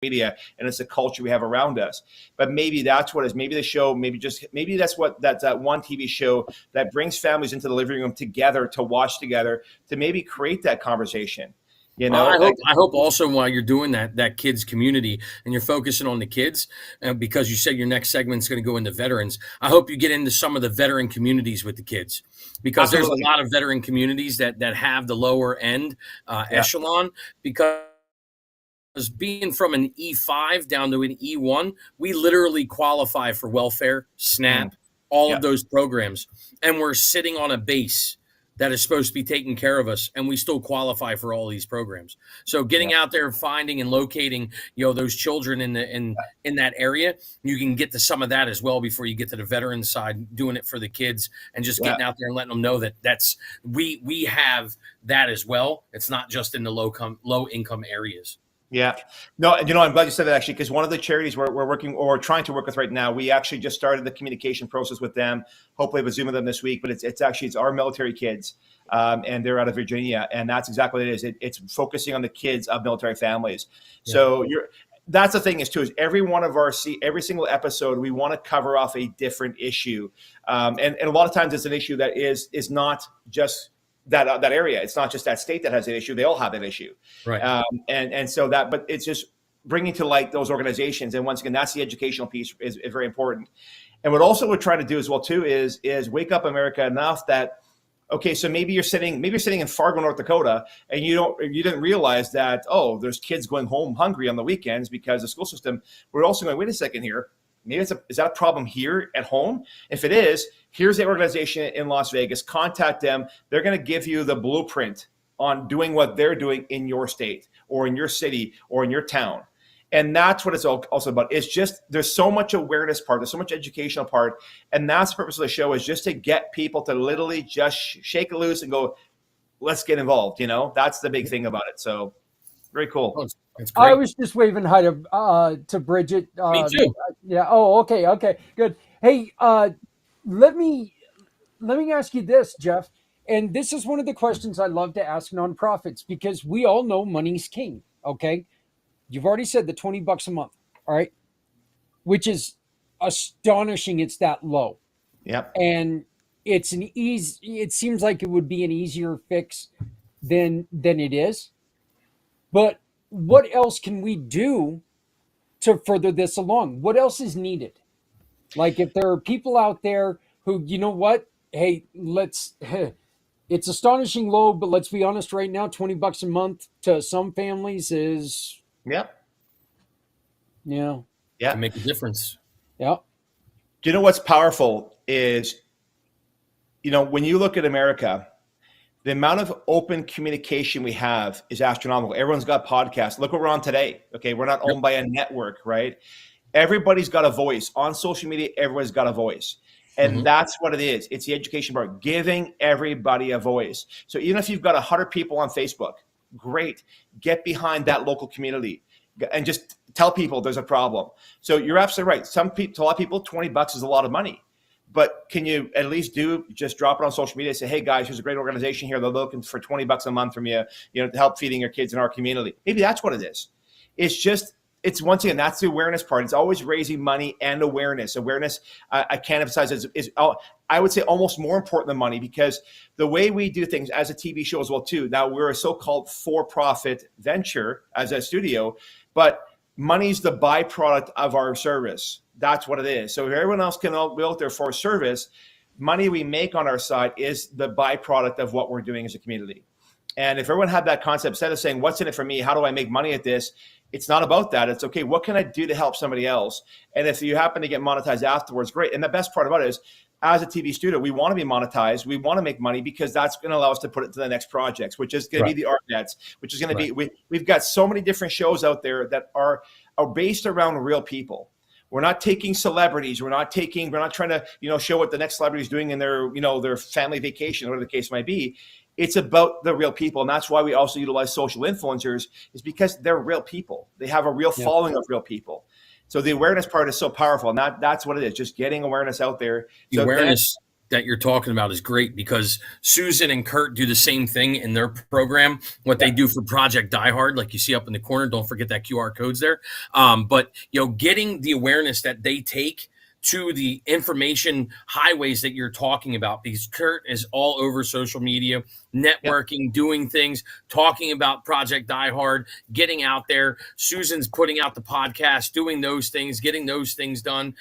media, and it's the culture we have around us. But maybe that's what it is. Maybe the show, maybe that's what that one TV show that brings families into the living room together to watch together, to maybe create that conversation. You know, I hope also while you're doing that kids community and you're focusing on the kids, because you said your next segment's going to go into veterans. I hope you get into some of the veteran communities with the kids, because Absolutely. there's a lot of veteran communities that have the lower end echelon, because being from an E5 down to an E1, we literally qualify for welfare, SNAP, all of those programs, and we're sitting on a base that is supposed to be taking care of us, and we still qualify for all these programs. So getting out there, finding and locating, those children in that area, you can get to some of that as well before you get to the veteran side, doing it for the kids and just getting out there and letting them know that we have that as well. It's not just in the low income areas. Yeah. No, I'm glad you said that, actually, because one of the charities we're trying to work with right now, we actually just started the communication process with them. Hopefully, we'll Zoom with them this week, but it's our military kids, and they're out of Virginia, and that's exactly what it is. It's focusing on the kids of military families. Yeah. So that's the thing is every single episode, we want to cover off a different issue, and a lot of times it's an issue that is not just that area. It's not just that state that has an issue. They all have that issue. Right. But it's just bringing to light those organizations. And once again, that's the educational piece is very important. And what also we're trying to do as well too is wake up America enough that, okay, so maybe you're sitting in Fargo, North Dakota, and you didn't realize that, there's kids going home hungry on the weekends because the school system. We're also going, wait a second here. Maybe is that a problem here at home? If it is, here's the organization in Las Vegas. Contact them. They're going to give you the blueprint on doing what they're doing in your state or in your city or in your town. And that's what it's also about. It's just, there's so much awareness part. There's so much educational part. And that's the purpose of the show, is just to get people to literally just shake it loose and go, let's get involved. That's the big thing about it. So very cool. I was just waving hi to Bridget. Me too. Yeah. Oh, okay. Good. Hey, let me ask you this, Jeff. And this is one of the questions I love to ask nonprofits, because we all know money's king. Okay. You've already said the $20 a month. All right. Which is astonishing. It's that low. Yep. And it seems like it would be an easier fix than it is. But what else can we do to further this along? What else is needed? Like, if there are people out there who, you know what? Hey, it's astonishing low, but let's be honest right now, $20 a month to some families is. Yep. Yeah. Yeah. Can make a difference. Yeah. Do you know what's powerful is, when you look at America, the amount of open communication we have is astronomical. Everyone's got podcasts. Look what we're on today. Okay. We're not owned by a network, right? Everybody's got a voice on social media. Everyone's got a voice. And that's what it is. It's the education part, giving everybody a voice. So even if you've got 100 people on Facebook, great. Get behind that local community and just tell people there's a problem. So you're absolutely right. To a lot of people, $20 is a lot of money. But can you at least just drop it on social media and say, hey, guys, here's a great organization here. They're looking for $20 a month from you, to help feeding your kids in our community. Maybe that's what it is. It's once again, that's the awareness part. It's always raising money and awareness. Awareness, I can't emphasize, is I would say almost more important than money, because the way we do things as a TV show as well too. Now we're a so-called for-profit venture as a studio, but money's the byproduct of our service. That's what it is. So if everyone else can be out there for service, money we make on our side is the byproduct of what we're doing as a community. And if everyone had that concept, instead of saying, what's in it for me? How do I make money at this? It's not about that. It's okay, what can I do to help somebody else? And if you happen to get monetized afterwards, great. And the best part about it is, as a TV studio, we want to be monetized. We want to make money, because that's going to allow us to put it to the next projects, which is going to be the ArtNets, which is going to be, we've got so many different shows out there that are based around real people. We're not taking celebrities. We're not trying to, show what the next celebrity is doing in their, their family vacation, whatever the case might be. It's about the real people. And that's why we also utilize social influencers, is because they're real people. They have a real following of real people. So the awareness part is so powerful. And that's what it is, just getting awareness out there. So awareness that you're talking about is great, because Susan and Kurt do the same thing in their program. What they do for Project Die Hard, like you see up in the corner, don't forget that QR code's there. But getting the awareness that they take to the information highways that you're talking about, because Kurt is all over social media, networking, doing things, talking about Project Die Hard, getting out there. Susan's putting out the podcast, doing those things, getting those things done.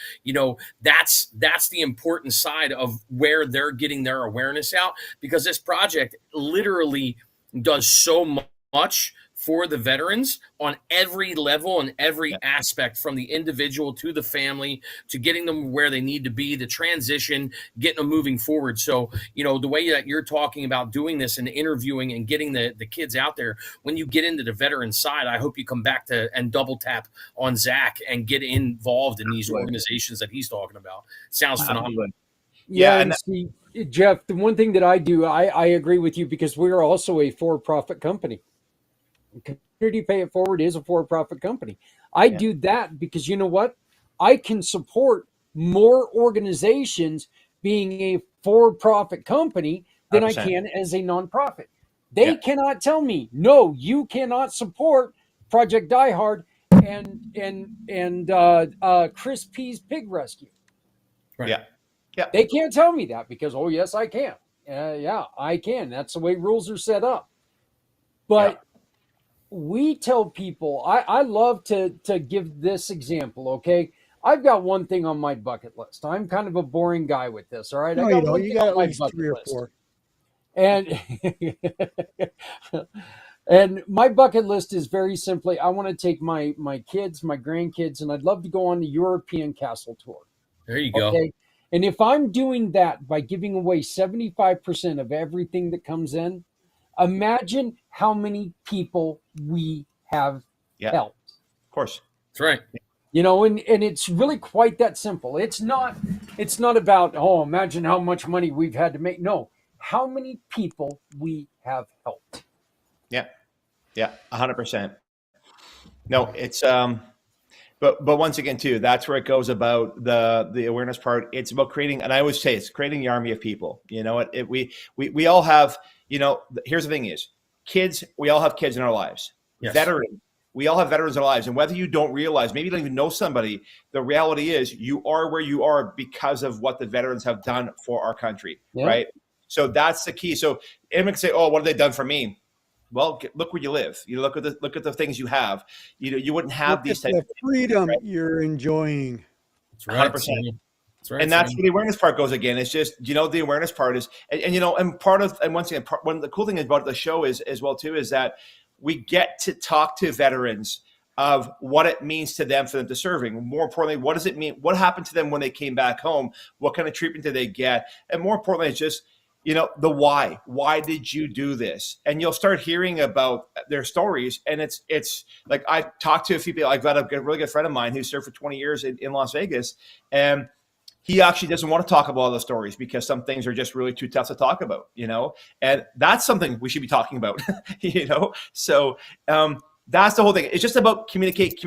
That's the important side of where they're getting their awareness out, because this project literally does so much for the veterans on every level and every aspect, from the individual to the family, to getting them where they need to be, the transition, getting them moving forward. So, the way that you're talking about doing this and interviewing and getting the kids out there, when you get into the veteran side, I hope you come back to and double tap on Zach and get involved in these organizations that he's talking about. Sounds phenomenal. Yeah, and see, Jeff, the one thing that I do, I agree with you, because we're also a for-profit company. Community Pay It Forward is a for-profit company. I do that because you know what? I can support more organizations being a for-profit company than 100%. I can as a nonprofit. They cannot tell me, no, you cannot support Project Die Hard and Chris P's Pig Rescue. Right. Yeah. They can't tell me that, because, oh, yes, I can. I can. That's the way rules are set up. But we tell people, I love to give this example, okay? I've got one thing on my bucket list. I'm kind of a boring guy with this, all right? No, you don't. You got at least 3 or 4. And and my bucket list is very simply, I want to take my kids, my grandkids, and I'd love to go on the European castle tour. There you go. Okay? And if I'm doing that by giving away 75% of everything that comes in, imagine how many people we have helped. Of course. That's right. And it's really quite that simple. It's not about, imagine how much money we've had to make. No, how many people we have helped. Yeah, 100%. No, it's but once again too, that's where it goes about the awareness part. It's about creating, and I always say it's creating the army of people. We all have, here's the thing is, kids, we all have kids in our lives. Yes. Veterans, we all have veterans in our lives. And whether you don't realize, maybe you don't even know somebody, the reality is you are where you are because of what the veterans have done for our country, right? So that's the key. So anyone can say, oh, what have they done for me? Well, look where you live. You look at the things you have. You wouldn't have these types of freedom, right? You're enjoying. That's right. 100%. That's right. And that's where the awareness part goes again. It's just, the awareness part is, and part of, and once again, one of the cool things about the show is as well too, is that we get to talk to veterans of what it means to them for them to serving. More importantly, what does it mean? What happened to them when they came back home? What kind of treatment did they get? And more importantly, it's just, the why. Why did you do this? And you'll start hearing about their stories. And it's like, I talked to a few people. I've got a really good friend of mine who served for 20 years in Las Vegas. And he actually doesn't want to talk about all the stories because some things are just really too tough to talk about, and that's something we should be talking about, So that's the whole thing. It's just about communicate,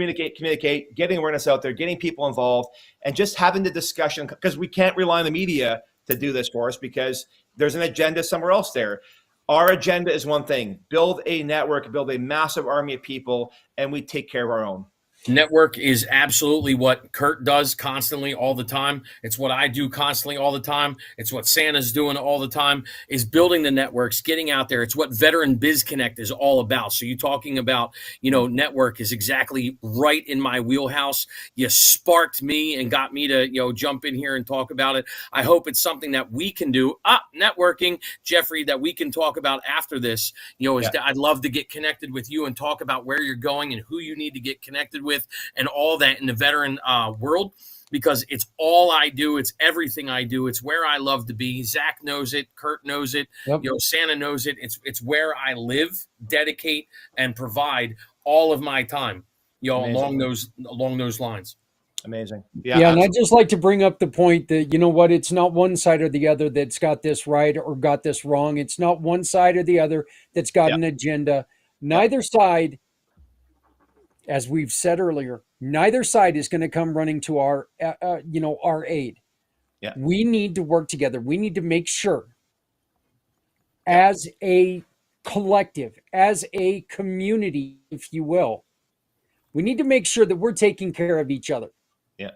getting awareness out there, getting people involved, and just having the discussion, because we can't rely on the media to do this for us, because there's an agenda somewhere else there. Our agenda is one thing: build a network, build a massive army of people, and we take care of our own. Network is absolutely what Kurt does constantly all the time. It's what I do constantly all the time. It's what Santa's doing all the time, is building the networks, getting out there. It's what Veteran Biz Connect is all about. So you talking about, network is exactly right in my wheelhouse. You sparked me and got me to, jump in here and talk about it. I hope it's something that we can do. Networking, Jeffrey, that we can talk about after this. I'd love to get connected with you and talk about where you're going and who you need to get connected with, and all that in the veteran world, because it's all I do. It's everything I do. It's where I love to be. Zach knows it. Kurt knows it. Yep. Santa knows it. It's where I live, dedicate, and provide all of my time, along those lines. Amazing. Yeah. And I'd just like to bring up the point that, it's not one side or the other that's got this right or got this wrong. It's not one side or the other that's got an agenda. Neither side, as we've said earlier, neither side is going to come running to our aid. Yeah. We need to work together. We need to make sure, as a collective, as a community, if you will, we need to make sure that we're taking care of each other. Yeah.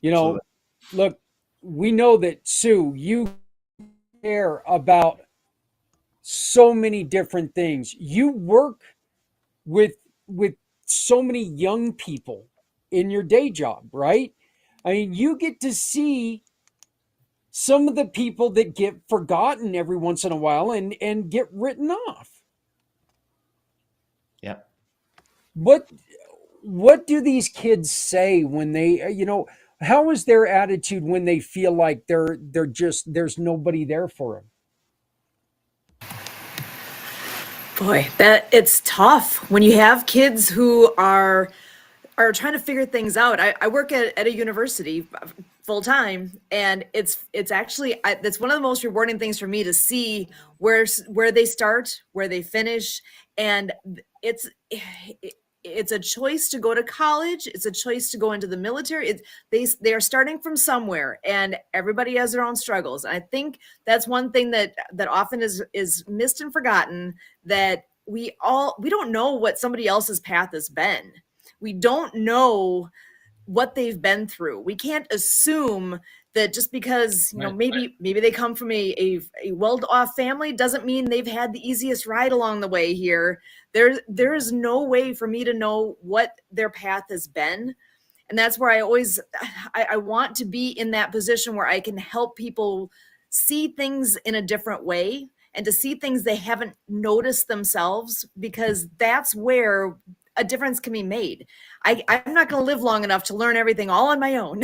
You know, Absolutely. look, we know that, Sue, you care about so many different things. You work with so many young people in your day job, right? I mean, you get to see some of the people that get forgotten every once in a while and get written off. Yeah. What do these kids say when they, how is their attitude when they feel like they're just, there's nobody there for them? Boy, that it's tough when you have kids who are trying to figure things out. I work at a university full time, and it's actually that's one of the most rewarding things for me to see where they start, where they finish, and it's a choice to go to college. It's a choice to go into the military. They are starting from somewhere, and everybody has their own struggles. And I think that's one thing that often is missed and forgotten, that we don't know what somebody else's path has been. We don't know what they've been through. We can't assume that just because maybe they come from a well-off family doesn't mean they've had the easiest ride along the way here. There is no way for me to know what their path has been. And that's where I want to be in that position where I can help people see things in a different way, and to see things they haven't noticed themselves, because that's where a difference can be made. I'm not going to live long enough to learn everything all on my own.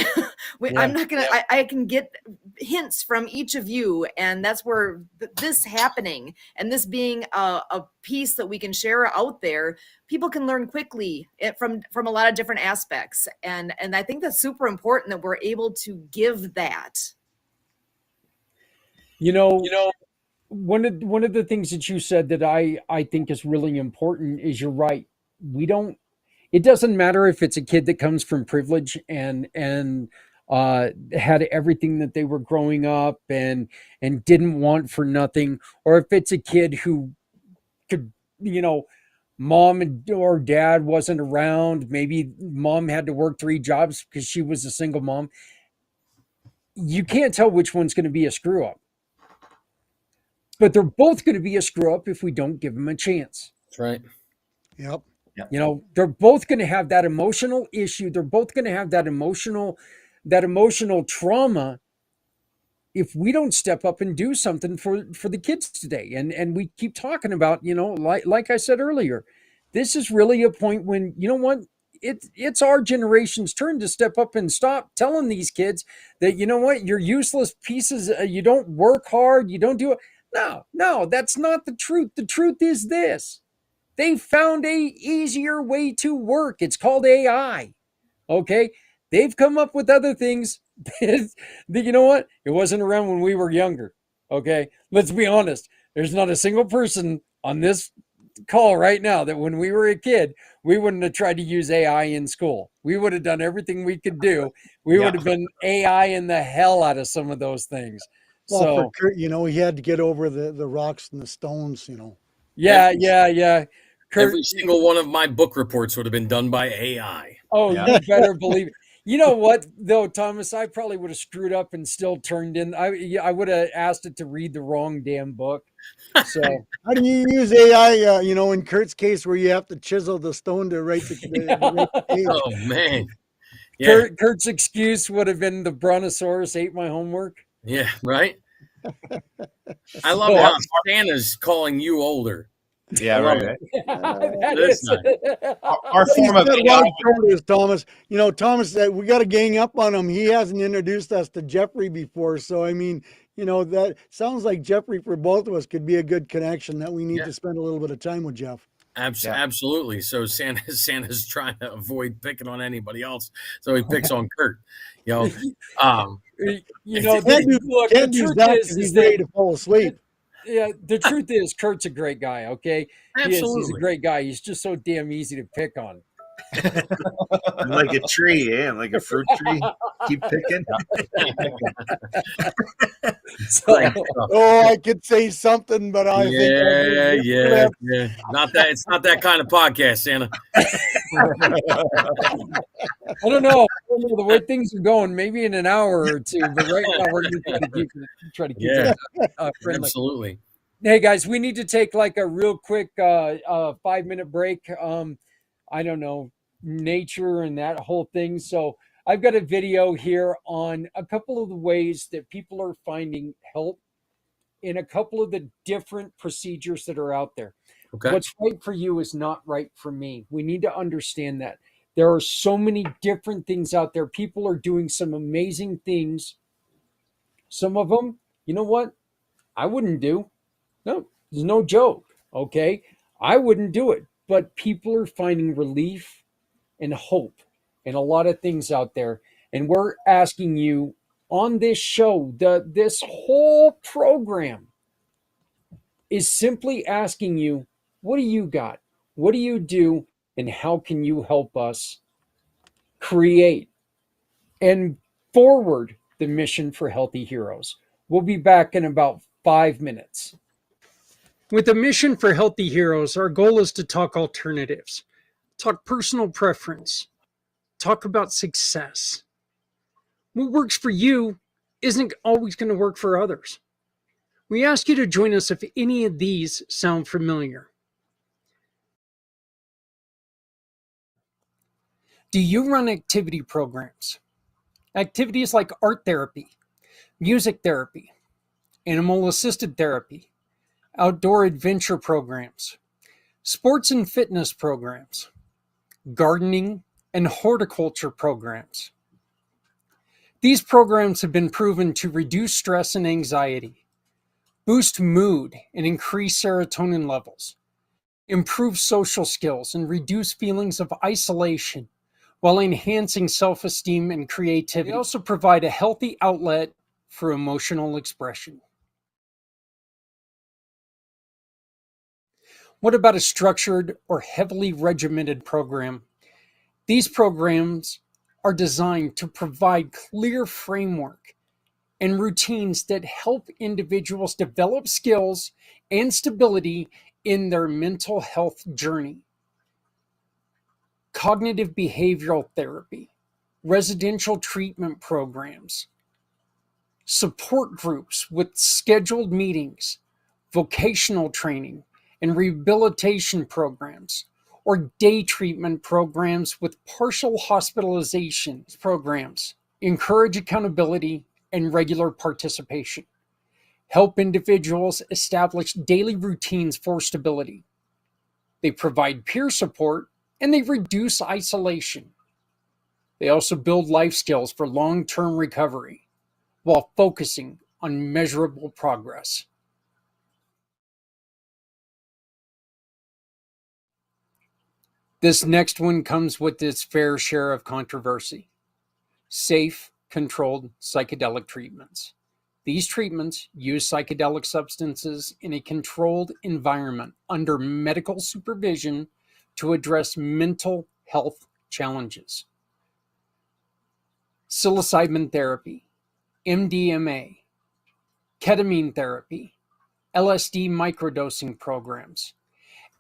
I'm not going to, I can get hints from each of you. And that's where this happening and this being a piece that we can share out there, people can learn quickly from a lot of different aspects. And I think that's super important that we're able to give that. One of the things that you said that I think is really important is, you're right. It doesn't matter if it's a kid that comes from privilege and had everything that they were growing up and didn't want for nothing, or if it's a kid who could, mom or dad wasn't around, maybe mom had to work 3 jobs because she was a single mom. You can't tell which one's going to be a screw up, but they're both going to be a screw up if we don't give them a chance. That's right. Yep. They're both going to have that emotional issue. They're both going to have that emotional trauma if we don't step up and do something for the kids today. And we keep talking about, like I said earlier, this is really a point when, it's our generation's turn to step up and stop telling these kids that, you're useless pieces. You don't work hard. You don't do it. No, that's not the truth. The truth is this. They found a easier way to work. It's called AI. Okay. They've come up with other things that, it wasn't around when we were younger. Okay. Let's be honest. There's not a single person on this call right now that when we were a kid, we wouldn't have tried to use AI in school. We would have done everything we could do. We would have been AI in the hell out of some of those things. Well, So for Kurt, he had to get over the rocks and the stones, Yeah. Kurt, Every single one of my book reports would have been done by AI. Oh, you better believe it. You know what, though, Thomas? I probably would have screwed up and still turned in. I would have asked it to read the wrong damn book. So how do you use AI? In Kurt's case, where you have to chisel the stone to write the page. Oh man, yeah. Kurt's excuse would have been the Brontosaurus ate my homework. Yeah, right. I love how Santa's calling you older. Yeah, right. Our form of AI. Thomas. Thomas, we got to gang up on him. He hasn't introduced us to Jeffrey before. So, that sounds like Jeffrey for both of us could be a good connection that we need to spend a little bit of time with Jeff. Absolutely. So Santa's trying to avoid picking on anybody else. So he picks on Kurt. Look, the truth is he's ready to fall asleep. Yeah, the truth is Kurt's a great guy, okay? Absolutely. He's a great guy. He's just so damn easy to pick on. Like a tree, like a fruit tree. Keep picking. So, Great stuff. Oh, I could say something, but I think I'll Yeah, just yeah, yeah. Not that it's not that kind of podcast, Santa. I don't know. The way things are going, maybe in an hour or two, but right now we're going to try to keep Yeah, it friendly. absolutely. Hey guys, we need to take like a real quick 5-minute break. I don't know, nature and that whole thing. So I've got a video here on a couple of the ways that people are finding help in a couple of the different procedures that are out there. Okay. What's right for you is not right for me. We need to understand that. There are so many different things out there. People are doing some amazing things. Some of them, you know what? I wouldn't do. No, there's no joke. Okay. I wouldn't do it. But people are finding relief and hope and a lot of things out there. And we're asking you on this show, this whole program is simply asking you, what do you got? What do you do? And how can you help us create and forward the mission for Healthy Heroes? We'll be back in about 5 minutes. With the mission for Healthy Heroes, our goal is to talk alternatives, talk personal preference, talk about success. What works for you isn't always going to work for others. We ask you to join us if any of these sound familiar. Do you run activity programs? Activities like art therapy, music therapy, animal assisted therapy, outdoor adventure programs, sports and fitness programs, gardening and horticulture programs. These programs have been proven to reduce stress and anxiety, boost mood and increase serotonin levels, improve social skills and reduce feelings of isolation while enhancing self-esteem and creativity. They also provide a healthy outlet for emotional expression. What about a structured or heavily regimented program? These programs are designed to provide clear framework and routines that help individuals develop skills and stability in their mental health journey. Cognitive behavioral therapy, residential treatment programs, support groups with scheduled meetings, vocational training, and rehabilitation programs, or day treatment programs with partial hospitalization programs. Encourage accountability and regular participation. Help individuals establish daily routines for stability. They provide peer support and they reduce isolation. They also build life skills for long-term recovery while focusing on measurable progress. This next one comes with its fair share of controversy. Safe, controlled psychedelic treatments. These treatments use psychedelic substances in a controlled environment under medical supervision to address mental health challenges. Psilocybin therapy, MDMA, ketamine therapy, LSD microdosing programs,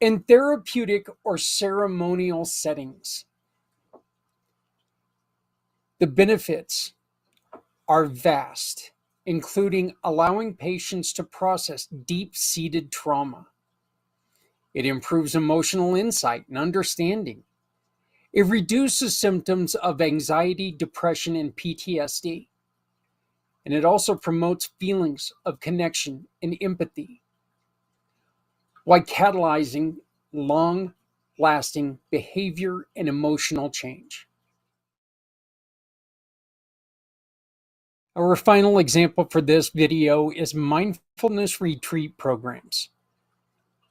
and therapeutic or ceremonial settings. The benefits are vast, including allowing patients to process deep-seated trauma. It improves emotional insight and understanding. It reduces symptoms of anxiety, depression, and PTSD. And it also promotes feelings of connection and empathy while catalyzing long-lasting behavior and emotional change. Our final example for this video is mindfulness retreat programs.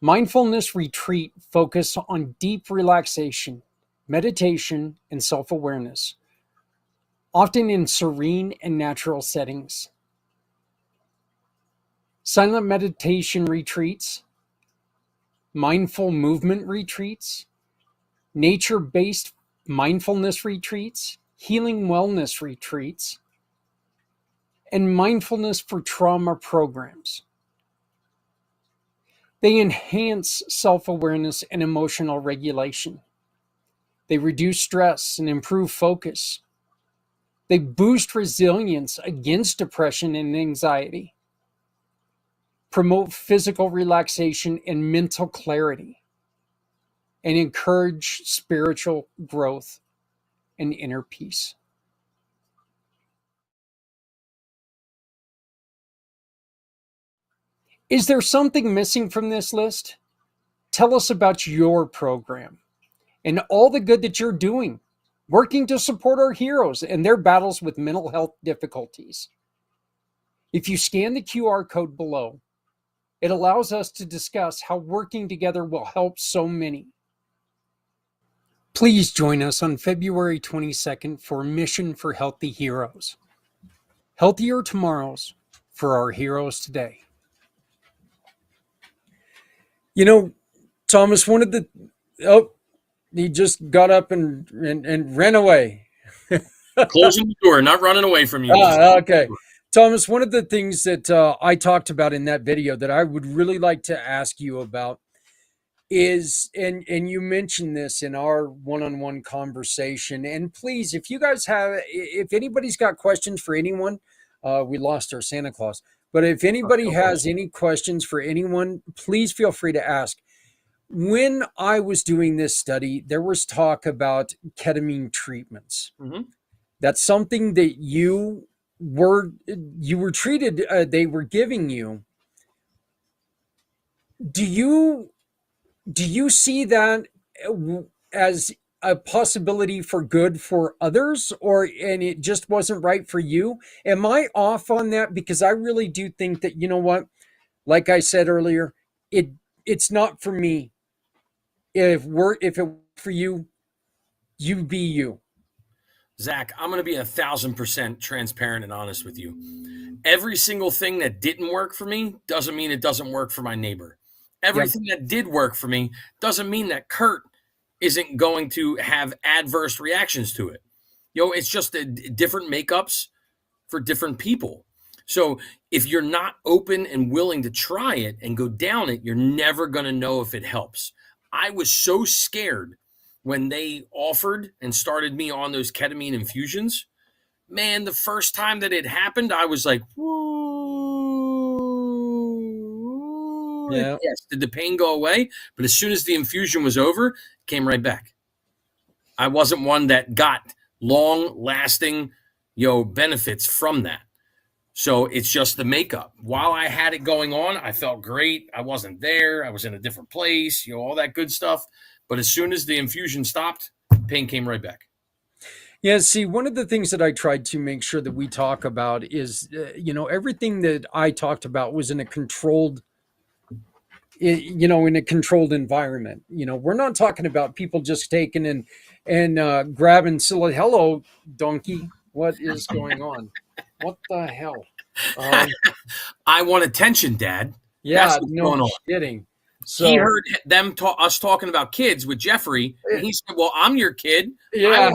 Mindfulness retreat focus on deep relaxation, meditation, and self-awareness, often in serene and natural settings. Silent meditation retreats, mindful movement retreats, nature-based mindfulness retreats, healing wellness retreats, and mindfulness for trauma programs. They enhance self-awareness and emotional regulation. They reduce stress and improve focus. They boost resilience against depression and anxiety, promote physical relaxation and mental clarity, and encourage spiritual growth and inner peace. Is there something missing from this list? Tell us about your program and all the good that you're doing, working to support our heroes and their battles with mental health difficulties. If you scan the QR code below, it allows us to discuss how working together will help so many. Please join us on February 22nd for Mission for Healthy Heroes. Healthier tomorrows for our heroes today. You know, Thomas, one of the... Oh, he just got up and ran away. Closing the door, not running away from you. Okay. Thomas, one of the things that I talked about in that video that I would really like to ask you about is, and you mentioned this in our one-on-one conversation, and please, if you guys have, if anybody's got questions for anyone, we lost our Santa Claus, but if anybody has any questions for anyone, please feel free to ask. When I was doing this study, there was talk about ketamine treatments. Mm-hmm. That's something that you were treated, they were giving you. Do you see that as a possibility for good for others, and it just wasn't right for you? Am I off on that? Because I really do think that, you know what, like I said earlier, it's not for me. If it worked for you, you be you. Zach, I'm going to be 1,000% transparent and honest with you. Every single thing that didn't work for me doesn't mean it doesn't work for my neighbor. Everything that did work for me doesn't mean that Kurt isn't going to have adverse reactions to it. It's just different makeups for different people. So if you're not open and willing to try it and go down it, you're never going to know if it helps. I was so scared when they offered and started me on those ketamine infusions. Man, the first time that it happened, I was like, whoa. Yeah. Yes, did the pain go away? But as soon as the infusion was over, it came right back. I wasn't one that got long-lasting, benefits from that. So it's just the makeup. While I had it going on, I felt great. I wasn't there. I was in a different place, all that good stuff. But as soon as the infusion stopped, pain came right back. Yeah, see, one of the things that I tried to make sure that we talk about is, everything that I talked about was in a controlled, in a controlled environment. We're not talking about people just taking and grabbing silly, hello, donkey, what is going on? What the hell? I want attention, Dad. Yeah, that's what's going on. Kidding. So he heard them us talking about kids with Jeffrey, and he said, "Well, I'm your kid." Yeah.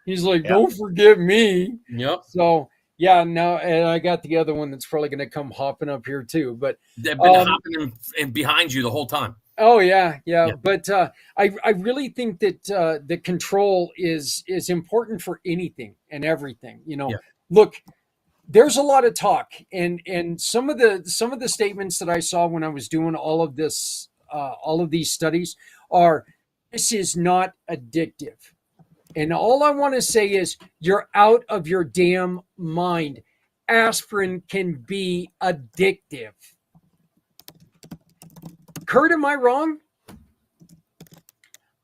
He's like, "Don't forget me." Yep. So yeah, no, and I got the other one that's probably going to come hopping up here too. But they've been hopping in behind you the whole time. Oh yeah. But I really think that the control is important for anything and everything. Look, there's a lot of talk, and some of the statements that I saw when I was doing all of this, all of these studies are, this is not addictive. And all I want to say is, you're out of your damn mind. Aspirin can be addictive. Kurt, am I wrong?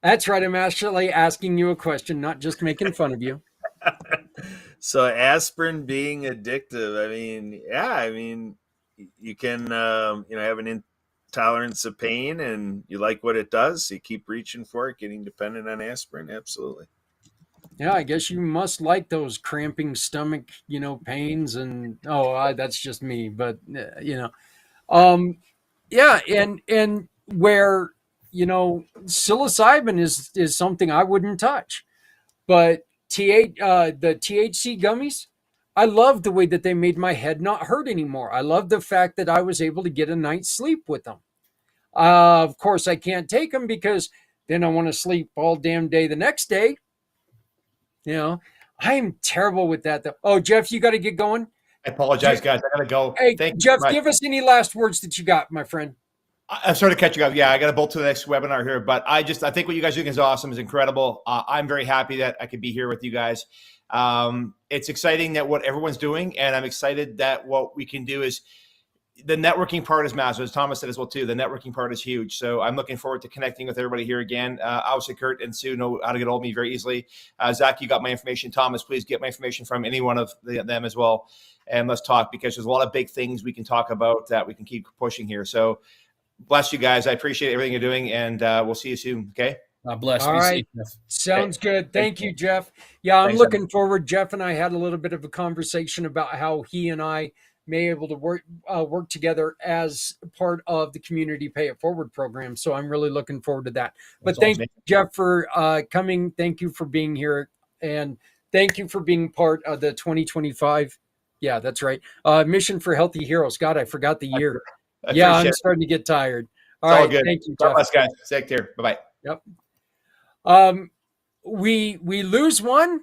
That's right. I'm actually asking you a question, not just making fun of you. So aspirin being addictive, you can, have an intolerance of pain and you like what it does. You keep reaching for it, getting dependent on aspirin. Absolutely. Yeah, I guess you must like those cramping stomach, pains, and that's just me. But yeah, and where psilocybin is something I wouldn't touch, but the THC gummies, I love the way that they made my head not hurt anymore. I love the fact that I was able to get a night's sleep with them. Of course, I can't take them because then I want to sleep all damn day the next day. You know, I am terrible with that, though. Oh, Jeff, you got to get going. I apologize, guys. I got to go. Hey, Thank you Jeff, so much. give us any last words that you got, my friend. I'm sorry to catch you up. Yeah, I got to bolt to the next webinar here, but I think what you guys are doing is awesome, is incredible. I'm very happy that I could be here with you guys. It's exciting that what everyone's doing, and I'm excited that what we can do is the networking part is massive. As Thomas said as well too, the networking part is huge. So I'm looking forward to connecting with everybody here again. Obviously, Kurt and Sue know how to get hold of me very easily. Zach, you got my information. Thomas, please get my information from any one of them as well, and let's talk, because there's a lot of big things we can talk about that we can keep pushing here. So bless you guys. I appreciate everything you're doing, and we'll see you soon. Okay. God bless. All Be right. safe, Jeff. Sounds good. Thank you, Jeff. Yeah, I'm Thanks, looking forward. Jeff and I had a little bit of a conversation about how he and I may be able to work together as part of the Community Pay It Forward program. So I'm really looking forward to that. But That's thank awesome. you, Jeff, for coming. Thank you for being here. And thank you for being part of the 2025. Yeah, that's right. Mission for Healthy Heroes. God, I forgot the year. I Yeah, I'm appreciate it. starting to get tired. It's all right. good. Thank you, God Jeff. bless, guys. Take care. Bye-bye. Yep. We lose one,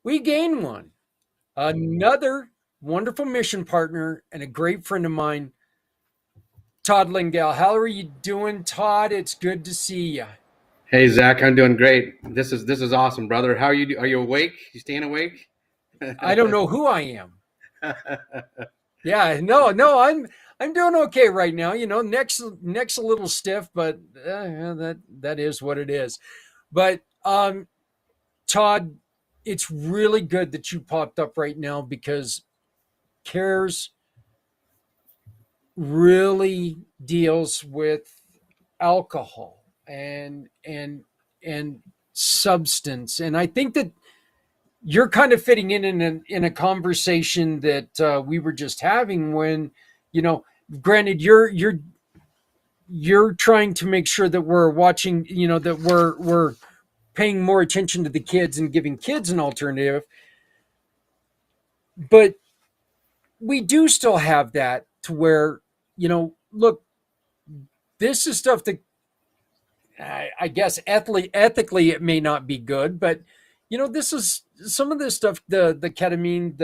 we gain one. Another wonderful mission partner and a great friend of mine, Todd Lingale. How are you doing, Todd? It's good to see you. Hey Zach, I'm doing great. This is awesome, brother. How are you? Are you awake? You staying awake? I don't know who I am. Yeah, no, I'm doing okay right now. You know, neck's a little stiff, but that is what it is. But Todd, it's really good that you popped up right now, because CARES really deals with alcohol and substance, and I think that you're kind of fitting in a conversation that we were just having, when, you know, granted, you're trying to make sure that we're watching, you know, that we're paying more attention to the kids and giving kids an alternative, but we do still have that to where, you know, look, this is stuff that I guess ethically it may not be good, but you know, this is some of this stuff, the ketamine,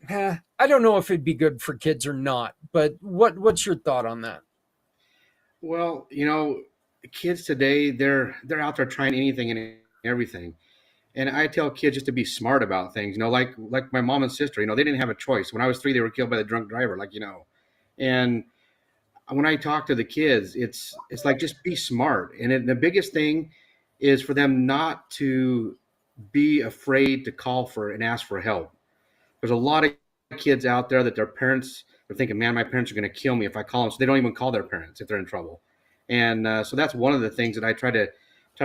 I don't know if it'd be good for kids or not, but what's your thought on that? Well, you know, kids today, they're out there trying anything and everything. And I tell kids just to be smart about things, you know, like my mom and sister, you know, they didn't have a choice. When I was 3, they were killed by the drunk driver, like, you know. And when I talk to the kids, it's like, just be smart. And the biggest thing is for them not to be afraid to call for and ask for help. There's a lot of kids out there that their parents are thinking, man, my parents are going to kill me if I call them. So they don't even call their parents if they're in trouble. And so that's one of the things that I try to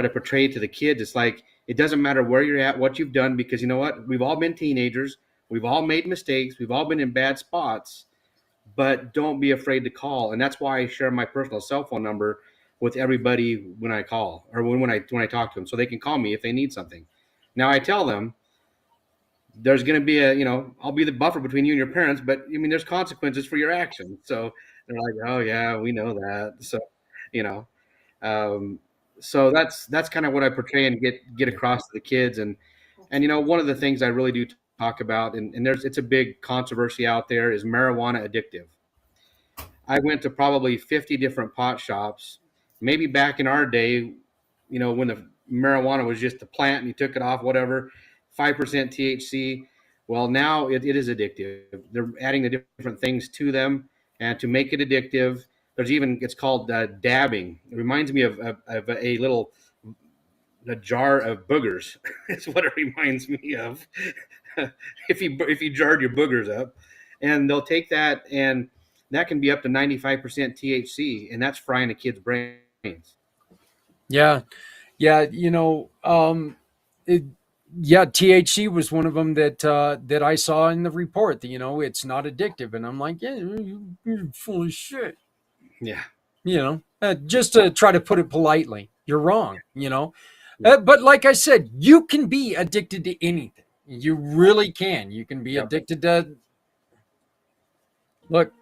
portray to the kids. It's like, it doesn't matter where you're at, what you've done, because you know what? We've all been teenagers. We've all made mistakes. We've all been in bad spots, but don't be afraid to call. And that's why I share my personal cell phone number with everybody when I call, or when I talk to them, so they can call me if they need something. Now I tell them there's going to be you know, I'll be the buffer between you and your parents, but I mean, there's consequences for your actions. So they're like, oh yeah, we know that. So, you know, so that's kind of what I portray and get across to the kids. And you know, one of the things I really do talk about, and it's a big controversy out there, is marijuana addictive. I went to probably 50 different pot shops. Maybe back in our day, you know, when the marijuana was just a plant and you took it off, whatever, 5% THC. Well, now it is addictive. They're adding the different things to them, and to make it addictive, there's even, it's called dabbing. It reminds me of a little jar of boogers. It's what it reminds me of. if you jarred your boogers up, and they'll take that, and that can be up to 95% THC, and that's frying a kid's brains. Yeah, you know, THC was one of them that I saw in the report. That, you know, it's not addictive, and I'm like, yeah, you're full of shit. Yeah, You know, just to try to put it politely, you're wrong. You know, But like I said, you can be addicted to anything. You really can. You can be Yep. addicted to, look,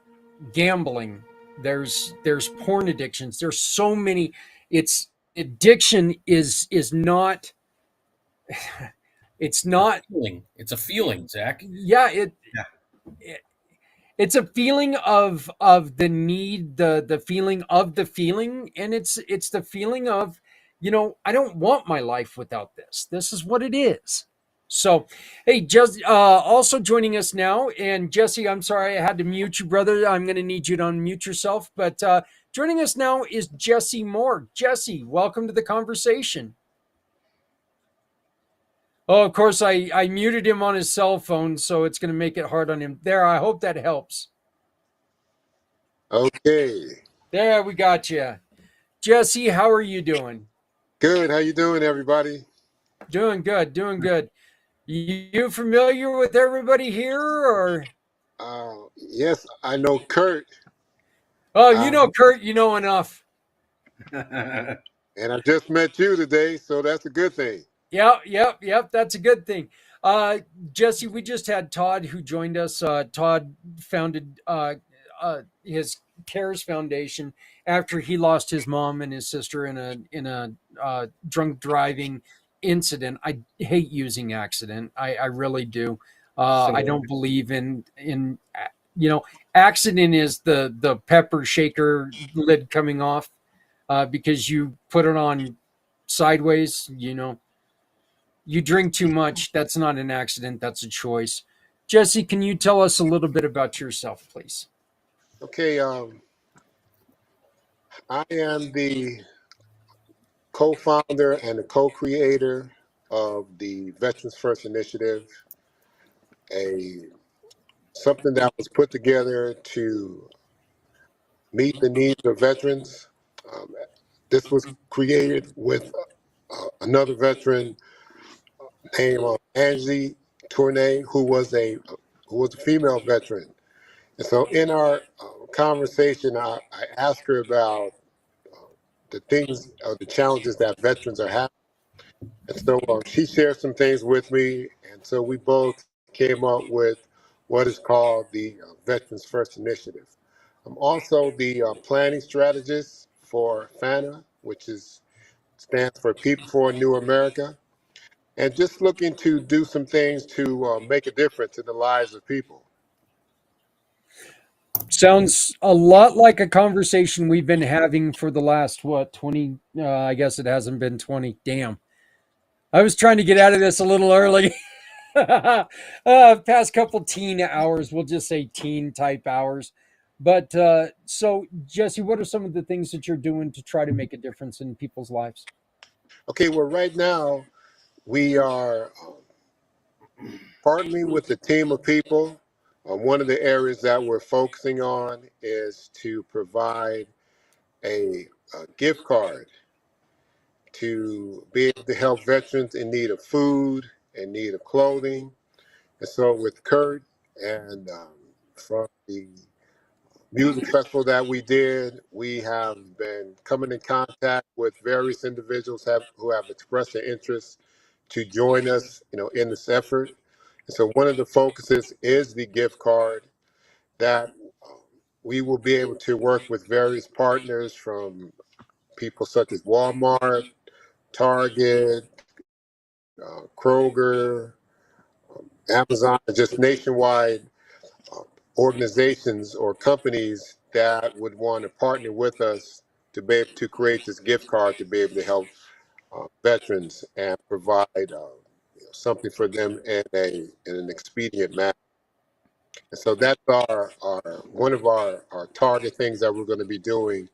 gambling. There's porn addictions. There's so many. It's addiction is not. It's not. It's a feeling, Zach. Yeah. It's a feeling of the need, the feeling of the feeling, and it's the feeling of, I don't want my life without this. This is what it is. So, hey, just also joining us now, and Jesse, I'm sorry I had to mute you, brother. I'm going to need you to unmute yourself. But joining us now is Jesse Moore. Jesse, welcome to the conversation. Oh, of course, I muted him on his cell phone, so it's going to make it hard on him. There, I hope that helps. Okay. There, we got you. Jesse, how are you doing? Good. How you doing, everybody? Doing good, doing good. You familiar with everybody here, or? Yes, I know Kurt, Oh, you know Kurt, you know enough. and I just met you today, so that's a good thing. Yep. That's a good thing. Jesse, we just had Todd who joined us. Todd founded his CARES Foundation after he lost his mom and his sister in a drunk driving incident. I hate using accident. I really do. I don't believe in accident is the pepper shaker lid coming off because you put it on sideways. You drink too much. That's not an accident. That's a choice. Jesse, can you tell us a little bit about yourself, please? Okay. I am the co-founder and the co-creator of the Veterans First Initiative, a something that was put together to meet the needs of veterans. Um, this was created with another veteran named Angie Tournay, who was a female veteran. And so in our conversation, I asked her about the things, the challenges that veterans are having. And so she shared some things with me. And so we both came up with what is called the Veterans First Initiative. I'm also the planning strategist for FANA, which stands for People for a New America, and just looking to do some things to make a difference in the lives of people. Sounds a lot like a conversation we've been having for the last, 20? I guess it hasn't been 20. Damn. I was trying to get out of this a little early. Past couple teen hours, we'll just say teen type hours. But so, Jesse, what are some of the things that you're doing to try to make a difference in people's lives? Okay, well, right now we are partnering with a team of people. One of the areas that we're focusing on is to provide a gift card to be able to help veterans in need of food, in need of clothing. And so with Kurt and from the music festival that we did, we have been coming in contact with various individuals who have expressed their interest to join us, in this effort. And so one of the focuses is the gift card that we will be able to work with various partners from people such as Walmart, Target, Kroger, Amazon, just nationwide uh, organizations or companies that would want to partner with us to be able to create this gift card to be able to help veterans and provide something for them in an expedient manner. And so that's our one of our target things that we're going to be doing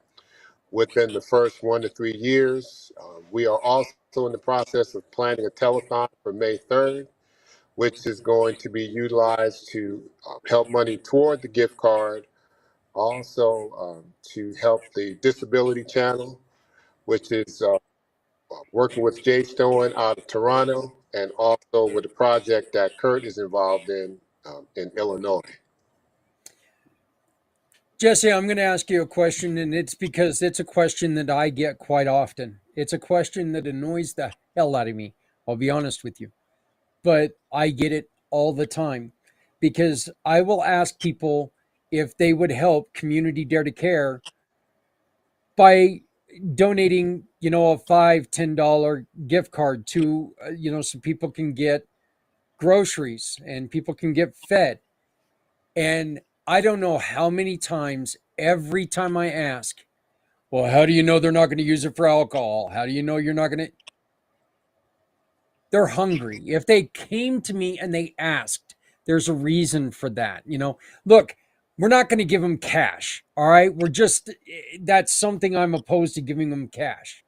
within the first 1 to 3 years. We are also in the process of planning a telethon for May 3rd, which is going to be utilized to help money toward the gift card, also to help the Disability Channel, which is working with Jay Stone out of Toronto, and also with a project that Kurt is involved in Illinois. Jesse, I'm going to ask you a question, and it's because it's a question that I get quite often. It's a question that annoys the hell out of me. I'll be honest with you. But I get it all the time because I will ask people if they would help Community Dare to Care by donating, a $5, $10 gift card to, so people can get groceries and people can get fed. And I don't know how many times, every time I ask, well, how do you know they're not going to use it for alcohol? How do you know you're not going to? They're hungry. If they came to me and they asked, there's a reason for that. Look, we're not going to give them cash. All right. That's something I'm opposed to, giving them cash.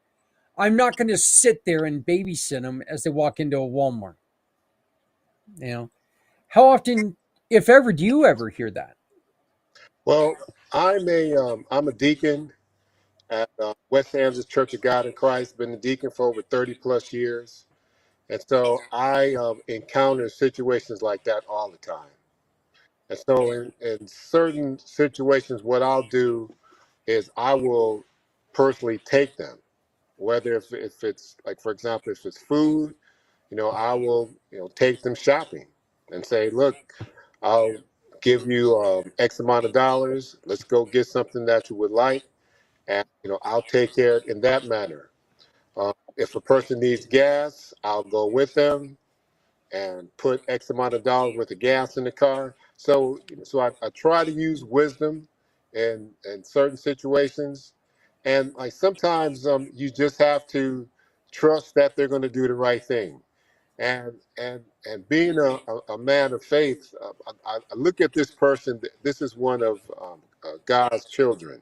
I'm not going to sit there and babysit them as they walk into a Walmart. How often, if ever, do you ever hear that? Well, I'm a deacon at West Kansas Church of God in Christ. Been a deacon for over 30 plus years, and so I encounter situations like that all the time. And so, in certain situations, what I'll do is I will personally take them, whether if it's like, for example, if it's food, I will, take them shopping and say, look, I'll give you X amount of dollars. Let's go get something that you would like. And, I'll take care of it in that manner. If a person needs gas, I'll go with them and put X amount of dollars worth of gas in the car. So I try to use wisdom in certain situations. And like sometimes you just have to trust that they're going to do the right thing. And being a man of faith, I look at this person. This is one of God's children,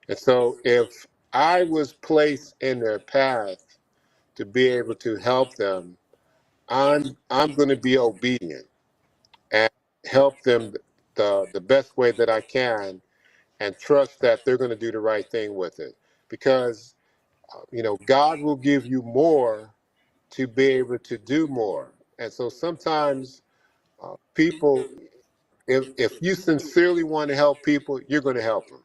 and so if I was placed in their path to be able to help them, I'm going to be obedient and help them the best way that I can, and trust that they're going to do the right thing with it, because God will give you more to be able to do more. And so sometimes people, if you sincerely want to help people, you're going to help them.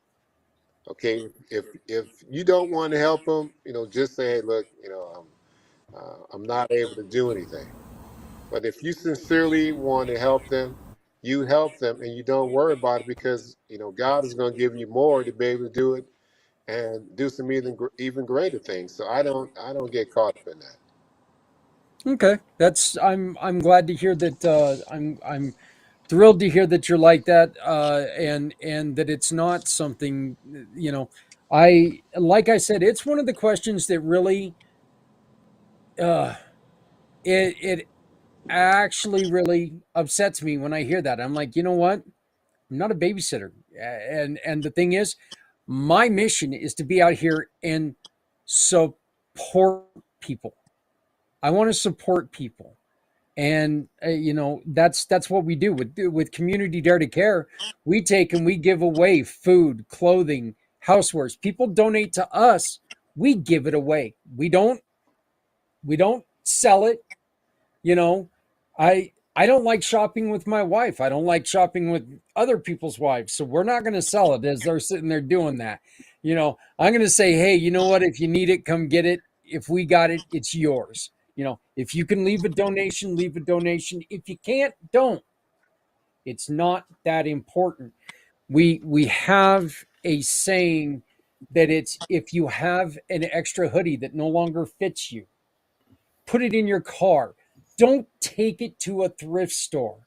Okay, if you don't want to help them, just say, hey, look, I'm not able to do anything. But if you sincerely want to help them, you help them, and you don't worry about it, because God is going to give you more to be able to do it and do some even greater things. So I don't get caught up in that. Okay, I'm glad to hear that. I'm thrilled to hear that you're like that, and that it's not something. I like I said, it's one of the questions that really, uh, it actually really upsets me when I hear that. I'm like, you know what? I'm not a babysitter, and the thing is, my mission is to be out here and support people. I want to support people. And that's what we do with Community Dare to Care. We take and we give away food, clothing, housewares. People donate to us, we give it away. We don't sell it. you know I don't like shopping with my wife. I don't like shopping with other people's wives, so we're not going to sell it as they're sitting there doing that. I'm going to say, hey, you know what, if you need it, come get it. If we got it, it's yours. If you can leave a donation, leave a donation. If you can't, don't. It's not that important. We have a saying that it's, if you have an extra hoodie that no longer fits you, put it in your car. Don't take it to a thrift store.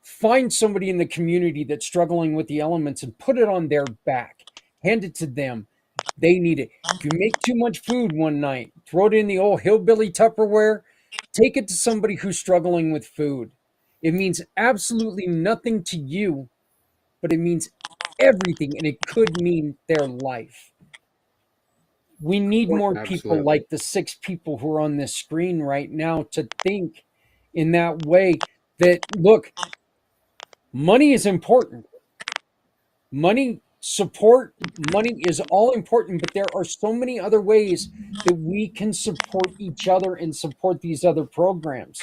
Find somebody in the community that's struggling with the elements and put it on their back. Hand it to them. They need it. If you make too much food one night, throw it in the old hillbilly Tupperware. Take it to somebody who's struggling with food. It means absolutely nothing to you, but it means everything, and it could mean their life. We need more people Absolutely. like the 6 people who are on this screen right now to think in that way. That, look, money is important. Money, support, money is all important, but there are so many other ways that we can support each other and support these other programs.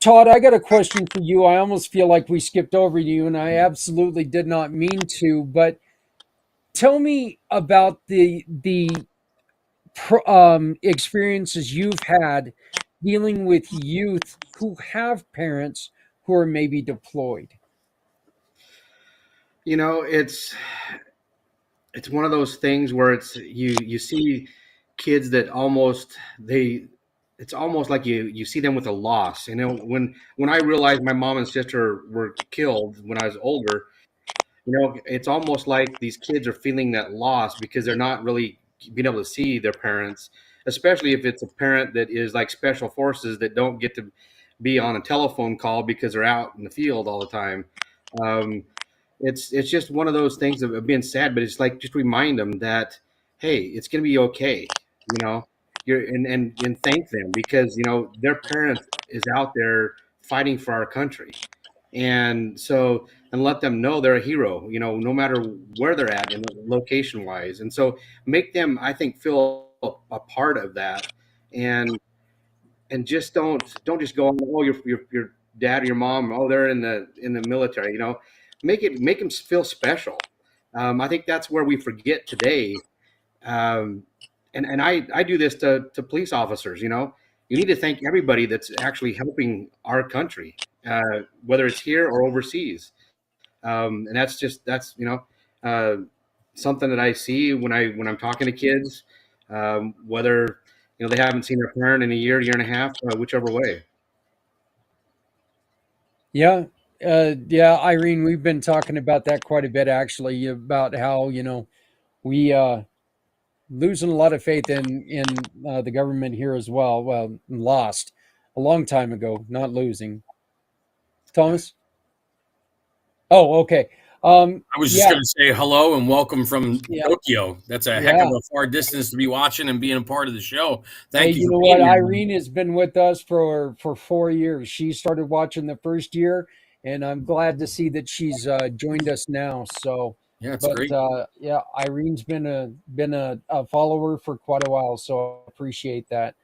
Todd, I got a question for you. I almost feel like we skipped over you, and I absolutely did not mean to, but tell me about the experiences you've had dealing with youth who have parents who are maybe deployed? You know, it's one of those things where you see kids that almost they it's almost like you see them with a loss. You know, when I realized my mom and sister were killed when I was older, you know, it's almost like these kids are feeling that loss because they're not really being able to see their parents, especially if it's a parent that is like special forces that don't get to be on a telephone call because they're out in the field all the time. Um, it's just one of those things of being sad, but it's like just remind them that hey, it's gonna be okay. You know, you're and thank them because you know their parent is out there fighting for our country, and so and let them know they're a hero. You know, no matter where they're at and location wise, and so make them I think feel a part of that, and just don't just go on. Oh, your dad or your mom. Oh, they're in the military. You know, make them feel special. I think that's where we forget today. Um, and I do this to police officers. You know, you need to thank everybody that's actually helping our country, whether it's here or overseas. And that's uh, something that I see when I'm talking to kids, whether you know they haven't seen their parent in a year and a half, whichever way. Yeah. Yeah, Irene, we've been talking about that quite a bit actually, about how, we losing a lot of faith in the government here as well. Well, lost a long time ago, not losing. Thomas? Oh, okay. I was just Yeah, going to say hello and welcome from yeah, Tokyo. That's a heck of yeah. a far distance to be watching and being a part of the show. Hey, Thank you you for know what? being here. Irene has been with us for 4 years. She started watching the first year, and I'm glad to see that she's joined us now. So, Yeah, it's but great. yeah, Irene's been a follower for quite a while, so I appreciate that.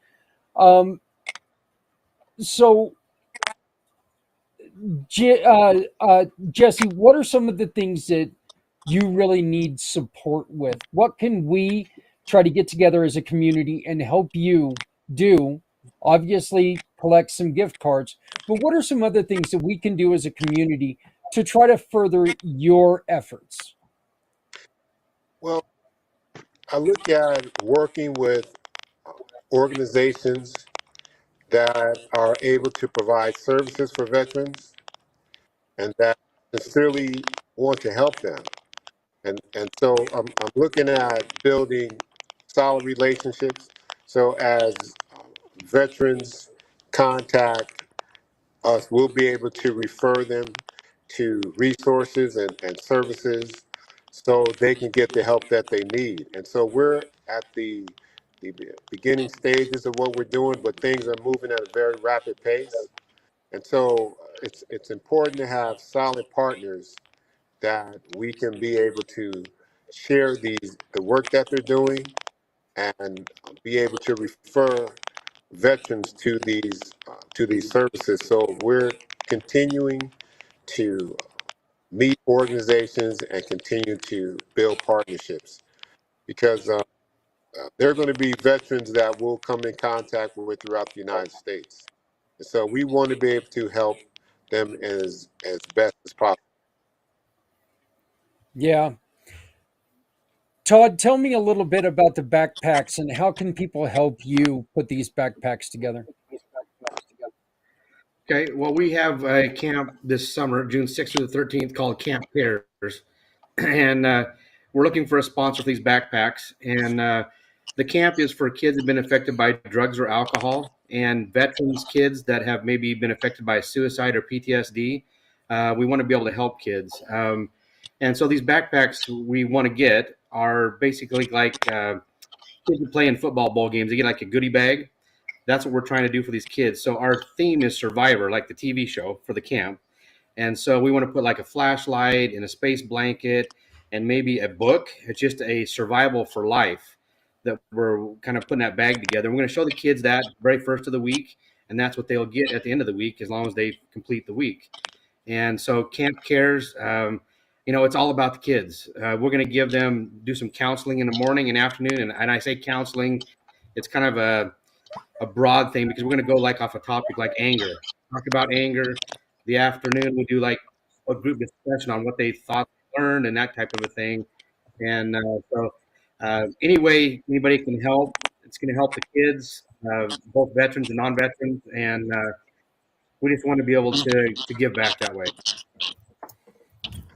Um, so Jesse, what are some of the things that you really need support with? What can we try to get together as a community and help you do? Obviously, collect some gift cards, but what are some other things that we can do as a community to try to further your efforts? Well, I look at working with organizations that are able to provide services for veterans and that sincerely want to help them. And so I'm looking at building solid relationships. So as veterans contact us, we'll be able to refer them to resources and services so they can get the help that they need. And so we're at the beginning stages of what we're doing, but things are moving at a very rapid pace. And so it's important to have solid partners that we can be able to share the work that they're doing and be able to refer veterans to these services. So we're continuing to meet organizations and continue to build partnerships because there are going to be veterans that we'll come in contact with throughout the United States. And so we want to be able to help them as best as possible. Yeah. Todd, tell me a little bit about the backpacks and how can people help you put these backpacks together? Okay, well, we have a camp this summer, June 6th through the 13th, called Camp Cares, and we're looking for a sponsor for these backpacks. And the camp is for kids that have been affected by drugs or alcohol, and veterans kids that have maybe been affected by suicide or PTSD. We want to be able to help kids, and so these backpacks we want to get are basically like kids who play in football bowl games. They get like a goodie bag. That's what we're trying to do for these kids. So our theme is Survivor, like the TV show for the camp. And so we want to put like a flashlight and a space blanket and maybe a book. It's just a survival for life that we're kind of putting that bag together. We're going to show the kids that very first of the week, and that's what they'll get at the end of the week as long as they complete the week. And so Camp Cares, it's all about the kids. We're going to give them do some counseling in the morning and afternoon, and I say counseling it's kind of a broad thing because we're going to go like off a topic like anger. Talk about anger. The afternoon we do like a group discussion on what they thought they learned and that type of a thing. And any way anybody can help, it's going to help the kids, both veterans and non-veterans, and we just want to be able to give back that way.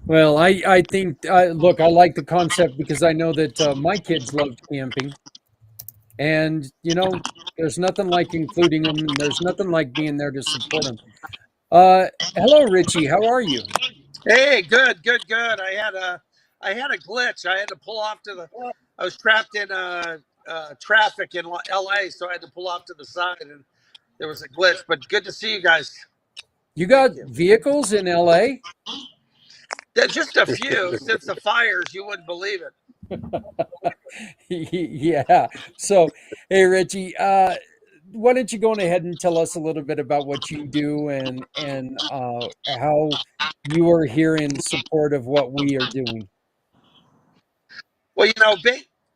Well, I think, look, I like the concept because I know that my kids loved camping. And, there's nothing like including them, and there's nothing like being there to support them. Hello, Richie. How are you? Hey, good. I had a glitch. I had to pull off to the. I was trapped in traffic in L.A., so I had to pull off to the side, and there was a glitch. But good to see you guys. You got Thank you. vehicles in LA? Just a few since the fires. You wouldn't believe it. Yeah. So, hey, Richie, why don't you go on ahead and tell us a little bit about what you do and how you are here in support of what we are doing? Well,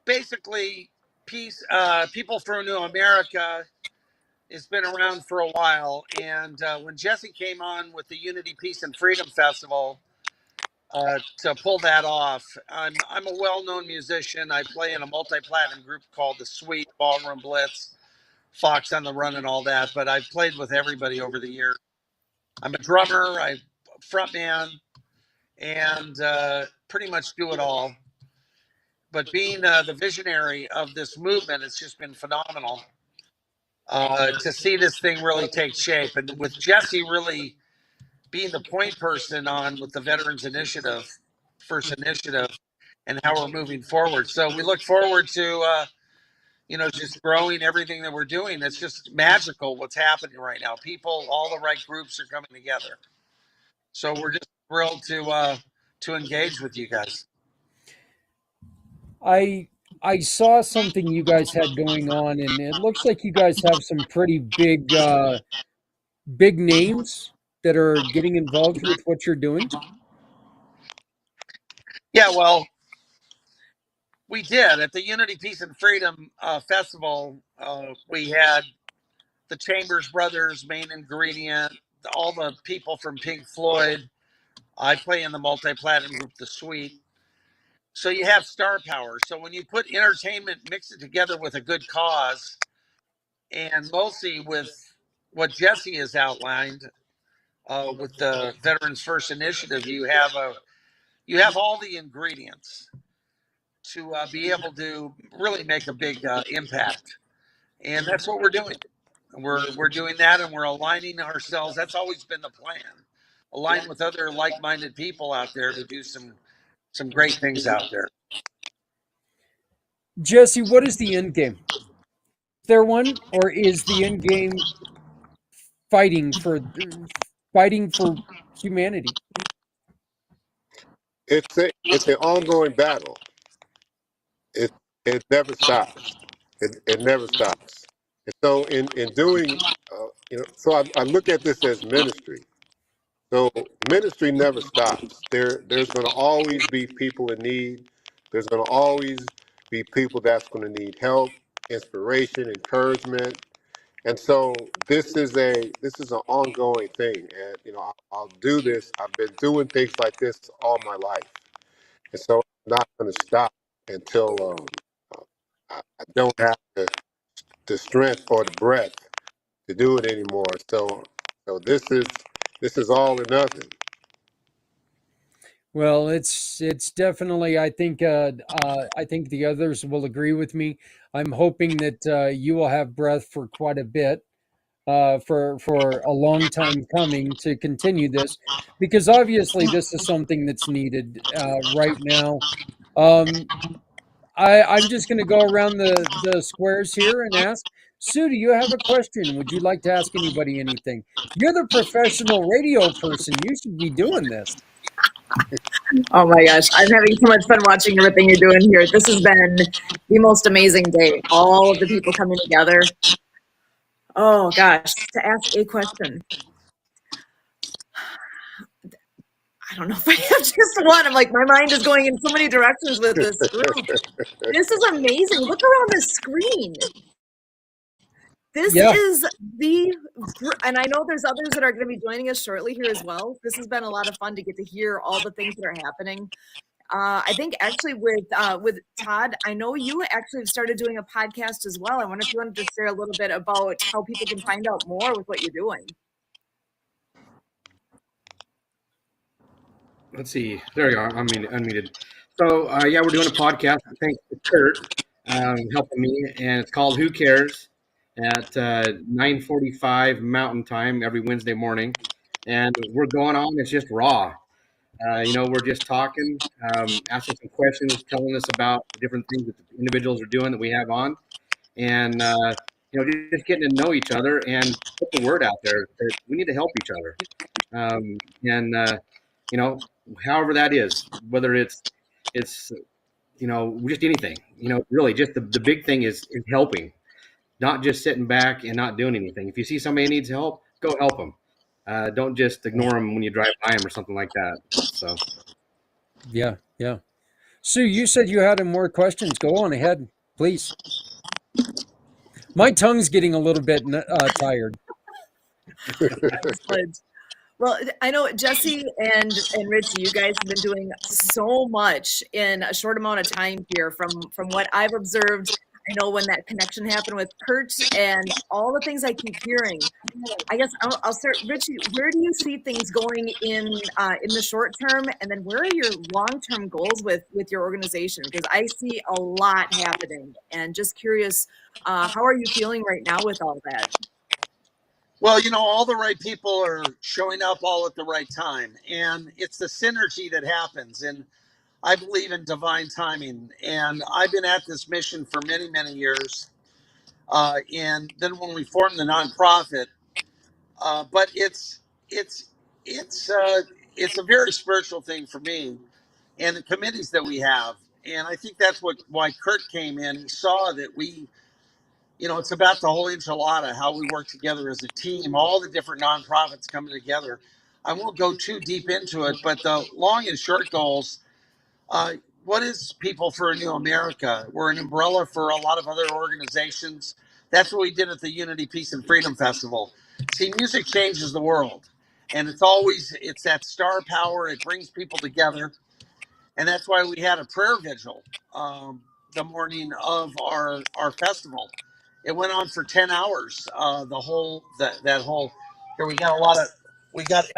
basically, peace. People for New America has been around for a while, and when Jesse came on with the Unity, Peace, and Freedom Festival. To pull that off, I'm a well-known musician. I play in a multi-platinum group called the Sweet Ballroom Blitz, Fox on the Run, and all that. But I've played with everybody over the years. I'm a drummer, I frontman, and pretty much do it all. But being the visionary of this movement, it's just been phenomenal to see this thing really take shape. And with Jesse really being the point person on with the Veterans Initiative, First Initiative, and how we're moving forward. So we look forward to, just growing everything that we're doing. It's just magical what's happening right now. People, all the right groups are coming together. So we're just thrilled to engage with you guys. I saw something you guys had going on, and it looks like you guys have some pretty big names that are getting involved with what you're doing. Yeah, well, we did at the Unity, Peace, and Freedom Festival. We had the Chambers Brothers, Main Ingredient, all the people from Pink Floyd. I play in the multi-platinum group, The Sweet. So you have star power. So when you put entertainment, mix it together with a good cause, and mostly with what Jesse has outlined with the Veterans First Initiative, you have all the ingredients to be able to really make a big impact, and that's what we're doing. We're doing that, and we're aligning ourselves. That's always been the plan. Align with other like-minded people out there to do some great things out there. Jesse, what is the end game? Is there one, or is the end game fighting for humanity? It's an ongoing battle. It never stops. It never stops. And so in doing, so I look at this as ministry. So ministry never stops. There's going to always be people in need. There's going to always be people that's going to need help, inspiration, encouragement. And so this is an ongoing thing. And I'll do this. I've been doing things like this all my life. And so I'm not going to stop until I don't have the strength or the breath to do it anymore. So this is all or nothing. Well, it's definitely. I think the others will agree with me. I'm hoping that you will have breath for quite a bit, for a long time coming to continue this, because obviously this is something that's needed right now. Um, I'm just going to go around the squares here and ask. Sue, do you have a question? Would you like to ask anybody anything? You're the professional radio person. You should be doing this. Oh my gosh, I'm having so much fun watching everything you're doing here. This has been the most amazing day. All of the people coming together. Oh gosh, to ask a question. I don't know if I have just one. I'm like, my mind is going in so many directions with this group. This is amazing. Look around the screen. This Yeah. is and I know there's others that are going to be joining us shortly here as well. This has been a lot of fun to get to hear all the things that are happening. I think actually with Todd, I know you actually have started doing a podcast as well. I wonder if you wanted to share a little bit about how people can find out more with what you're doing. Let's see. There you are. Unmuted. So yeah, we're doing a podcast. Thanks to Kurt helping me, and it's called "Who Cares" at 9:45 Mountain Time every Wednesday morning, and we're going on. It's just raw. We're just talking, asking some questions, telling us about the different things that the individuals are doing that we have on, and just getting to know each other and put the word out there that we need to help each other. And however that is, whether it's just anything, really just the big thing is helping, not just sitting back and not doing anything. If you see somebody needs help, go help them. Don't just ignore them when you drive by them or something like that. So Yeah. Yeah. Sue, you said you had more questions. Go on ahead, please. My tongue's getting a little bit tired. Excellent. Well, I know Jesse and Richie, you guys have been doing so much in a short amount of time here. From what I've observed, I know when that connection happened with Kurt and all the things I keep hearing. I guess I'll start, Richie. Where do you see things going in the short term, and then where are your long term goals with your organization? Because I see a lot happening, and just curious, how are you feeling right now with all that? Well, all the right people are showing up all at the right time, and it's the synergy that happens. And I believe in divine timing, and I've been at this mission for many, many years. And then when we formed the nonprofit, but it's a very spiritual thing for me, and the committees that we have, and I think that's why Kurt came in. He saw that it's about the whole enchilada, how we work together as a team, all the different nonprofits coming together. I won't go too deep into it, but the long and short goals. Uh, what is People for a New America? We're an umbrella for a lot of other organizations. That's what we did at the Unity, Peace, and Freedom Festival. See, music changes the world, and it's that star power. It brings people together, and that's why we had a prayer vigil the morning of our festival. It went on for 10 hours. That whole here we got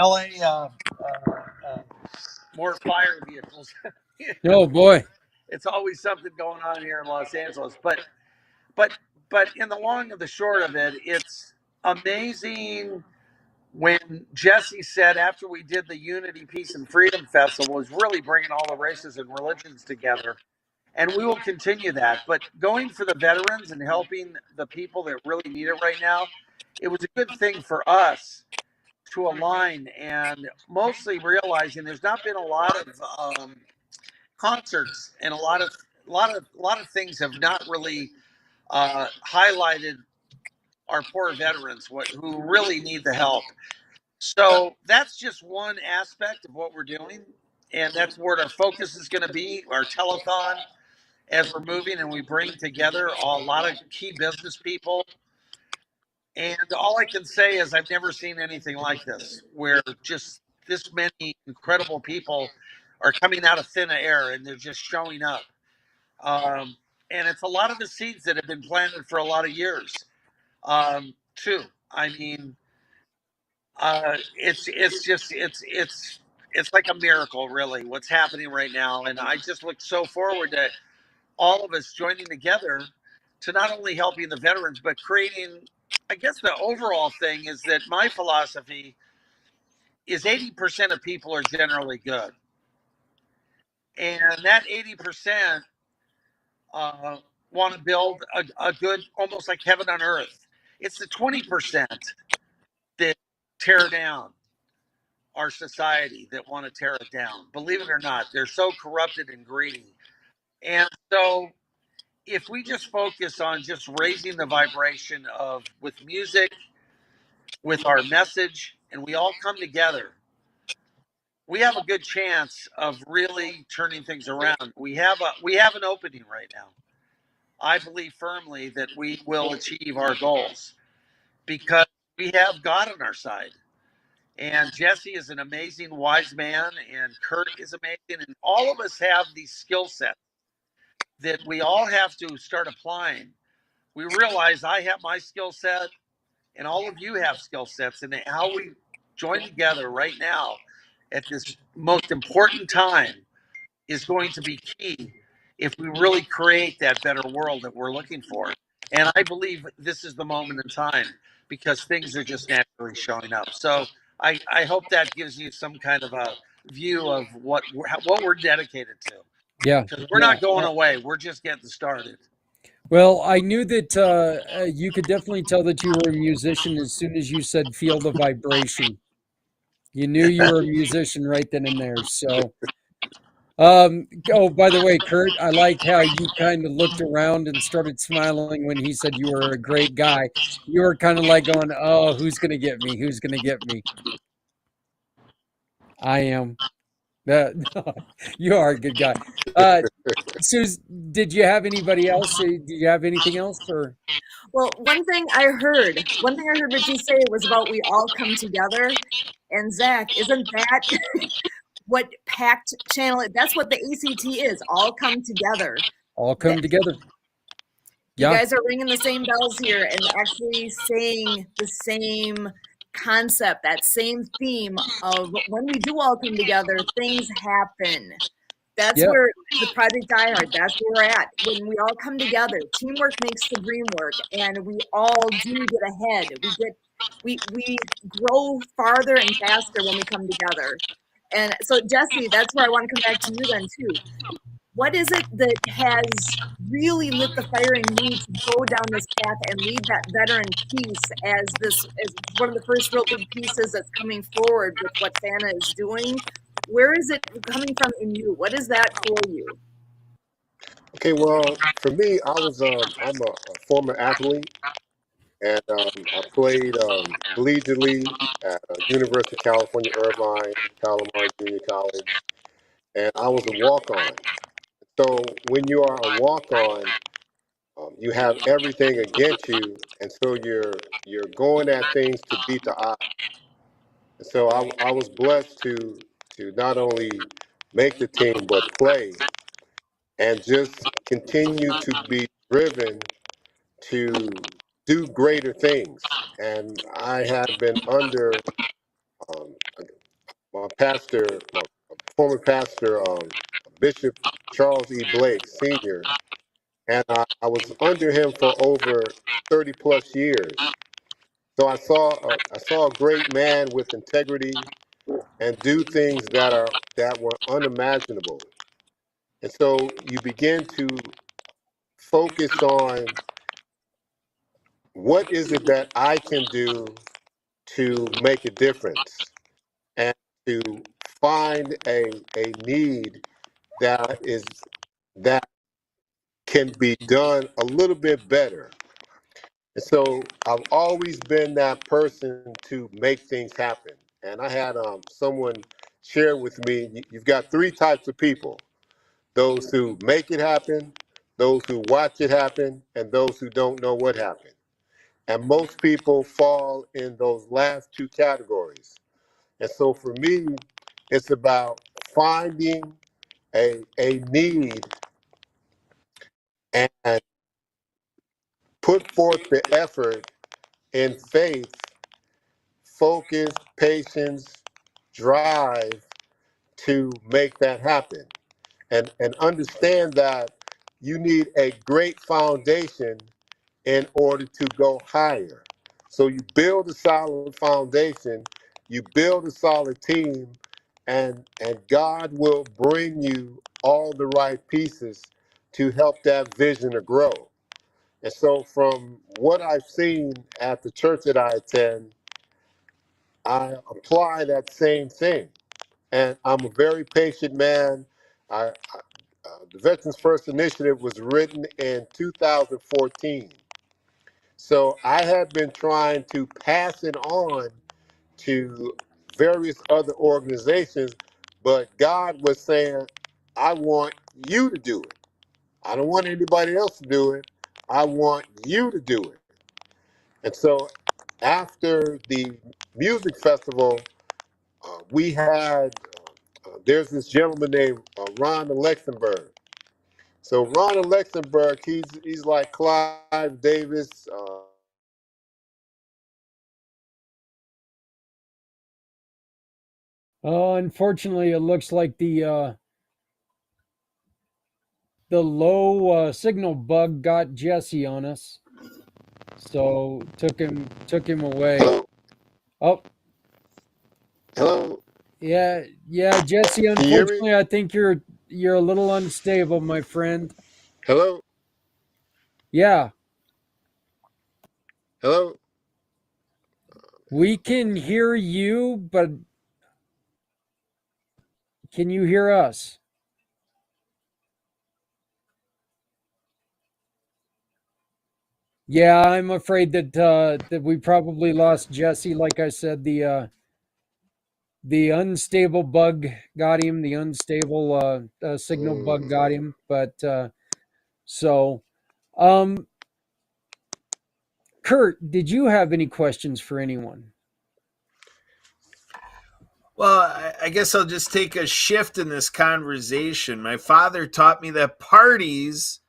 LA more fire vehicles. Oh boy. It's always something going on here in Los Angeles. But in the long and the short of it, it's amazing when Jesse said after we did the Unity, Peace, and Freedom Festival was really bringing all the races and religions together. And we will continue that. But going for the veterans and helping the people that really need it right now, it was a good thing for us to align, and mostly realizing there's not been a lot of concerts, and a lot of things have not really highlighted our poor veterans who really need the help. So that's just one aspect of what we're doing, and that's where our focus is going to be. Our telethon, as we're moving and we bring together a lot of key business people. And all I can say is I've never seen anything like this, where just this many incredible people are coming out of thin air and they're just showing up. And it's a lot of the seeds that have been planted for a lot of years, too. I mean, it's like a miracle, really, what's happening right now. And I just look so forward to all of us joining together to not only helping the veterans, but creating. I guess the overall thing is that my philosophy is 80% of people are generally good, and that 80% uh, want to build a good, almost like heaven on earth. It's the 20% that tear down our society, that want to tear it down. Believe it or not, they're so corrupted and greedy. And so if we just focus on just raising the vibration of with music, with our message, and we all come together, we have a good chance of really turning things around. We have an opening right now. I believe firmly that we will achieve our goals. because we have God on our side. And Jesse is an amazing wise man, and Kurt is amazing, and all of us have these skill sets that we all have to start applying. We realize I have my skill set, and all of you have skill sets, and how we join together right now at this most important time is going to be key if we really create that better world that we're looking for. And I believe this is the moment in time because things are just naturally showing up. So I hope that gives you some kind of a view of what we're dedicated to. Yeah. Because we're not going away. We're just getting started. Well, I knew that you could definitely tell that you were a musician as soon as you said feel the vibration. You knew you were a musician right then and there. So, oh, by the way, Kurt, I liked how you kind of looked around and started smiling when he said you were a great guy. You were kind of like going, "Oh, who's gonna get me? Who's gonna get me?" I am. That you are a good guy. Suze, did you have anybody else? Do you have anything else or? Well, one thing I heard Richie say was about we all come together. And Zach, isn't that what packed channel? That's what the ACT is. All come together. All come together. You Yeah. guys are ringing the same bells here and actually saying the same concept, that same theme of when we do all come together, things happen. That's Yep. where the Project Die Hard, that's where we're at. When we all come together, teamwork makes the dream work, and we all do get ahead. We grow farther and faster when we come together. And so, Jesse, that's where I want to come back to you then too. What is it that has really lit the fire in you to go down this path and lead that veteran piece as one of the first real big pieces that's coming forward with what Fana is doing? Where is it coming from in you? What is that for you? Okay, well, for me, I'm a former athlete, and I played collegiately at University of California, Irvine, Palomar Junior College, and I was a walk-on. So when you are a walk-on, you have everything against you, and so you're going at things to beat the odds. And so I was blessed to not only make the team but play and just continue to be driven to do greater things. And I had been under um, my former pastor, Bishop Charles E. Blake Sr., and I was under him for over 30 plus years. So I saw a great man with integrity and do things that were unimaginable. And so you begin to focus on what is it that I can do to make a difference and to find a need that can be done a little bit better. And so I've always been that person to make things happen. And I had someone share with me, you've got three types of people: those who make it happen, those who watch it happen, and those who don't know what happened. And most people fall in those last two categories. And so for me, it's about finding a need and put forth the effort in faith, focus, patience, drive to make that happen. And understand that you need a great foundation in order to go higher. So you build a solid foundation, you build a solid team, and God will bring you all the right pieces to help that vision to grow. And so from what I've seen at the church that I attend, I apply that same thing. And I'm a very patient man. The Veterans First Initiative was written in 2014. So I have been trying to pass it on to various other organizations, but God was saying, I want you to do it. I don't want anybody else to do it. I want you to do it. And so after the music festival, we had there's this gentleman named Ron Alexenberg. So Ron Alexenberg, he's like Clive Davis. Unfortunately, it looks like the low signal bug got Jesse on us, so took him away. Hello, Oh, hello. yeah, Jesse. Can you hear me? Unfortunately, I think you're a little unstable, my friend. Hello, Yeah, hello. we can hear you, but can you hear us? Yeah, I'm afraid that we probably lost Jesse. Like I said, the unstable bug got him. The unstable signal bug got Mhm. him. But so, um, Kurt, did you have any questions for anyone? Well, I guess I'll just take a shift in this conversation. My father taught me that parties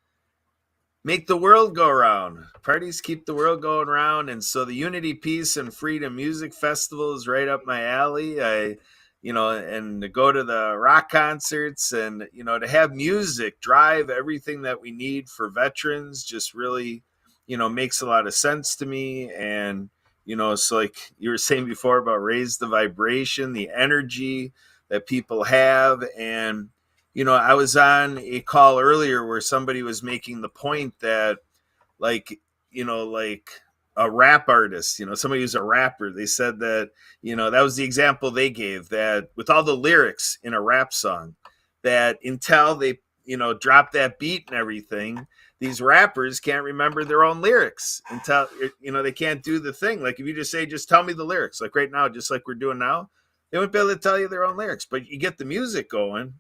make the world go round. Parties keep the world going round, and so the Unity, Peace, and Freedom Music Festival is right up my alley. And to go to the rock concerts and to have music drive everything that we need for veterans just really makes a lot of sense to me. And so like you were saying before about raise the vibration, the energy that people have. And I was on a call earlier where somebody was making the point that, like, like a rap artist, somebody who's a rapper, they said that, that was the example they gave, that with all the lyrics in a rap song, that until they, drop that beat and everything, these rappers can't remember their own lyrics until, they can't do the thing. Like if you just say, just tell me the lyrics, like right now, just like we're doing now, they wouldn't be able to tell you their own lyrics, but you get the music going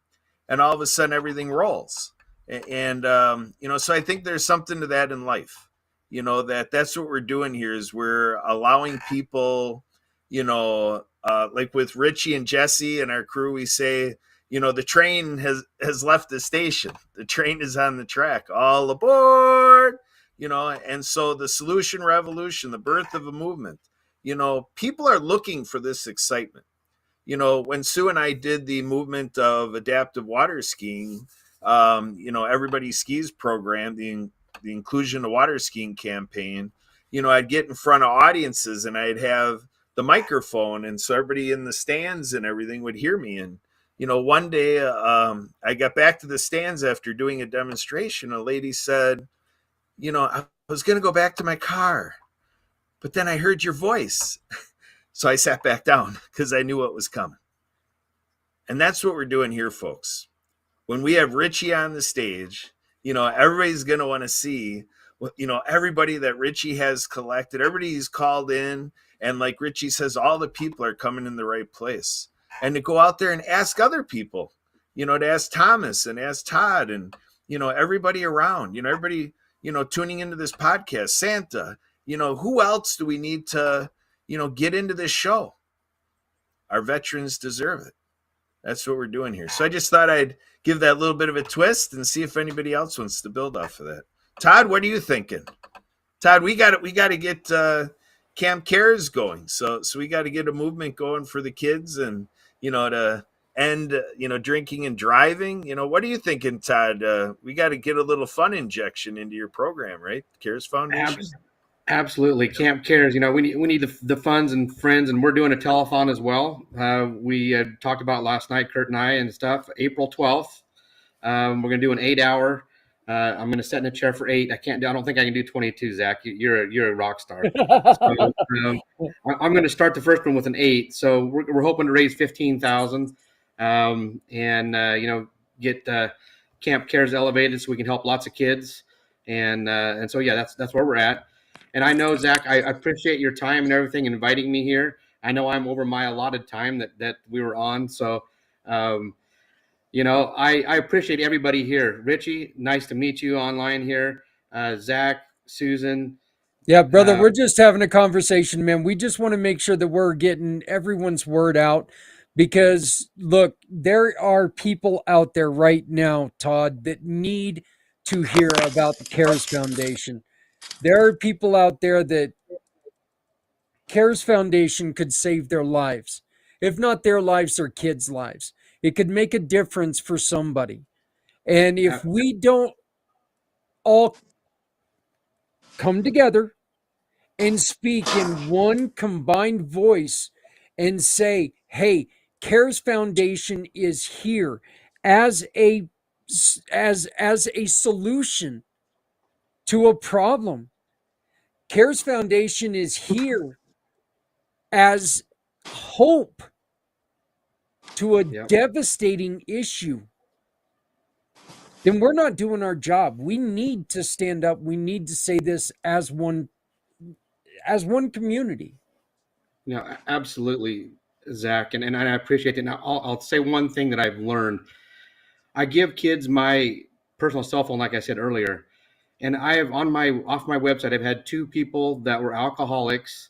and all of a sudden everything rolls. And so I think there's something to that in life, that's what we're doing here is we're allowing people, like with Richie and Jesse and our crew, we say, the train has left the station, the train is on the track, all aboard. And so the solution revolution, the birth of a movement, people are looking for this excitement. When Sue and I did the movement of adaptive water skiing, everybody skis program, the inclusion of water skiing campaign, I'd get in front of audiences and I'd have the microphone, and so everybody in the stands and everything would hear me. And one day I got back to the stands after doing a demonstration. A lady said, I was going to go back to my car, but then I heard your voice. So I sat back down because I knew what was coming. And that's what we're doing here, folks. When we have Richie on the stage, everybody's going to want to see, everybody that Richie has collected, everybody's called in. And like Richie says, all the people are coming in the right place. And to go out there and ask other people, to ask Thomas and ask Todd and, everybody around, everybody, tuning into this podcast, Santa, who else do we need to, get into this show? Our veterans deserve it. That's what we're doing here. So I just thought I'd give that little bit of a twist and see if anybody else wants to build off of that. Todd, what are you thinking? Todd, we got to get Camp Cares going. So we got to get a movement going for the kids and to end drinking and driving. What are you thinking, Todd? We got to get a little fun injection into your program, right? Cares Foundation. Absolutely, Camp Cares. We need the funds and friends, and we're doing a telethon as well. We talked about last night, Kurt and I, and stuff. April 12th, we're going to do an 8-hour. I'm going to sit in a chair for 8. I don't think I can do 22. Zach, you're a rock star. So, I'm going to start the first one with an 8. So we're hoping to raise 15,000, and get Camp Cares elevated so we can help lots of kids. And so yeah, that's where we're at. And I know, Zach, I appreciate your time and everything, inviting me here. I know I'm over my allotted time that we were on. So, I appreciate everybody here. Richie, nice to meet you online here. Zach, Susan, Yeah, brother, Uh, we're just having a conversation, man. We just want to make sure that we're getting everyone's word out because, look, there are people out there right now, Todd, that need to hear about the CARES Foundation. There are people out there that CARES Foundation could save their lives. If not their lives, their kids' lives. It could make a difference for somebody. And uh, if we don't all come together and speak in one combined voice and say, hey, CARES Foundation is here as a as a solution to a problem. CARES Foundation is here as hope to a yep. devastating issue. Then we're not doing our job. We need to stand up. We need to say this as one community. Absolutely, Zach, and I appreciate it. Now, I'll say one thing that I've learned. I give kids my personal cell phone, like I said earlier, and I have on my off my website. I've had two people that were alcoholics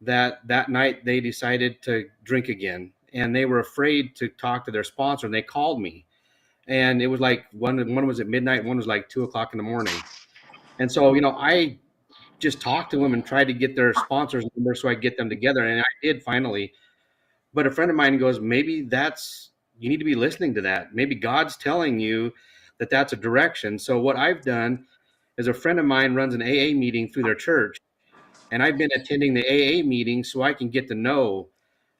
that night they decided to drink again, and they were afraid to talk to their sponsor, and they called me, and it was like one was at midnight, one was like 2 o'clock in the morning, and so I just talked to them and tried to get their sponsors number so I get them together, and I did finally. But a friend of mine goes, maybe that's you need to be listening to that. Maybe God's telling you that that's a direction. So what I've done is a friend of mine runs an AA meeting through their church, and I've been attending the AA meeting so I can get to know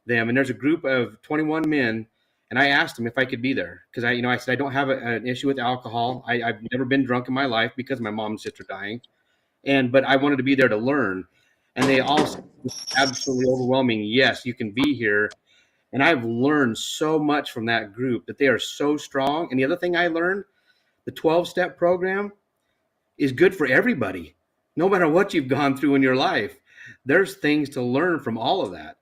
them. And there's a group of 21 men, and I asked them if I could be there because I said I don't have an issue with alcohol. I've never been drunk in my life because of my mom and sister dying, but I wanted to be there to learn. And they all said absolutely overwhelming, yes, you can be here. And I've learned so much from that group that they are so strong. And the other thing I learned, the 12-step program is good for everybody. No matter what you've gone through in your life, there's things to learn from all of that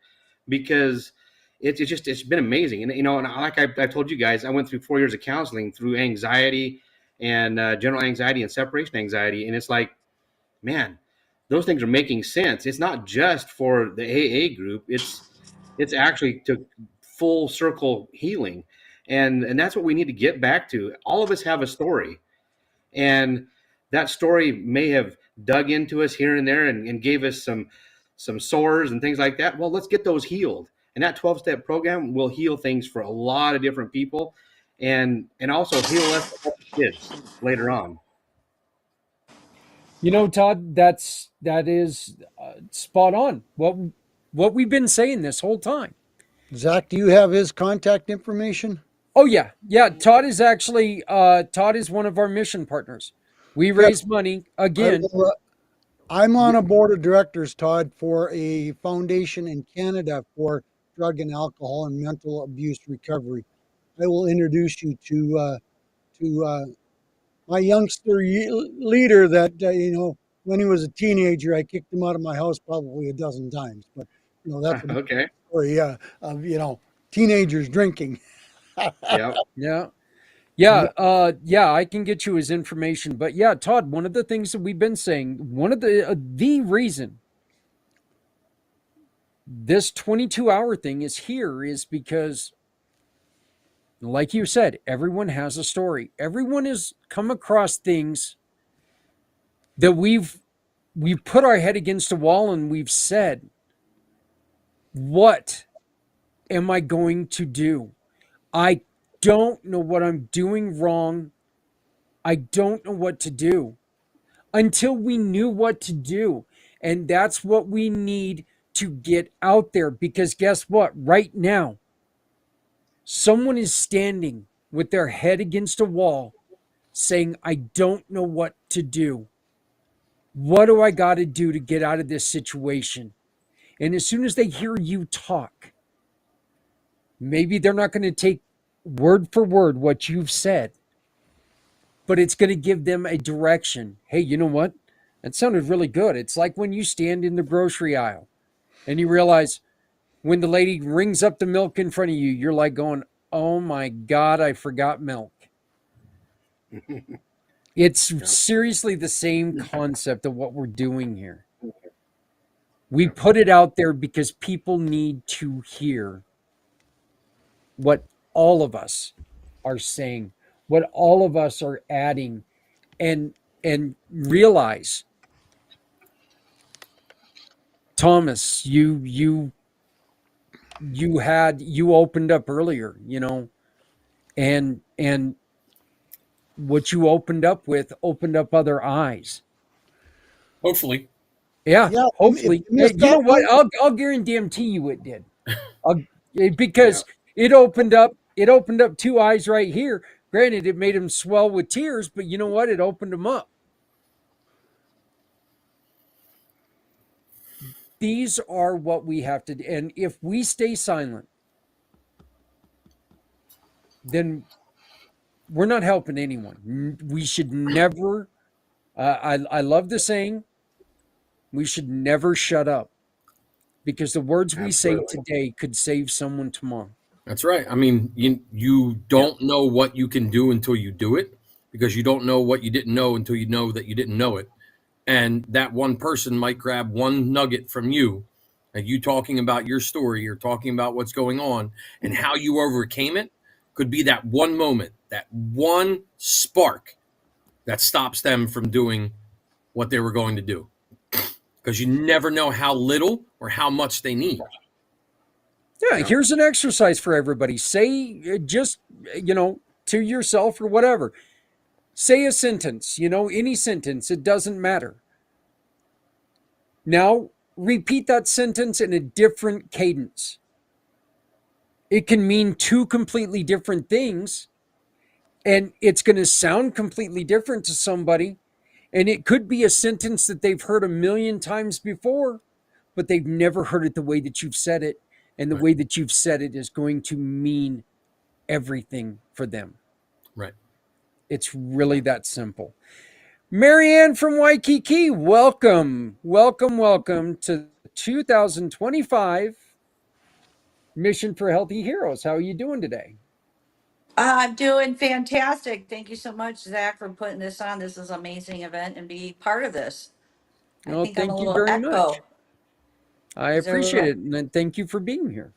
because it's been amazing. And, and like I told you guys, I went through 4 years of counseling through anxiety and general anxiety and separation anxiety. And it's like, man, those things are making sense. It's not just for the AA group. It's actually to full circle healing. And that's what we need to get back to. All of us have a story. And that story may have dug into us here and there and gave us some sores and things like that. Well, let's get those healed. And that 12-step program will heal things for a lot of different people and also heal us kids later on. Todd, that is spot on. What we've been saying this whole time. Zach, do you have his contact information? Oh yeah, yeah. Todd is actually Todd is one of our mission partners. We Yeah, raise money again. I'm on a board of directors, Todd, for a foundation in Canada for drug and alcohol and mental abuse recovery. I will introduce you to my youngster leader that when he was a teenager I kicked him out of my house probably a dozen times, but that's a Okay. story of teenagers drinking. Yeah. Yeah. Yeah, I can get you his information. But yeah, Todd, one of the things that we've been saying, one of the reason this 22-hour thing is here is because, like you said, everyone has a story. Everyone has come across things that we've put our head against a wall and we've said, what am I going to do? I don't know what I'm doing wrong. I don't know what to do until we knew what to do. And that's what we need to get out there because guess what? Right now, someone is standing with their head against a wall saying, I don't know what to do. What do I got to do to get out of this situation? And as soon as they hear you talk, maybe they're not going to take word for word what you've said, but it's going to give them a direction. Hey, you know what? That sounded really good. It's like when you stand in the grocery aisle and you realize when the lady rings up the milk in front of you, you're like going, oh my God, I forgot milk. It's Yeah. seriously the same concept of what we're doing here. We put it out there because people need to hear what all of us are saying, what all of us are adding, and realize, Thomas, you opened up earlier, and what you opened up with opened up other eyes. Hopefully. Yeah, Yeah, if hopefully. you missed You know that what? one, I'll guarantee you it did. Yeah. Because it opened up two eyes right here. Granted, it made him swell with tears, but you know what? It opened them up. These are what we have to do. And if we stay silent, then we're not helping anyone. We should never, I love the saying, we should never shut up, because the words we say Absolutely. today could save someone tomorrow. That's right. I mean, you don't know what you can do until you do it, because you don't know what you didn't know until you know that you didn't know it. And that one person might grab one nugget from you, like you talking about your story or talking about what's going on and how you overcame it, could be that one moment, that one spark that stops them from doing what they were going to do. Because you never know how little or how much they need. Yeah, Yeah. here's an exercise for everybody. Say, just, to yourself or whatever. Say a sentence, any sentence, it doesn't matter. Now, repeat that sentence in a different cadence. It can mean two completely different things, and it's going to sound completely different to somebody. And it could be a sentence that they've heard a million times before, but they've never heard it the way that you've said it. And the Right. way that you've said it is going to mean everything for them. Right. It's really that simple. Marianne from Waikiki, welcome, welcome, welcome to 2025 Mission for Healthy Heroes. How are you doing today? I'm doing fantastic. Thank you so much, Zach, for putting this on. This is an amazing event and be part of this. I No, think I'm a thank you little very much. echo. I Is there a appreciate little? it, and thank you for being here.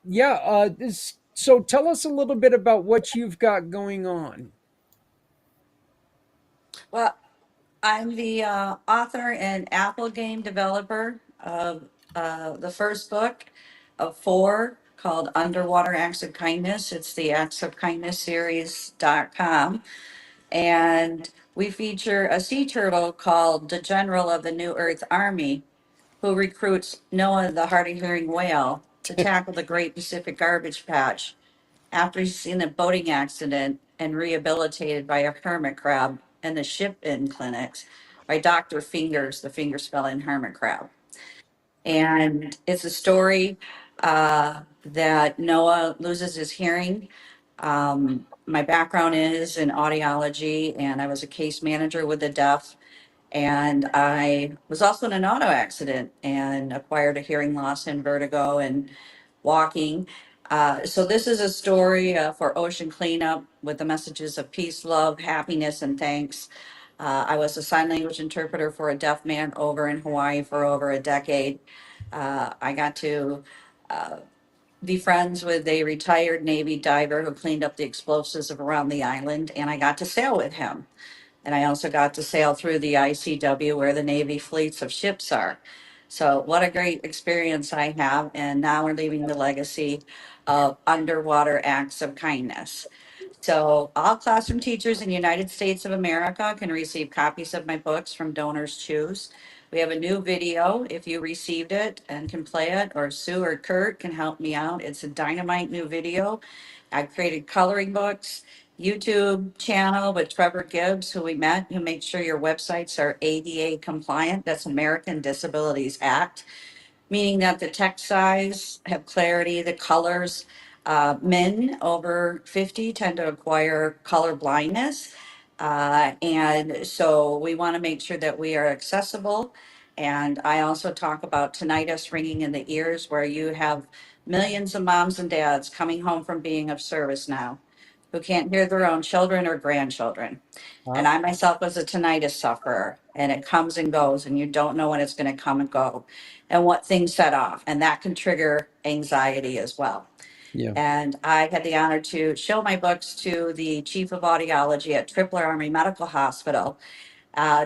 Yeah. So tell us a little bit about what you've got going on. Well, I'm the author and Apple game developer of the first book of four called Underwater Acts of Kindness. It's the Acts of Kindness series.com. And we feature a sea turtle called the General of the New Earth Army, who recruits Noah the hard of hearing whale to tackle the Great Pacific Garbage Patch after he's seen a boating accident and rehabilitated by a hermit crab in the ship in clinics by Dr. Fingers, the finger spelling hermit crab. And it's a story that Noah loses his hearing. My background is in audiology, and I was a case manager with the deaf. And I was also in an auto accident and acquired a hearing loss and vertigo and walking. So this is a story for ocean cleanup with the messages of peace, love, happiness, and thanks. I was a sign language interpreter for a deaf man over in Hawaii for over a decade. I got to be friends with a retired Navy diver who cleaned up the explosives around the island, and I got to sail with him. And I also got to sail through the ICW where the Navy fleets of ships are. So, what a great experience I have. And now we're leaving the legacy of underwater acts of kindness. So, all classroom teachers in the United States of America can receive copies of my books from Donors Choose. We have a new video if you received it and can play it, or Sue or Kurt can help me out. It's a dynamite new video. I've created coloring books, YouTube channel with Trevor Gibbs, who we met, who makes sure your websites are ADA compliant. That's American Disabilities Act, meaning that the text size have clarity, the colors. Men over 50 tend to acquire color blindness. And so we want to make sure that we are accessible. And I also talk about tinnitus ringing in the ears, where you have millions of moms and dads coming home from being of service now who can't hear their own children or grandchildren. And I myself was a tinnitus sufferer, and it comes and goes, and you don't know when it's going to come and go and what things set off. And that can trigger anxiety as well. Yeah. And I had the honor to show my books to the chief of audiology at Tripler Army Medical Hospital,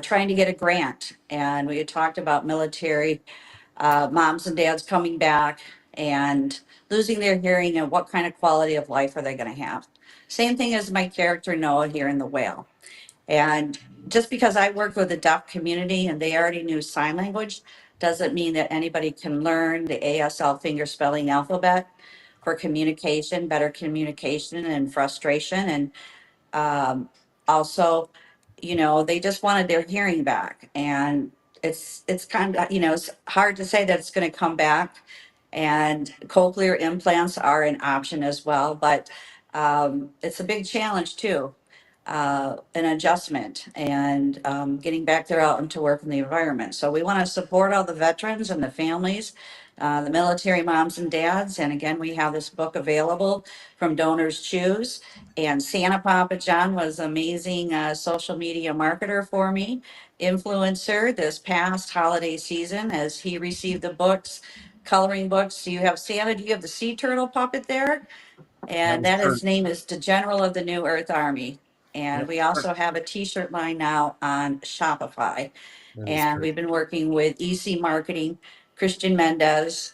trying to get a grant. And we had talked about military moms and dads coming back and losing their hearing, and what kind of quality of life are they going to have. Same thing as my character Noah here in The Whale. And just because I work with the deaf community and they already knew sign language doesn't mean that anybody can learn the ASL finger spelling alphabet for communication, better communication and frustration. And also, they just wanted their hearing back. And it's kind of, it's hard to say that it's going to come back. And cochlear implants are an option as well, but it's a big challenge too, an adjustment, and getting back there out into work in the environment. So we want to support all the veterans and the families, the military moms and dads. And again, we have this book available from Donors Choose. And Santa Papa John was an amazing social media marketer for me, influencer this past holiday season as he received the books, coloring books. Do you have Santa? Do you have the sea turtle puppet there? And that his name is the General of the New Earth Army. And we also have a t-shirt line now on Shopify. And we've been working with EC Marketing, Christian Mendez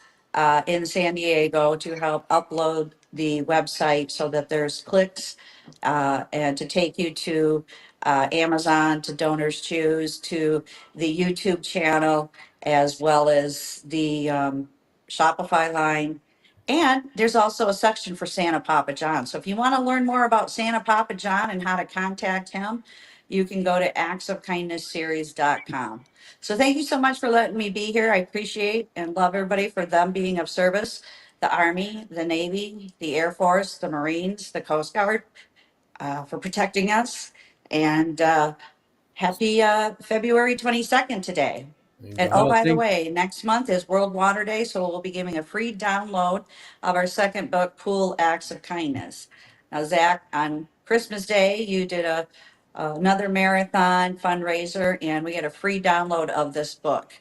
in San Diego to help upload the website so that there's clicks and to take you to Amazon, to Donors Choose, to the YouTube channel, as well as the Shopify line. And there's also a section for Santa Papa John. So if you want to learn more about Santa Papa John and how to contact him, you can go to actsofkindnessseries.com. So thank you so much for letting me be here. I appreciate and love everybody for them being of service. The Army, the Navy, the Air Force, the Marines, the Coast Guard, for protecting us. And happy February 22nd today. And oh, Well, by the way, next month is World Water Day, so we'll be giving a free download of our second book, Cool Acts of Kindness. Now, Zach, on Christmas Day, you did another marathon fundraiser, and we had a free download of this book,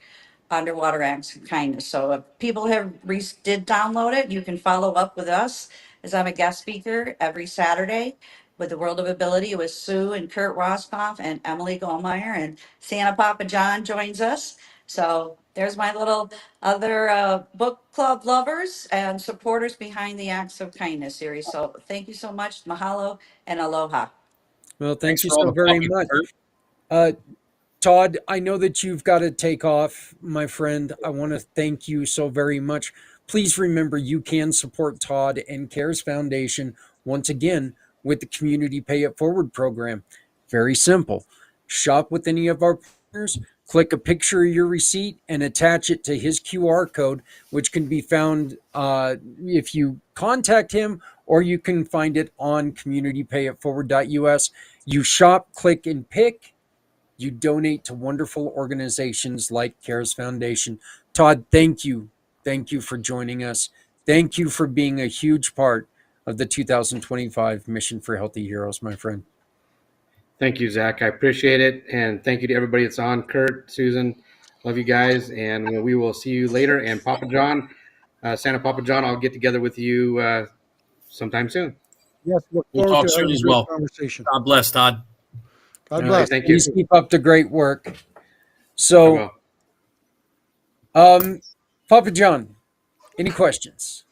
Underwater Acts of Kindness. So if people did download it, you can follow up with us, as I'm a guest speaker every Saturday with the World of Ability with Sue and Kurt Roscoff and Emily Goldmeyer, and Santa Papa John joins us. So there's my little other book club lovers and supporters behind the Acts of Kindness series. So thank you so much. Mahalo and aloha. well, thank Thanks you for all so the very plugging, much. Kurt. Todd, I know that you've got to take off, my friend. I want to thank you so very much. Please remember you can support Todd and CARES Foundation once again with the Community Pay It Forward program. Very simple. Shop with any of our partners, click a picture of your receipt, and attach it to his QR code, which can be found if you contact him, or you can find it on communitypayitforward.us. You shop, click, and pick. You donate to wonderful organizations like CARES Foundation. Todd, thank you. Thank you for joining us. Thank you for being a huge part of the 2025 Mission for Healthy Heroes, my friend. Thank you, Zach. I appreciate it. And thank you to everybody that's on. Kurt, Susan, love you guys. And we will see you later. And Papa John, Santa Papa John, I'll get together with you sometime soon. Yes, look We'll forward talk to soon having a as great well. conversation. God bless, Todd. God All bless. right, Thank you. please keep up the great work. I So, will. Papa John, any questions?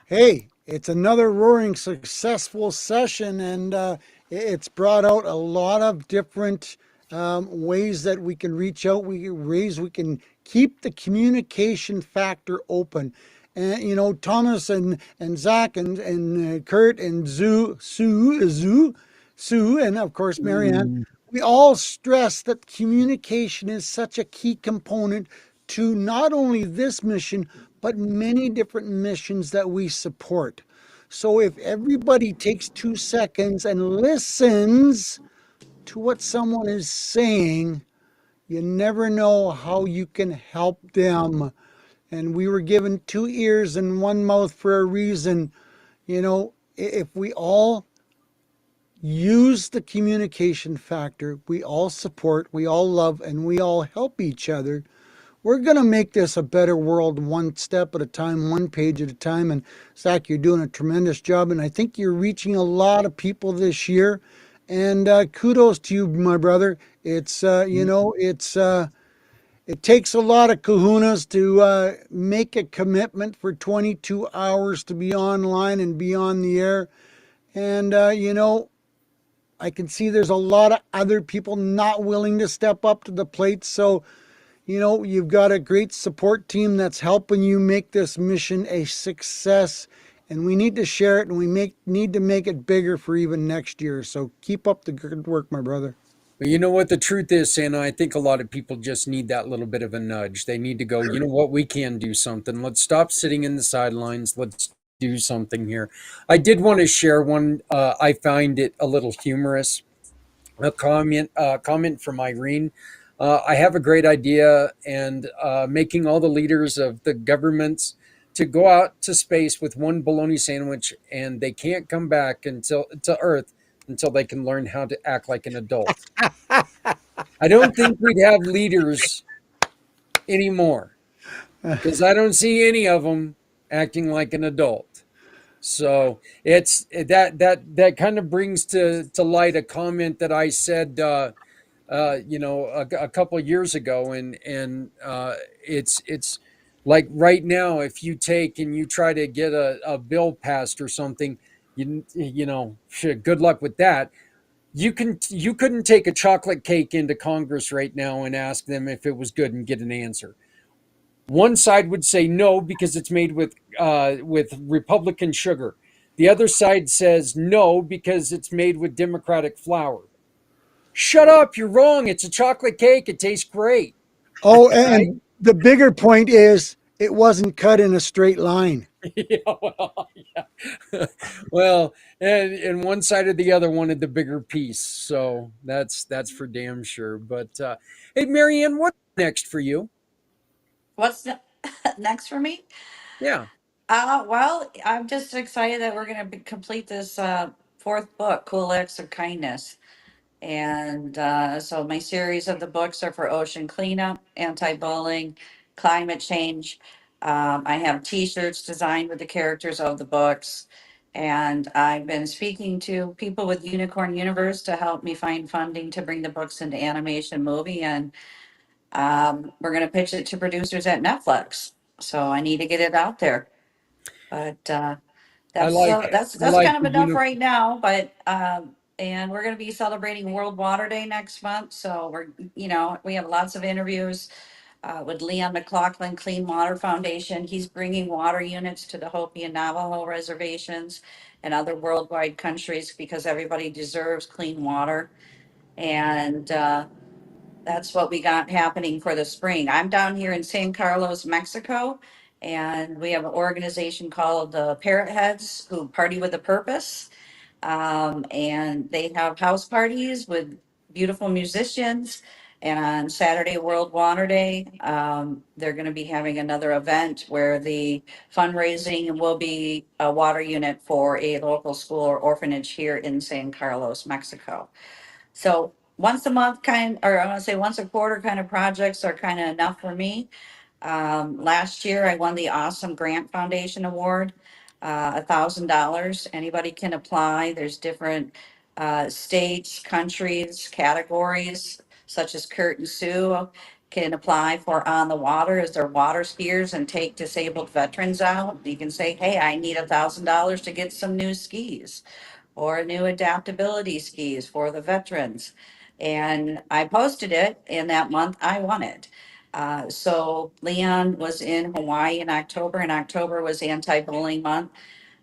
Hey, it's another roaring successful session, and it's brought out a lot of different ways that we can reach out. Ways we can keep the communication factor open. And Thomas and Zach and Kurt and Sue, and of course Marianne. We all stress that communication is such a key component to not only this mission, but many different missions that we support. So if everybody takes 2 seconds and listens to what someone is saying, you never know how you can help them. And we were given 2 ears and 1 mouth for a reason. If we all use the communication factor. We all support, we all love, and we all help each other. We're going to make this a better world one step at a time, one page at a time. And Zach, you're doing a tremendous job. And I think you're reaching a lot of people this year. And kudos to you, my brother. It takes a lot of kahunas to make a commitment for 22 hours to be online and be on the air. And, I can see there's a lot of other people not willing to step up to the plate. So, you've got a great support team that's helping you make this mission a success. And we need to share it, and need to make it bigger for even next year. So keep up the good work, my brother. But you know what the truth is, Santa? I think a lot of people just need that little bit of a nudge. They need to go, you know what, we can do something. Let's stop sitting in the sidelines. Let's do something here. I did want to share one. I find it a little humorous. A comment from Irene. I have a great idea, and making all the leaders of the governments to go out to space with one bologna sandwich, and they can't come back until to Earth until they can learn how to act like an adult. I don't think we'd have leaders anymore because I don't see any of them acting like an adult. So it's that kind of brings to light a comment that I said, a couple of years ago, and it's like right now, if you take and you try to get a bill passed or something, good luck with that. You couldn't take a chocolate cake into Congress right now and ask them if it was good and get an answer. One side would say no because it's made with Republican sugar. The other side says no because it's made with Democratic flour. Shut up! You're wrong. It's a chocolate cake. It tastes great. Oh, Right? and the bigger point is it wasn't cut in a straight line. Yeah, well, yeah. Well, and one side or the other wanted the bigger piece. So that's for damn sure. But hey, Marianne, what's next for you? What's next for me? Yeah. Well, I'm just excited that we're going to complete this fourth book, Cool Acts of Kindness. And so my series of the books are for ocean cleanup, anti-bullying, climate change. I have T-shirts designed with the characters of the books. And I've been speaking to people with Unicorn Universe to help me find funding to bring the books into animation movie. And we're going to pitch it to producers at Netflix. So I need to get it out there. But I that's like I that's like kind of the enough right now. But and we're going to be celebrating World Water Day next month. So we have lots of interviews with Leon McLaughlin, Clean Water Foundation. He's bringing water units to the Hopi and Navajo reservations and other worldwide countries because everybody deserves clean water. And that's what we got happening for the spring. I'm down here in San Carlos, Mexico, and we have an organization called the Parrot Heads who party with a purpose. And they have house parties with beautiful musicians. And on Saturday, World Water Day, they're going to be having another event where the fundraising will be a water unit for a local school or orphanage here in San Carlos, Mexico. So once a month or I want to say once a quarter kind of projects are kind of enough for me. Last year I won the Awesome Grant Foundation Award, $1,000. Anybody can apply. There's different states, countries, categories, such as Kurt and Sue can apply for on the water as their water skiers and take disabled veterans out. You can say, hey, I need $1,000 to get some new skis or new adaptability skis for the veterans. And I posted it, and that month I won it. So Leon was in Hawaii in October, and October was anti-bullying month.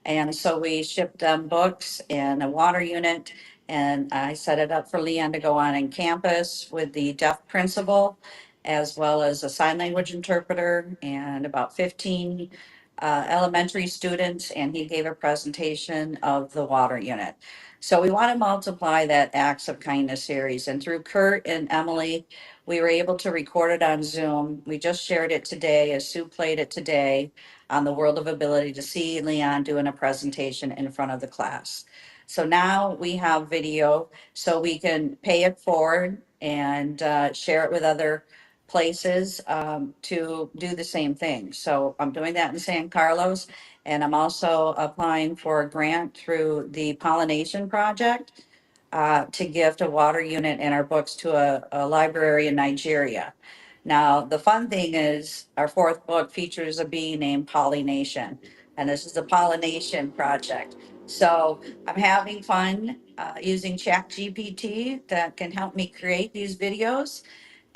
And so we shipped them books and a water unit. And I set it up for Leon to go on in campus with the deaf principal, as well as a sign language interpreter and about 15 elementary students. And he gave a presentation of the water unit. So we want to multiply that Acts of Kindness series. And through Kurt and Emily, we were able to record it on Zoom. We just shared it today as Sue played it today on the World of Ability to See Leon doing a presentation in front of the class. So now we have video, so we can pay it forward and share it with other places to do the same thing. So I'm doing that in San Carlos, and I'm also applying for a grant through the Pollination Project to gift a water unit in our books to a library in Nigeria. Now, the fun thing is our fourth book features a bee named Pollination, and this is the Pollination Project. So I'm having fun using ChatGPT that can help me create these videos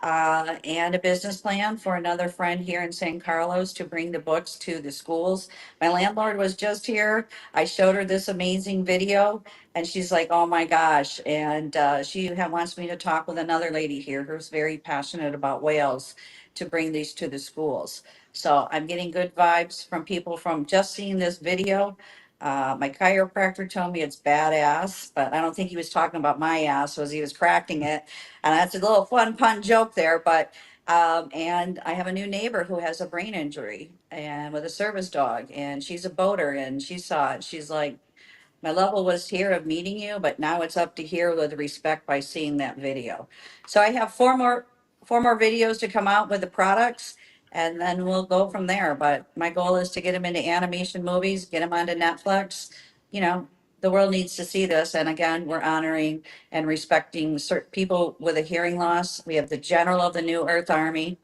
and a business plan for another friend here in San Carlos to bring the books to the schools. My landlord was just here. I showed her this amazing video, and she's like, "Oh my gosh!" And wants me to talk with another lady here who's very passionate about whales to bring these to the schools. So I'm getting good vibes from people from just seeing this video. My chiropractor told me it's badass, but I don't think he was talking about my ass, was he was cracking it. And that's a little fun pun joke there, but and I have a new neighbor who has a brain injury and with a service dog, and she's a boater, and she saw it. She's like, my level was here of meeting you, but now it's up to here with respect by seeing that video. So I have four more videos to come out with the products, and then we'll go from there. But my goal is to get them into animation movies, get them onto Netflix. You know, the world needs to see this. And again, we're honoring and respecting certain people with a hearing loss. We have the general of the New Earth Army,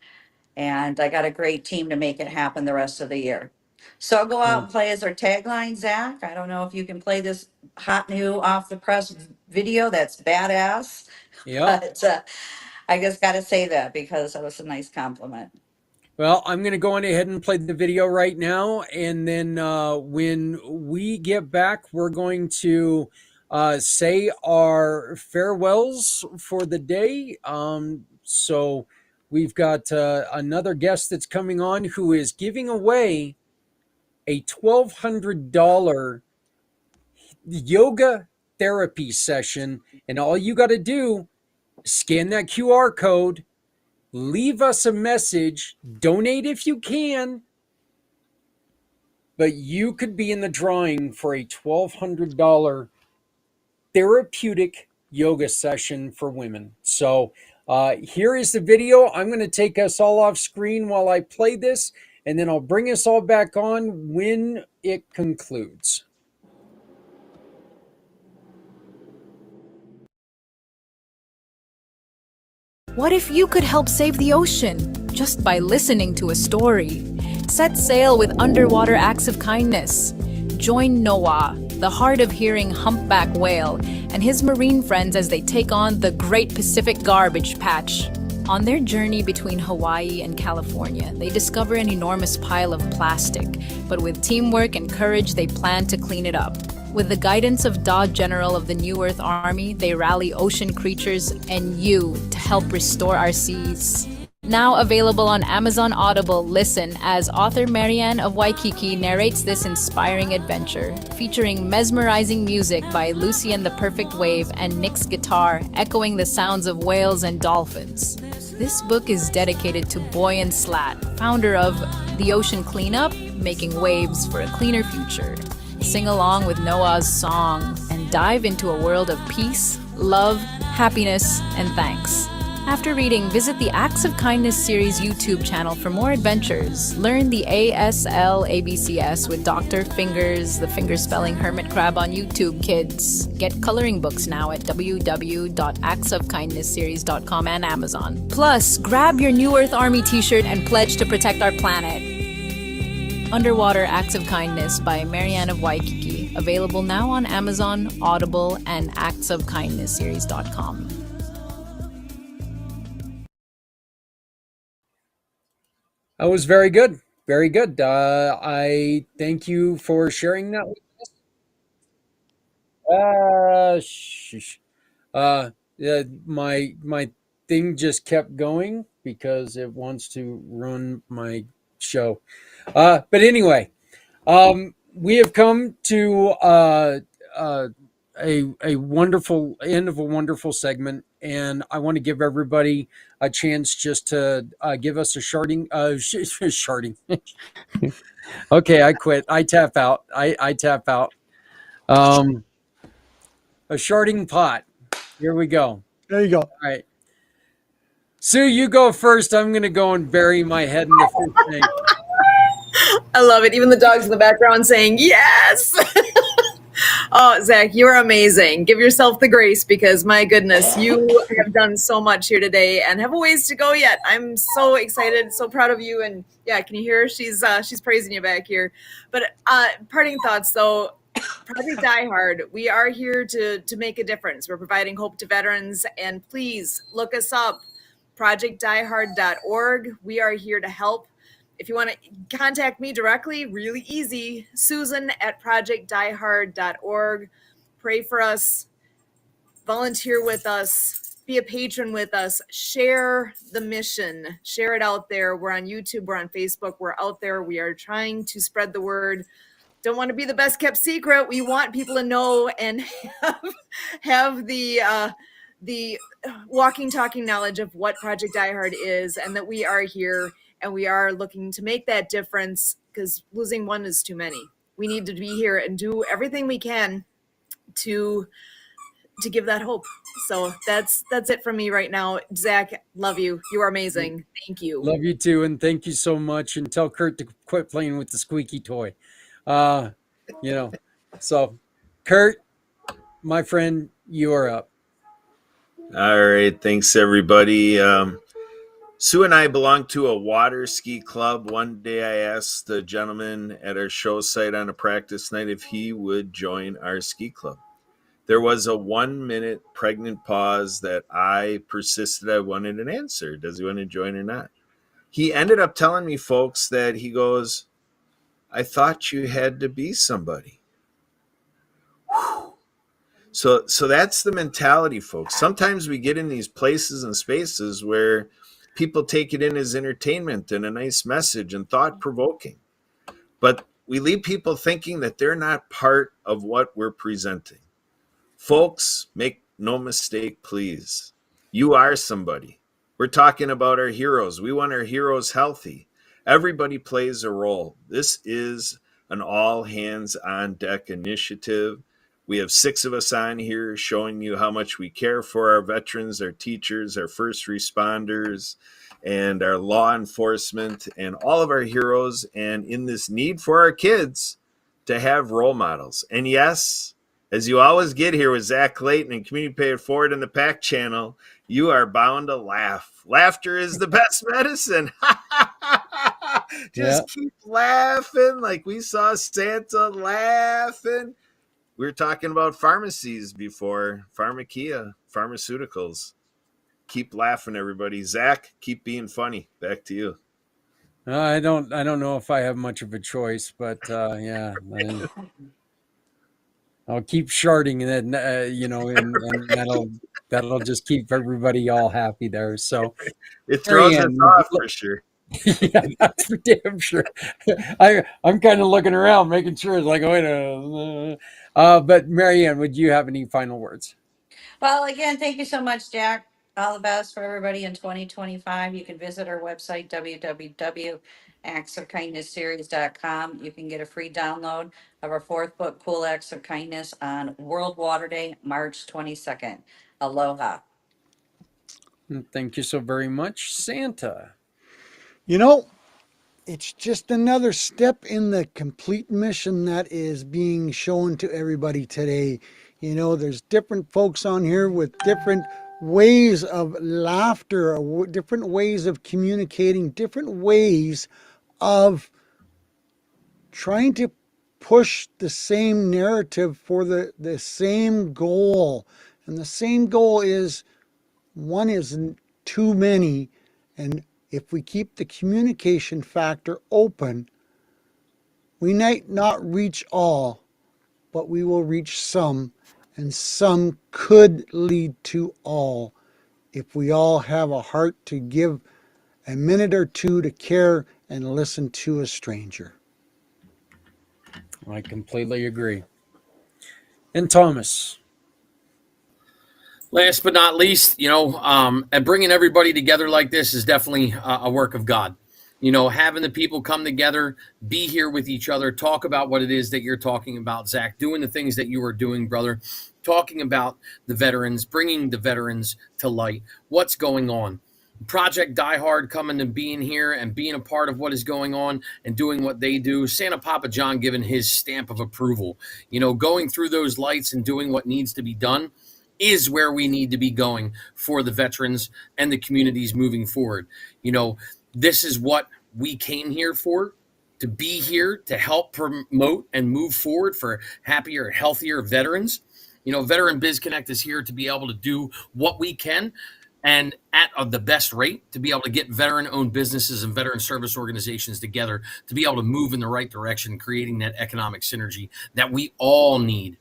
and I got a great team to make it happen the rest of the year. So I'll go out and play as our tagline, Zach. I don't know if you can play this hot new off the press video that's badass, Yeah. but I just got to say that because that was a nice compliment. Well, I'm going to go on ahead and play the video right now. And then when we get back, we're going to say our farewells for the day. So we've got another guest that's coming on who is giving away a $1,200 yoga therapy session. And all you got to do, scan that QR code, leave us a message, donate if you can, but you could be in the drawing for a $1,200 therapeutic yoga session for women. So here is the video. I'm going to take us all off screen while I play this, and then I'll bring us all back on when it concludes. What if you could help save the ocean just by listening to a story? Set sail with Underwater Acts of Kindness. Join Noah, the hard-of-hearing humpback whale, and his marine friends as they take on the Great Pacific Garbage Patch. On their journey between Hawaii and California, they discover an enormous pile of plastic, but with teamwork and courage, they plan to clean it up. With the guidance of General of the New Earth Army, they rally ocean creatures and you to help restore our seas. Now available on Amazon Audible, listen as author Marianne of Waikiki narrates this inspiring adventure, featuring mesmerizing music by Lucy and the Perfect Wave and Nick's guitar, echoing the sounds of whales and dolphins. This book is dedicated to Boy and Slat, founder of The Ocean Cleanup, making waves for a cleaner future. Sing along with Noah's song and dive into a world of peace, love, happiness, and thanks. After reading, visit the Acts of Kindness series YouTube channel for more adventures. Learn the ASL ABCS with Dr. Fingers, the fingerspelling hermit crab on YouTube, kids. Get coloring books now at www.actsofkindnessseries.com and Amazon. Plus, grab your New Earth Army t-shirt and pledge to protect our planet. Underwater Acts of Kindness by Marianne of Waikiki. Available now on Amazon, Audible, and actsofkindnessseries.com. That was very good. Very good. I thank you for sharing that with us. Yeah, my thing just kept going because it wants to ruin my show. But anyway, we have come to a wonderful end of a wonderful segment, and I want to give everybody a chance just to give us a sharding. Sharding. Okay, I quit. I tap out. I tap out. a sharding pot. Here we go. There you go. All right. Sue, you go first. I'm going to go and bury my head in the fish tank. I love it. Even the dogs in the background saying yes. Oh, Zach, you're amazing. Give yourself the grace because my goodness, you have done so much here today and have a ways to go yet. I'm so excited, so proud of you. And yeah, can you hear her? She's praising you back here. But parting thoughts though, Project Die Hard, we are here to make a difference. We're providing hope to veterans, and please look us up, projectdiehard.org. We are here to help. If you want to contact me directly, really easy, Susan@projectdiehard.org. Pray for us, volunteer with us, be a patron with us, share the mission, share it out there. We're on YouTube, we're on Facebook, we're out there. We are trying to spread the word. Don't want to be the best kept secret. We want people to know and have the walking, talking knowledge of what Project Die Hard is, and that we are here and we are looking to make that difference, because losing one is too many. We need to be here and do everything we can to give that hope. So that's it from me right now. Zach, love you. You are amazing. Thank you. Love you too, and thank you so much. And tell Kurt to quit playing with the squeaky toy. So Kurt, my friend, you are up. All right. Thanks, everybody. Sue and I belong to a water ski club. One day I asked the gentleman at our show site on a practice night if he would join our ski club. There was a 1-minute pregnant pause that I persisted I wanted an answer. Does he want to join or not? He ended up telling me, folks, that he goes, I thought you had to be somebody. Whew. So that's the mentality, folks. Sometimes we get in these places and spaces where people take it in as entertainment and a nice message and thought-provoking. But we leave people thinking that they're not part of what we're presenting. Folks, make no mistake, please. You are somebody. We're talking about our heroes. We want our heroes healthy. Everybody plays a role. This is an all-hands-on-deck initiative. We have 6 of us on here showing you how much we care for our veterans, our teachers, our first responders, and our law enforcement, and all of our heroes, and in this need for our kids to have role models. And yes, as you always get here with Zach Clayton and Community Pay It Forward in the PAC channel, you are bound to laugh. Laughter is the best medicine. Just keep laughing like we saw Santa laughing. We were talking about pharmacies before, pharmacia, pharmaceuticals. Keep laughing, everybody. Zach, keep being funny. Back to you. I don't know if I have much of a choice, but I'll keep sharding, and then and that'll just keep everybody all happy there. So it throws us off for sure. Yeah, that's for damn sure. I'm kind of looking around, making sure it's like, wait a but Marianne, would you have any final words? Well, again, thank you so much, Jack. All the best for everybody in 2025. You can visit our website, www.actsofkindnessseries.com. You can get a free download of our 4th book, Cool Acts of Kindness, on World Water Day, March 22nd. Aloha. Thank you so very much, Santa. It's just another step in the complete mission that is being shown to everybody today. There's different folks on here with different ways of laughter, different ways of communicating, different ways of trying to push the same narrative for the same goal. And the same goal is, one isn't too many, and if we keep the communication factor open, we might not reach all, but we will reach some, and some could lead to all if we all have a heart to give a minute or two to care and listen to a stranger. I completely agree. And Thomas. Last but not least, and bringing everybody together like this is definitely a work of God. Having the people come together, be here with each other, talk about what it is that you're talking about, Zach, doing the things that you are doing, brother, talking about the veterans, bringing the veterans to light, what's going on. Project Die Hard coming and being here and being a part of what is going on and doing what they do. Santa Papa John giving his stamp of approval. Going through those lights and doing what needs to be done is where we need to be going for the veterans and the communities moving forward. This is what we came here for, to be here to help promote and move forward for happier, healthier veterans. Veteran Biz Connect is here to be able to do what we can and at the best rate, to be able to get veteran-owned businesses and veteran service organizations together to be able to move in the right direction, creating that economic synergy that we all need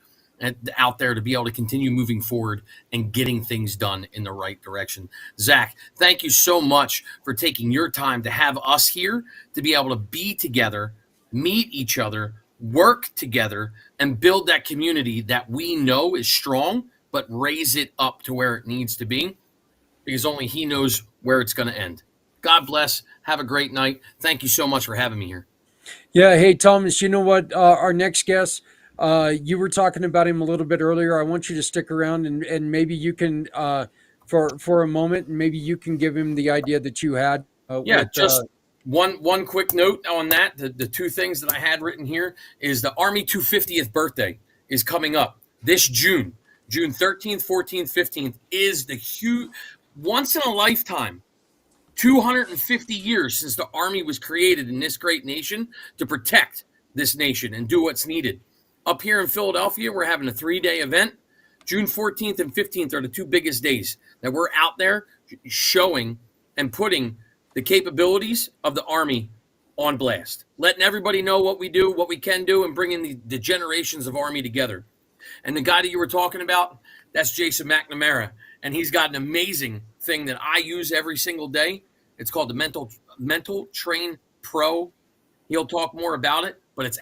out there to be able to continue moving forward and getting things done in the right direction. Zach, thank you so much for taking your time to have us here to be able to be together, meet each other, work together, and build that community that we know is strong, but raise it up to where it needs to be, because only he knows where it's going to end. God bless. Have a great night. Thank you so much for having me here. Yeah. Hey, Thomas, you know what? Our next guest, you were talking about him a little bit earlier. I want you to stick around and maybe you can, for a moment, and maybe you can give him the idea that you had. Just one quick note on that. The two things that I had written here is the Army 250th birthday is coming up this June. June 13th, 14th, 15th is the huge, once in a lifetime, 250 years since the Army was created in this great nation to protect this nation and do what's needed. Up here in Philadelphia, we're having a 3-day event. June 14th and 15th are the two biggest days that we're out there showing and putting the capabilities of the Army on blast, letting everybody know what we do, what we can do, and bringing the generations of Army together. And the guy that you were talking about, that's Jason McNamara. And he's got an amazing thing that I use every single day. It's called the Mental Train Pro. He'll talk more about it, but it's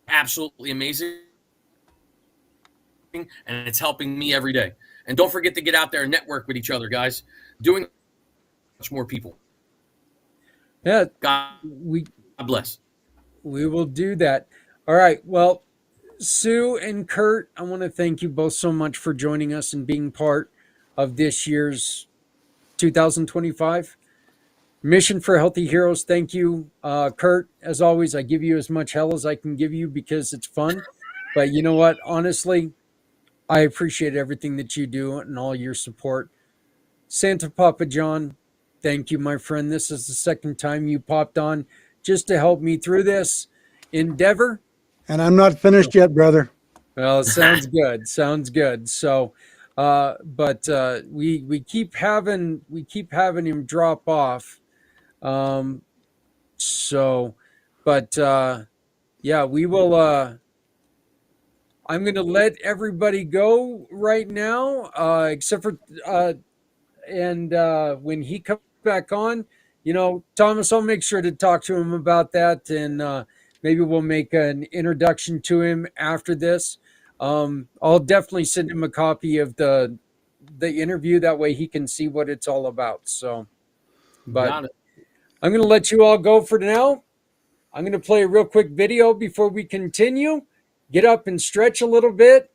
absolutely amazing. And it's helping me every day. And don't forget to get out there and network with each other, guys. Doing much more people. Yeah. God bless. We will do that. All right. Well, Sue and Kurt, I want to thank you both so much for joining us and being part of this year's 2025 Mission for Healthy Heroes. Thank you, Kurt. As always, I give you as much hell as I can give you because it's fun. But you know what? Honestly, I appreciate everything that you do and all your support. Santa Papa John, thank you, my friend. This is the second time you popped on just to help me through this endeavor. And I'm not finished yet, brother. Well, it sounds good. Sounds good. So, but we keep having him drop off. So, but yeah, we will. I'm going to let everybody go right now, except for and when he comes back on, Thomas, I'll make sure to talk to him about that, and maybe we'll make an introduction to him after this. I'll definitely send him a copy of the interview. That way he can see what it's all about. So, but I'm going to let you all go for now. I'm going to play a real quick video before we continue. Get up and stretch a little bit.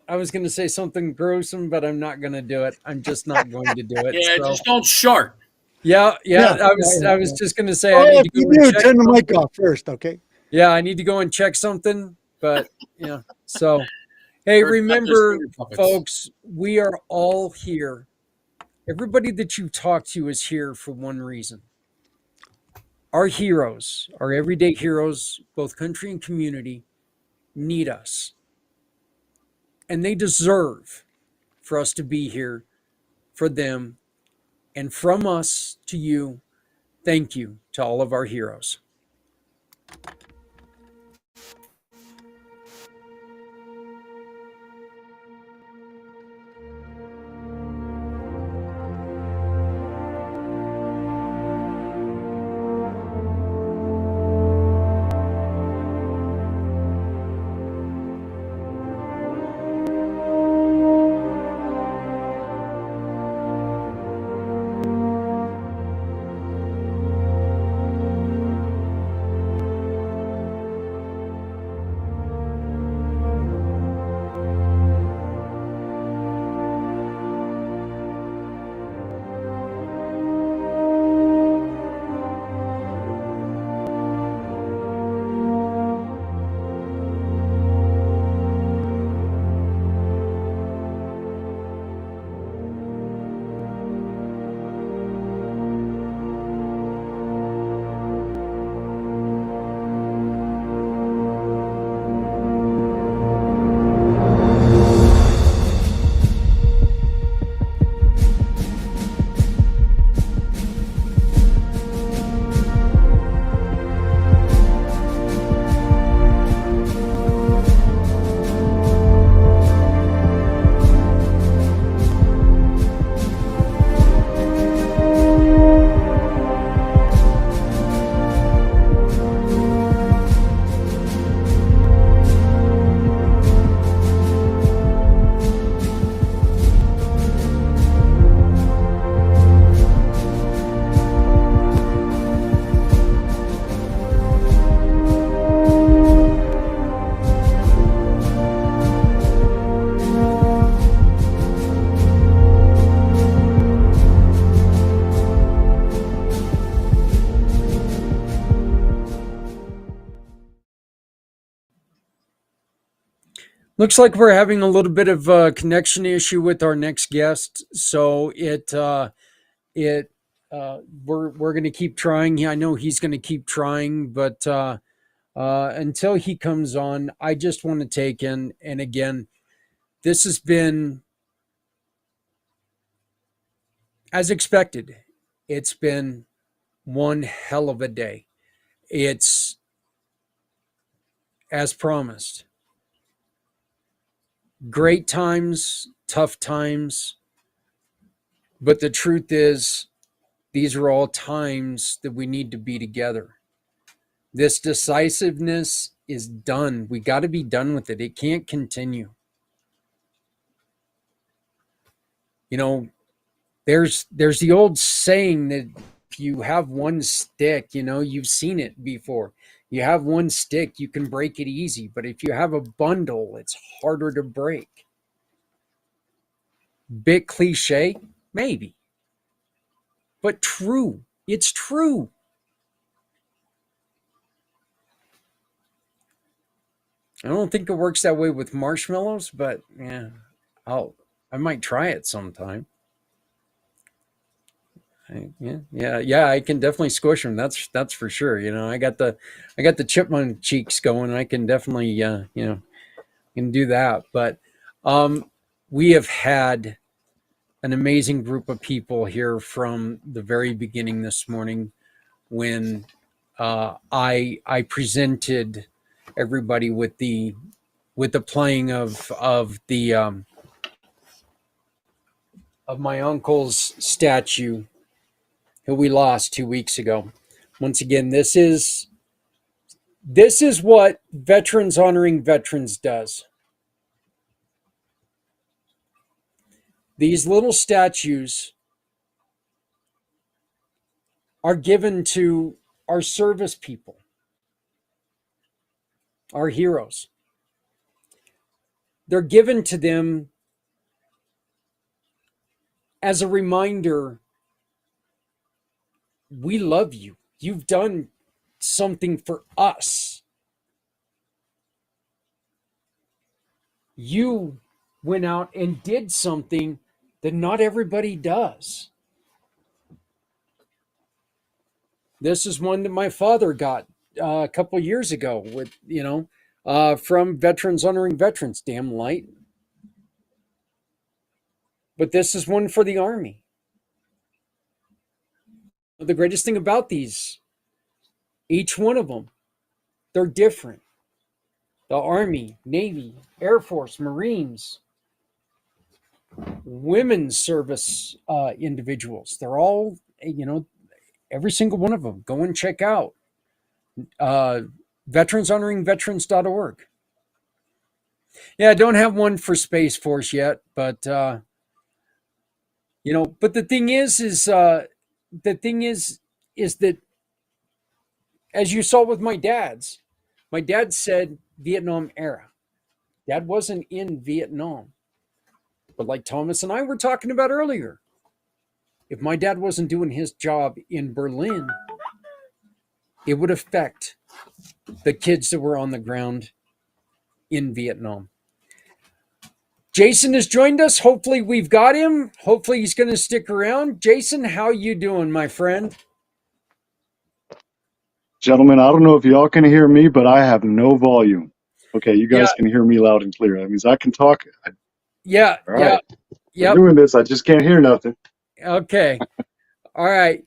I was going to say something gruesome, but I'm not going to do it. I'm just not going to do it. Yeah, so. Just don't shart. Yeah. I was just going to say. Oh, if you do, turn the mic off first, okay? Yeah, I need to go and check something, but yeah. So, hey, remember, folks, we are all here. Everybody that you talk to is here for one reason. Our heroes, our everyday heroes, both country and community, need us. And they deserve for us to be here for them. And from us to you, thank you to all of our heroes. Looks like we're having a little bit of a connection issue with our next guest, so we're going to keep trying. I know he's going to keep trying, but until he comes on, I just want to take in, and again, this has been as expected. It's been one hell of a day. It's as promised. Great times, tough times, but the truth is, these are all times that we need to be together. This decisiveness is done. We got to be done with it. It can't continue. You know, there's the old saying that if you have one stick, you know, you've seen it before. You have one stick, you can break it easy, but if you have a bundle, it's harder to break. Bit cliche, maybe, but true. It's true. I don't think it works that way with marshmallows, but yeah, I might try it sometime. Yeah, I can definitely squish them. That's for sure. You know, I got the chipmunk cheeks going. I can definitely can do that. But we have had an amazing group of people here from the very beginning this morning when I presented everybody with the playing of my uncle's statue who we lost 2 weeks ago. Once again, this is what Veterans Honoring Veterans does. These little statues are given to our service people, our heroes. They're given to them as a reminder, we love you. You've done something for us. You went out and did something that not everybody does. This is one that my father got a couple years ago with, from Veterans Honoring Veterans. Damn light. But this is one for the Army. The greatest thing about these, each one of them, they're different. The Army, Navy, Air Force, Marines, women's service individuals. They're all, every single one of them. Go and check out veteranshonoringveterans.org. Yeah, I don't have one for Space Force yet, but but the thing is that, as you saw with my dad said Vietnam era. Dad wasn't in Vietnam. But like Thomas and I were talking about earlier, if my dad wasn't doing his job in Berlin, it would affect the kids that were on the ground in Vietnam. Jason has joined us. Hopefully we've got him. Hopefully he's going to stick around. Jason, how you doing, my friend? Gentlemen, I don't know if y'all can hear me, but I have no volume. Okay, you guys can hear me loud and clear. That means I can talk. Yeah. All right. Yeah. I'm doing this. I just can't hear nothing. Okay. All right.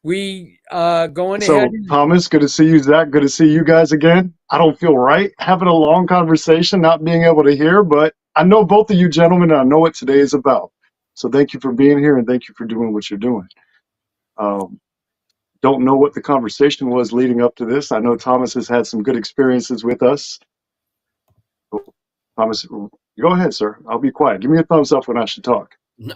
We going so, ahead. Thomas, good to see you. Zach, good to see you guys again. I don't feel right having a long conversation, not being able to hear, but I know both of you gentlemen, and I know what today is about. So thank you for being here, and thank you for doing what you're doing. Don't know what the conversation was leading up to this. I know Thomas has had some good experiences with us. Thomas, go ahead, sir. I'll be quiet. Give me a thumbs up when I should talk. No,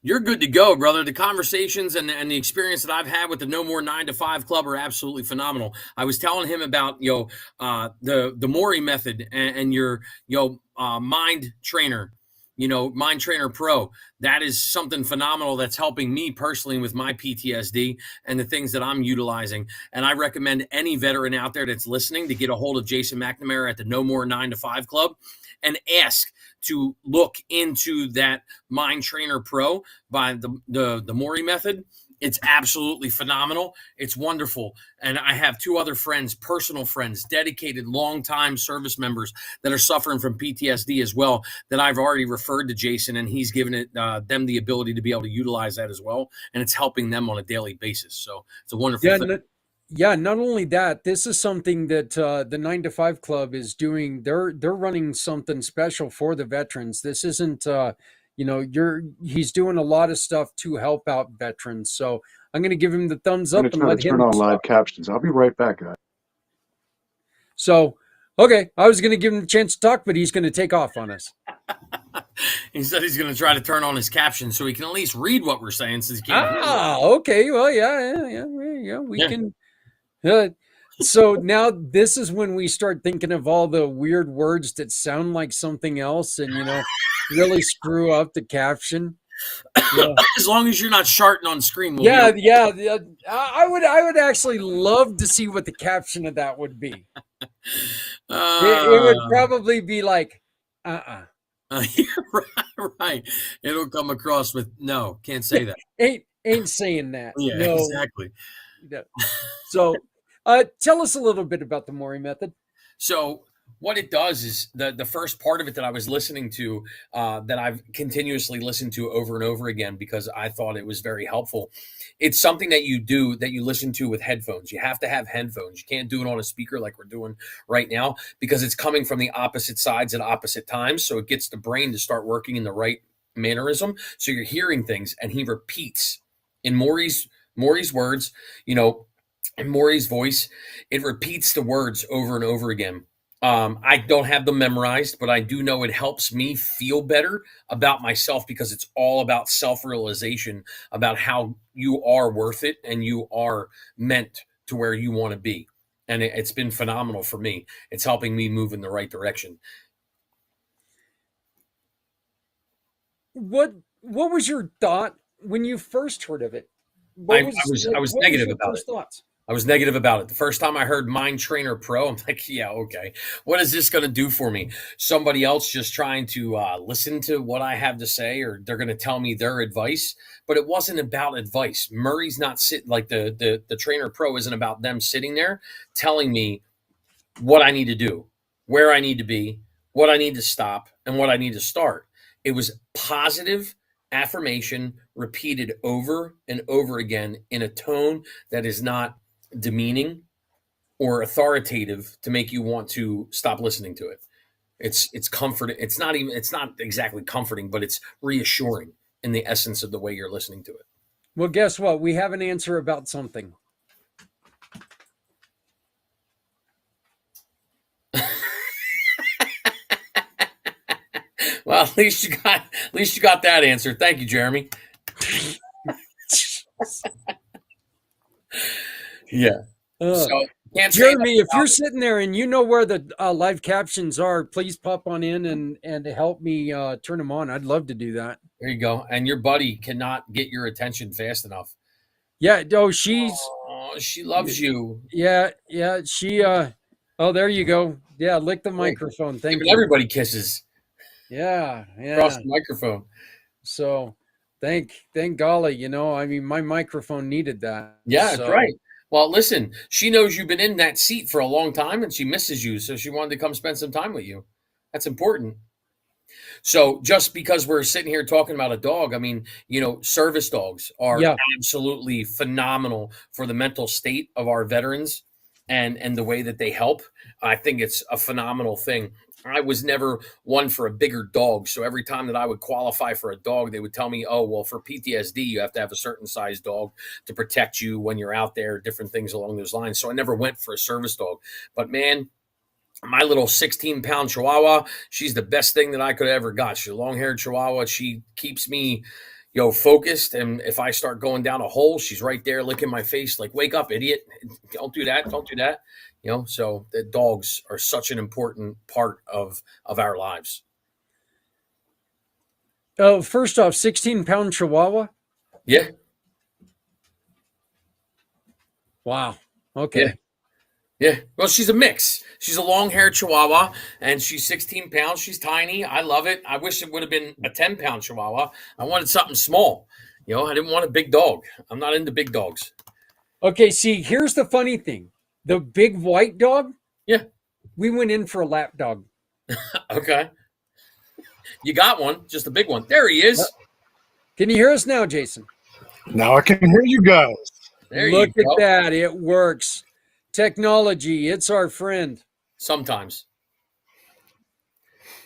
you're good to go, brother. The conversations and the experience that I've had with the No More 9 to 5 Club are absolutely phenomenal. I was telling him about the Mori method and your mind trainer. Mind Trainer Pro, that is something phenomenal that's helping me personally with my PTSD and the things that I'm utilizing. And I recommend any veteran out there that's listening to get a hold of Jason McNamara at the No More 9 to 5 Club and ask to look into that Mind Trainer Pro by the Mori method. It's absolutely phenomenal. It's wonderful. And I have 2 other friends, personal friends, dedicated longtime service members that are suffering from PTSD as well, that I've already referred to Jason, and he's given them the ability to be able to utilize that as well. And it's helping them on a daily basis. So it's a wonderful thing. Not only that, this is something that the 9 to 5 Club is doing. They're running something special for the veterans. This isn't he's doing a lot of stuff to help out veterans. So I'm going to give him the thumbs I'm up going and to try let to turn him on live talk. captions. I'll be right back, guys. So, okay, I was going to give him a chance to talk, but he's going to take off on us. He said he's going to try to turn on his captions so he can at least read what we're saying, since he can't hear it. Okay. Well, yeah. We can. So now this is when we start thinking of all the weird words that sound like something else, and really screw up the caption. Yeah. As long as you're not sharting on screen. Yeah. I would actually love to see what the caption of that would be. It would probably be like, right. It'll come across with no, can't say that. Ain't saying that. Yeah, no. Exactly. No. So, tell us a little bit about the Mori method. So what it does is the first part of it that I was listening to, that I've continuously listened to over and over again because I thought it was very helpful. It's something that you do, that you listen to with headphones. You have to have headphones. You can't do it on a speaker like we're doing right now, because it's coming from the opposite sides at opposite times. So it gets the brain to start working in the right mannerism. So you're hearing things, and he repeats in Maury's words, in Maury's voice. It repeats the words over and over again. I don't have them memorized, but I do know it helps me feel better about myself, because it's all about self-realization, about how you are worth it and you are meant to where you want to be. And it's been phenomenal for me. It's helping me move in the right direction. What was your thought when you first heard of it? I was negative about it. Thoughts? I was negative about it. The first time I heard Mind Trainer Pro, I'm like, yeah, okay. What is this going to do for me? Somebody else just trying to listen to what I have to say, or they're going to tell me their advice. But it wasn't about advice. Murray's not sitting, like the Trainer Pro isn't about them sitting there telling me what I need to do, where I need to be, what I need to stop, and what I need to start. It was positive affirmation repeated over and over again in a tone that is not demeaning or authoritative to make you want to stop listening to it. It's comforting. It's not exactly comforting, but it's reassuring in the essence of the way you're listening to it. Well, guess what? We have an answer about something. Well, at least you got that answer. Thank you, Jeremy. Yeah. So, Jeremy, if you're sitting there and you know where the live captions are, please pop on in and help me turn them on. I'd love to do that. There you go. And your buddy cannot get your attention fast enough. Yeah. Oh, she loves you. Yeah. She. Oh, there you go. Yeah, lick the microphone. Thank you. Everybody kisses. Yeah. Across the microphone. So, thank golly. I mean, my microphone needed that. Yeah, that's right. Well, listen, she knows you've been in that seat for a long time and she misses you. So she wanted to come spend some time with you. That's important. So just because we're sitting here talking about a dog, I mean, service dogs are absolutely phenomenal for the mental state of our veterans and the way that they help. I think it's a phenomenal thing. I was never one for a bigger dog. So every time that I would qualify for a dog, they would tell me, oh, well, for PTSD, you have to have a certain size dog to protect you when you're out there, different things along those lines. So I never went for a service dog. But man, my little 16-pound Chihuahua, she's the best thing that I could have ever got. She's a long-haired Chihuahua. She keeps me, focused. And if I start going down a hole, she's right there licking my face like, wake up, idiot. Don't do that. Don't do that. So the dogs are such an important part of our lives. Oh, first off, 16-pound Chihuahua. Yeah. Wow. Yeah. Okay. Yeah. Well, she's a mix. She's a long-haired Chihuahua, and she's 16 pounds. She's tiny. I love it. I wish it would have been a 10-pound Chihuahua. I wanted something small. I didn't want a big dog. I'm not into big dogs. Okay. See, here's the funny thing: the big white dog. Yeah. We went in for a lap dog. Okay. You got one, just a big one. There he is. Can you hear us now, Jason? Now I can hear you guys. There Look you at go. that. It works. Technology, it's our friend. Sometimes.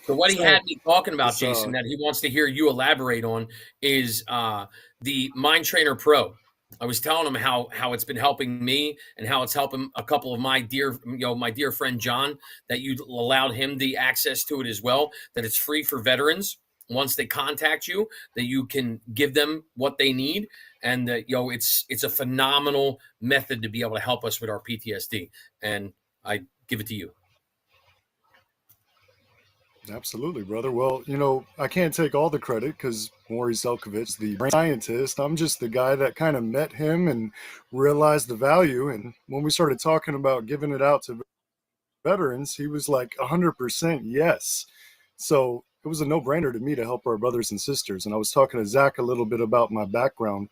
So what he had me talking about, Jason, that he wants to hear you elaborate on is the Mind Trainer Pro. I was telling him how it's been helping me and how it's helping a couple of my dear friend John, that you allowed him the access to it as well, that it's free for veterans. Once they contact you, that you can give them what they need, and that it's a phenomenal method to be able to help us with our PTSD. And I give it to you. Absolutely, brother. Well, I can't take all the credit because Maury Zelkovich, the brain scientist, I'm just the guy that kind of met him and realized the value. And when we started talking about giving it out to veterans, he was like 100% yes. So it was a no-brainer to me to help our brothers and sisters. And I was talking to Zach a little bit about my background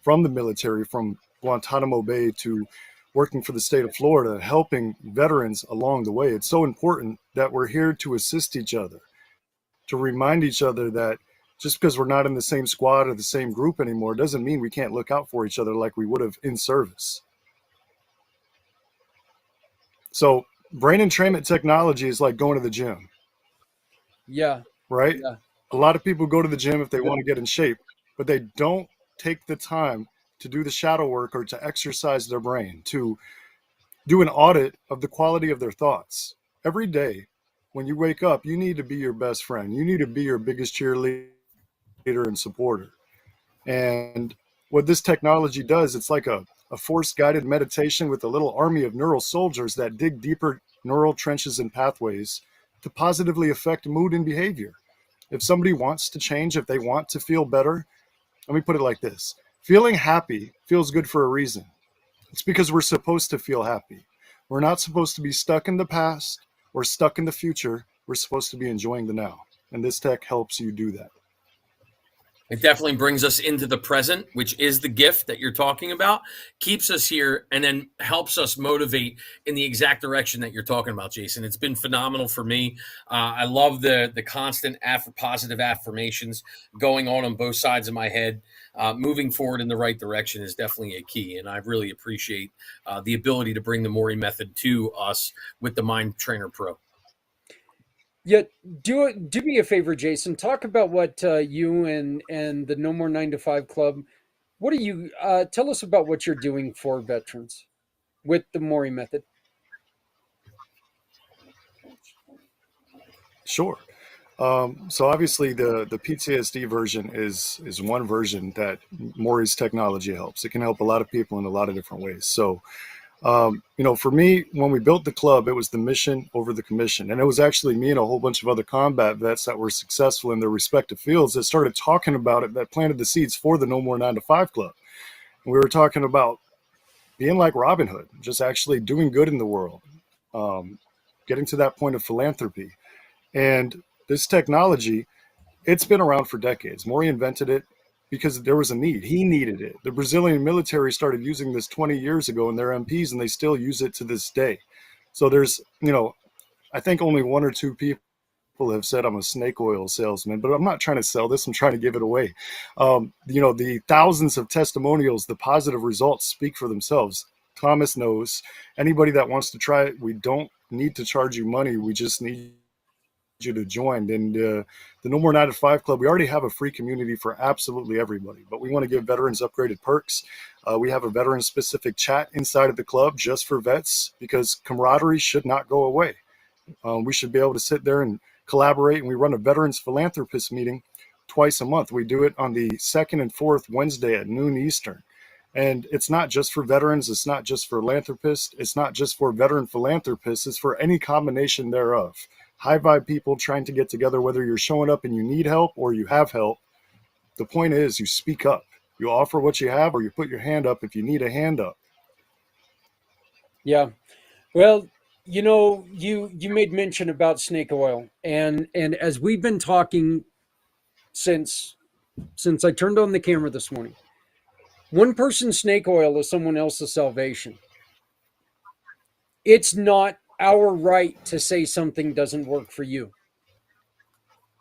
from the military, from Guantanamo Bay to working for the state of Florida, helping veterans along the way. It's so important that we're here to assist each other, to remind each other that just because we're not in the same squad or the same group anymore doesn't mean we can't look out for each other like we would have in service. So brain entrainment technology is like going to the gym. Yeah. Right? Yeah. A lot of people go to the gym if they want to get in shape, but they don't take the time to do the shadow work or to exercise their brain, to do an audit of the quality of their thoughts. Every day when you wake up, you need to be your best friend. You need to be your biggest cheerleader and supporter. And what this technology does, it's like a force-guided meditation with a little army of neural soldiers that dig deeper neural trenches and pathways to positively affect mood and behavior. If somebody wants to change, if they want to feel better, let me put it like this. Feeling happy feels good for a reason. It's because we're supposed to feel happy. We're not supposed to be stuck in the past or stuck in the future. We're supposed to be enjoying the now. And this tech helps you do that. It definitely brings us into the present, which is the gift that you're talking about, keeps us here, and then helps us motivate in the exact direction that you're talking about, Jason. It's been phenomenal for me. I love the constant positive affirmations going on both sides of my head. Moving forward in the right direction is definitely a key, and I really appreciate the ability to bring the Maury method to us with the Mind Trainer Pro. Yeah, do me a favor, Jason. Talk about what you and the No More 9 to 5 Club. What do you tell us about what you're doing for veterans with the Maury method? Sure. So obviously the PTSD version is one version that Maury's technology helps. It can help a lot of people in a lot of different ways. So for me, when we built the club, it was the mission over the commission. And it was actually me and a whole bunch of other combat vets that were successful in their respective fields that started talking about it, that planted the seeds for the No More 9 to 5 Club. And we were talking about being like Robin Hood, just actually doing good in the world, getting to that point of philanthropy. And this technology, it's been around for decades. Maury invented it because there was a need. He needed it. The Brazilian military started using this 20 years ago in their MPs, and they still use it to this day. So there's, I think only one or two people have said I'm a snake oil salesman, but I'm not trying to sell this. I'm trying to give it away. The thousands of testimonials, the positive results speak for themselves. Thomas knows. Anybody that wants to try it, we don't need to charge you money. We just need you to join. And the No More 9 to 5 Club, we already have a free community for absolutely everybody, but we want to give veterans upgraded perks. We have a veteran specific chat inside of the club just for vets, because camaraderie should not go away. We should be able to sit there and collaborate. And we run a veterans philanthropist meeting twice a month. We do it on the second and fourth Wednesday at noon Eastern. And it's not just for veterans. It's not just for philanthropists. It's not just for veteran philanthropists. It's for any combination thereof. High vibe people trying to get together, whether you're showing up and you need help or you have help. The point is, you speak up. You offer what you have, or you put your hand up if you need a hand up. Yeah. Well, you made mention about snake oil, and as we've been talking since I turned on the camera this morning, one person's snake oil is someone else's salvation. It's not our right to say something doesn't work for you.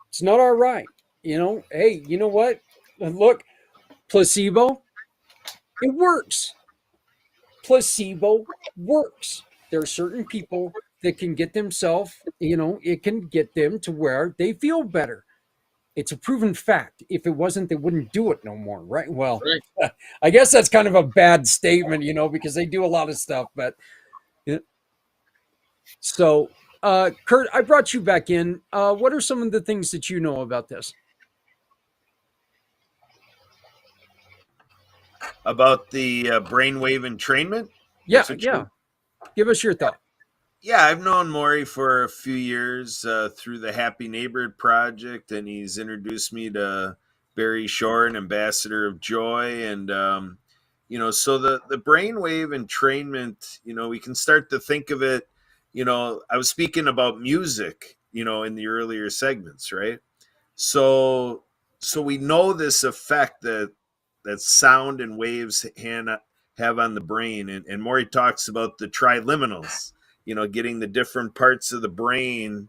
It's not our right. Hey, you know what? Look, placebo, it works. Placebo works. There are certain people that can get themselves, it can get them to where they feel better. It's a proven fact. If it wasn't, they wouldn't do it no more, right? Well, Right. I guess that's kind of a bad statement, because they do a lot of stuff. But so, Kurt, I brought you back in. What are some of the things that you know about this? About the brainwave entrainment. Yeah, That's what yeah. Give us your thought. Yeah, I've known Maury for a few years through the Happy Neighborhood Project, and he's introduced me to Barry Shore, an ambassador of joy. And, so the brainwave entrainment, we can start to think of it. I was speaking about music, in the earlier segments, right? So, so we know this effect that sound and waves have on the brain. And Maury talks about the triliminals, getting the different parts of the brain,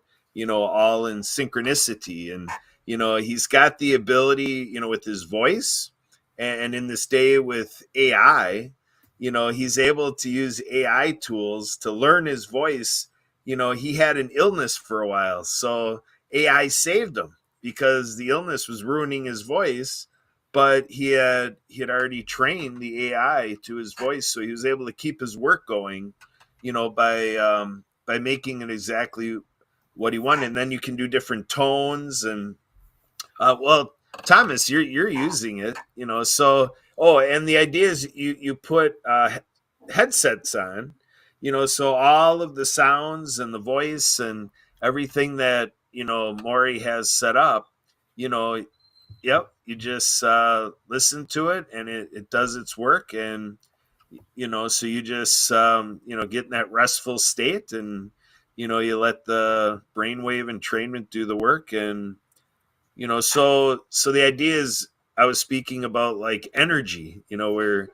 all in synchronicity. And, he's got the ability, with his voice, and in this day with AI, he's able to use AI tools to learn his voice. He had an illness for a while. So AI saved him because the illness was ruining his voice, but he had already trained the AI to his voice, so he was able to keep his work going, by making it exactly what he wanted. And then you can do different tones, and well, Thomas, you're using it, so and the idea is you put headsets on, so all of the sounds and the voice and everything that Maury has set up, you know yep, you just listen to it, and it does its work. And so you just get in that restful state, and you let the brainwave entrainment do the work. And so the idea is, I was speaking about like energy, where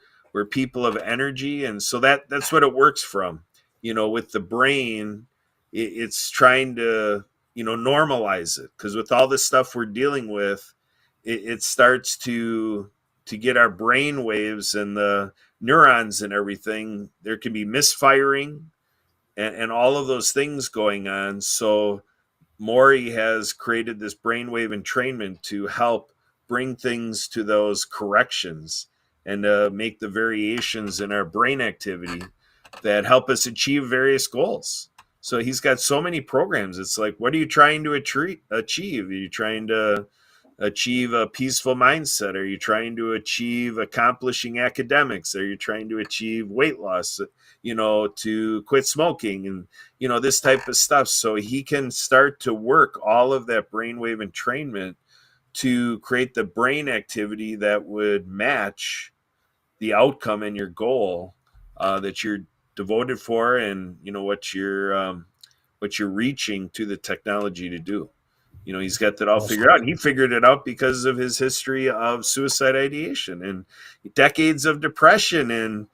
people have energy, and so that's what it works from. With the brain, it's trying to normalize it, because with all this stuff we're dealing with, it starts to get our brain waves and the neurons and everything. There can be misfiring, and all of those things going on. So Maury has created this brainwave entrainment to help bring things to those corrections, and make the variations in our brain activity that help us achieve various goals. So he's got so many programs. It's like, what are you trying to achieve? Are you trying to achieve a peaceful mindset? Are you trying to achieve accomplishing academics? Are you trying to achieve weight loss, to quit smoking, and, this type of stuff? So he can start to work all of that brainwave entrainment to create the brain activity that would match the outcome and your goal that you're devoted for, and what you're reaching to the technology to do. He's got that all figured out. And he figured it out because of his history of suicide ideation and decades of depression. And,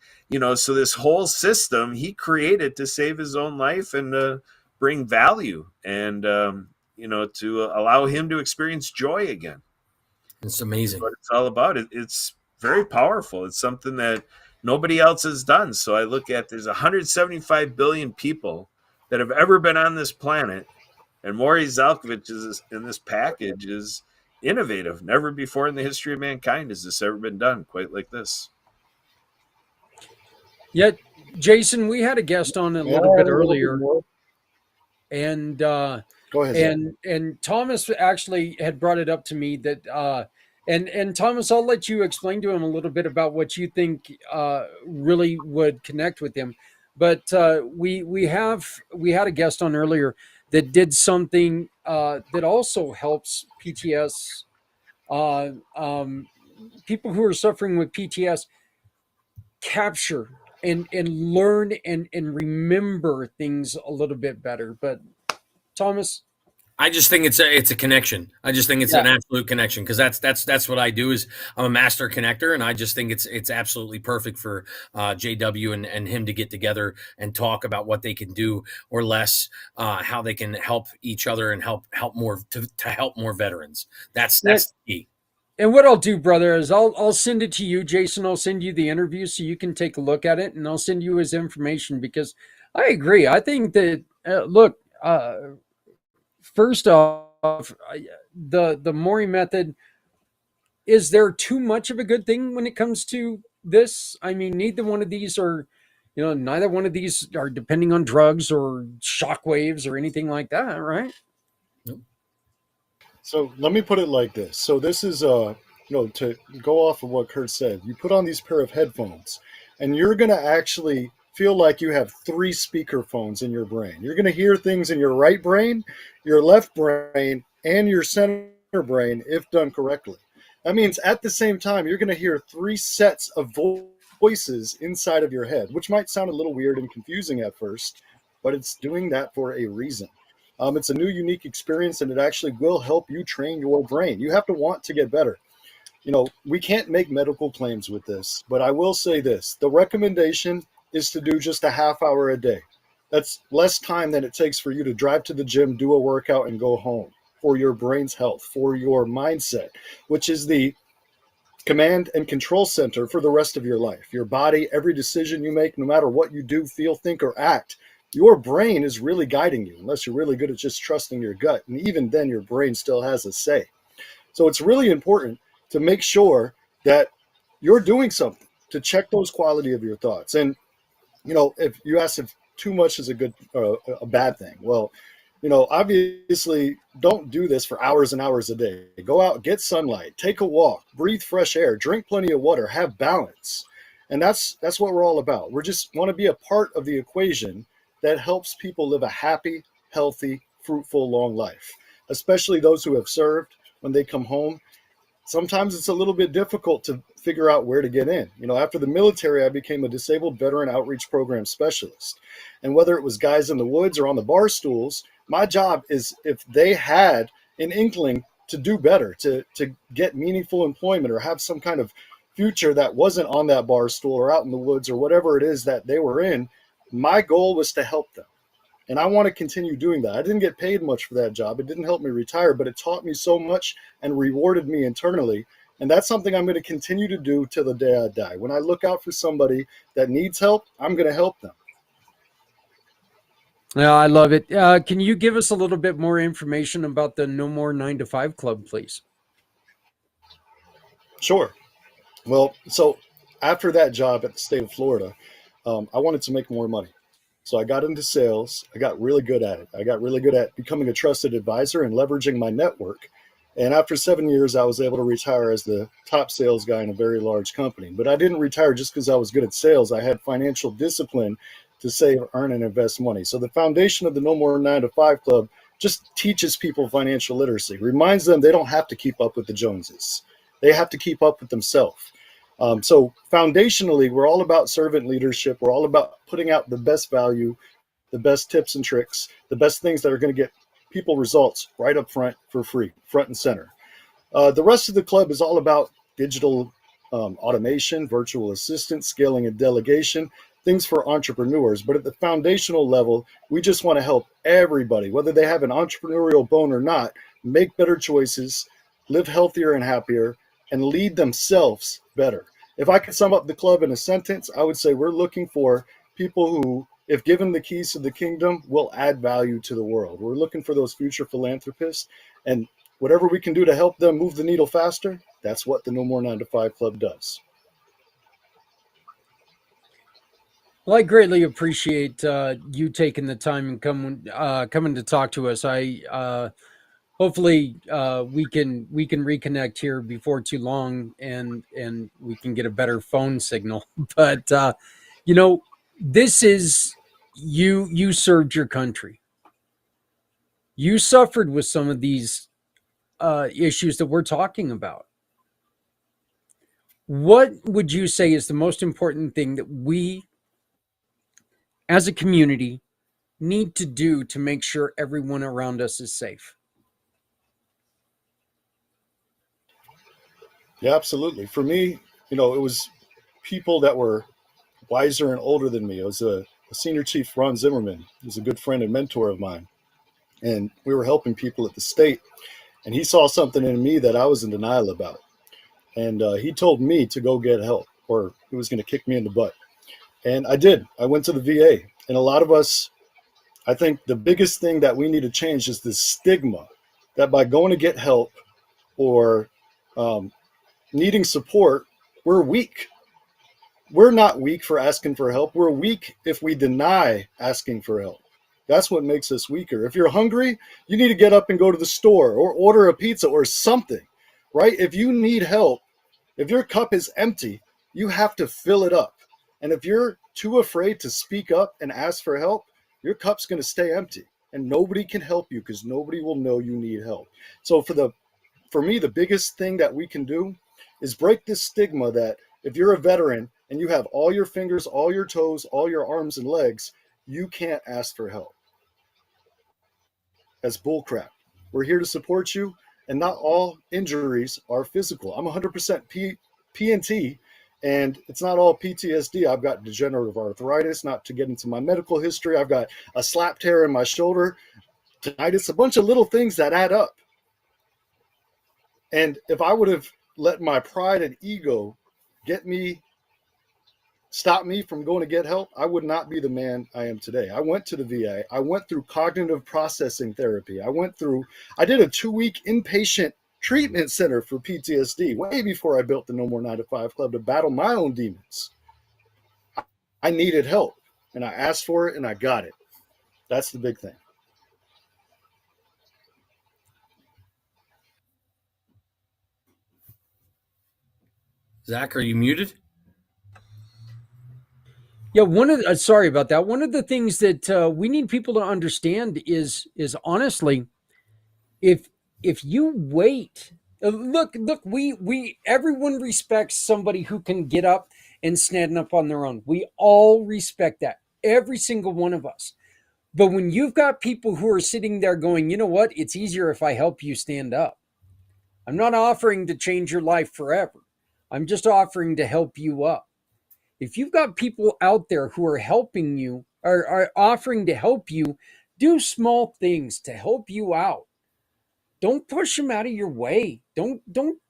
so this whole system he created to save his own life and to bring value, and, to allow him to experience joy again. It's amazing. What it's all about. It's very powerful. It's something that nobody else has done. So I look at, there's 175 billion people that have ever been on this planet, and Maury Zalkovich is in this package is innovative. Never before in the history of mankind has this ever been done quite like this. Yet, Jason, we had a guest on a little bit earlier, and Go ahead, Zach. and Thomas actually had brought it up to me that and Thomas, I'll let you explain to him a little bit about what you think really would connect with him. But we had a guest on earlier that did something that also helps PTS uh, um, people who are suffering with PTS capture and learn and remember things a little bit better. But Thomas, I just think it's a connection. I just think it's yeah, an absolute connection because that's what I do is I'm a master connector, and I just think it's absolutely perfect for JW and him to get together and talk about what they can do or less, how they can help each other and help more to help more veterans. That's yeah. the key. And what I'll do, brother, is I'll send it to you, Jason. I'll send you the interview so you can take a look at it, and I'll send you his information because I agree. I think that look, first off, the Mori method, is there too much of a good thing when it comes to this? I mean, neither one of these are, neither one of these are depending on drugs or shock waves or anything like that, right? So let me put it like this. So this is to go off of what Kurt said. You put on these pair of headphones, and you're going to actually feel like you have three speaker phones in your brain. You're going to hear things in your right brain, your left brain, and your center brain if done correctly. That means at the same time you're going to hear three sets of voices inside of your head, which might sound a little weird and confusing at first, but it's doing that for a reason. It's a new, unique experience, and it actually will help you train your brain. You have to want to get better. We can't make medical claims with this, but I will say this. The recommendation is to do just a half hour a day. That's less time than it takes for you to drive to the gym, do a workout, and go home for your brain's health, for your mindset, which is the command and control center for the rest of your life. Your body, every decision you make, no matter what you do, feel, think, or act, your brain is really guiding you, unless you're really good at just trusting your gut. And even then, your brain still has a say. So it's really important to make sure that you're doing something to check those quality of your thoughts. And, if you ask if too much is a bad thing, well, obviously don't do this for hours and hours a day. Go out, get sunlight, take a walk, breathe fresh air, drink plenty of water, have balance. And that's what we're all about. We just want to be a part of the equation that helps people live a happy, healthy, fruitful, long life, especially those who have served. When they come home, sometimes it's a little bit difficult to figure out where to get in. After the military, I became a disabled veteran outreach program specialist. And whether it was guys in the woods or on the bar stools, my job is, if they had an inkling to do better, to get meaningful employment or have some kind of future that wasn't on that bar stool or out in the woods or whatever it is that they were in, my goal was to help them. And I want to continue doing that. I didn't get paid much for that job. It didn't help me retire, but it taught me so much and rewarded me internally. And that's something I'm going to continue to do till the day I die. When I look out for somebody that needs help, I'm going to help them. Yeah, I love it. Can you give us a little bit more information about the No More 9 to 5 Club, please? Sure. Well, so after that job at the state of Florida, I wanted to make more money. So I got into sales. I got really good at it. I got really good at becoming a trusted advisor and leveraging my network. And after 7 years, I was able to retire as the top sales guy in a very large company. But I didn't retire just because I was good at sales. I had financial discipline to save, earn, and invest money. So the foundation of the No More 9 to 5 Club just teaches people financial literacy, reminds them they don't have to keep up with the Joneses. They have to keep up with themselves. So foundationally, we're all about servant leadership. We're all about putting out the best value, the best tips and tricks, the best things that are going to get people results right up front for free, front and center. The rest of the club is all about digital automation, virtual assistant, scaling and delegation, things for entrepreneurs. But at the foundational level, we just want to help everybody, whether they have an entrepreneurial bone or not, make better choices, live healthier and happier, and lead themselves better. If I could sum up the club in a sentence, I would say we're looking for people who, if given the keys to the kingdom, will add value to the world. We're looking for those future philanthropists, and whatever we can do to help them move the needle faster, that's what the No More 9 to 5 Club does. Well, I greatly appreciate you taking the time and coming to talk to us. Hopefully we can reconnect here before too long, and we can get a better phone signal. But this is you served your country. You suffered with some of these issues that we're talking about. What would you say is the most important thing that we as a community need to do to make sure everyone around us is safe? Yeah, absolutely. For me, it was people that were wiser and older than me. It was a senior chief, Ron Zimmerman. He's a good friend and mentor of mine. And we were helping people at the state. And he saw something in me that I was in denial about. And he told me to go get help, or he was going to kick me in the butt. And I did. I went to the VA. And a lot of us, I think the biggest thing that we need to change is this stigma that by going to get help or needing support, we're weak. We're not weak for asking for help. We're weak if we deny asking for help. That's what makes us weaker. If you're hungry, you need to get up and go to the store or order a pizza or something, right? If you need help, if your cup is empty, you have to fill it up. And if you're too afraid to speak up and ask for help, your cup's going to stay empty and nobody can help you because nobody will know you need help. So for me, the biggest thing that we can do is break this stigma that if you're a veteran and you have all your fingers, all your toes, all your arms and legs, you can't ask for help. That's bullcrap. We're here to support you, and not all injuries are physical. I'm 100% PNT, and it's not all PTSD. I've got degenerative arthritis, not to get into my medical history. I've got a slap tear in my shoulder, tinnitus, a bunch of little things that add up. And if I would have let my pride and ego stop me from going to get help, I would not be the man I am today. I went to the VA. I went through cognitive processing therapy. I did a 2-week inpatient treatment center for PTSD way before I built the No More 9 to 5 Club to battle my own demons. I needed help and I asked for it and I got it. That's the big thing. Zach, are you muted? Yeah, sorry about that. One of the things that we need people to understand is honestly, if you wait, look, we everyone respects somebody who can get up and stand up on their own. We all respect that, every single one of us. But when you've got people who are sitting there going, you know what, it's easier if I help you stand up. I'm not offering to change your life forever. I'm just offering to help you up. If you've got people out there who are helping you or are offering to help you, do small things to help you out. Don't push them out of your way. Don't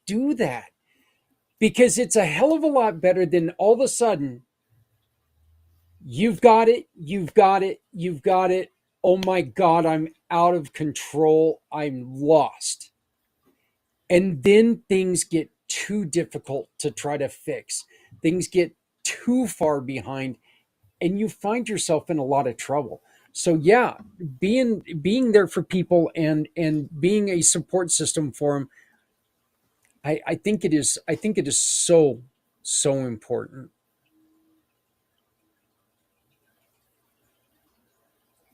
do that, because it's a hell of a lot better than all of a sudden you've got it. Oh my God, I'm out of control. I'm lost. And then things get too difficult to try to fix. Things get too far behind and you find yourself in a lot of trouble. So yeah, being there for people and being a support system for them, I think it is so important.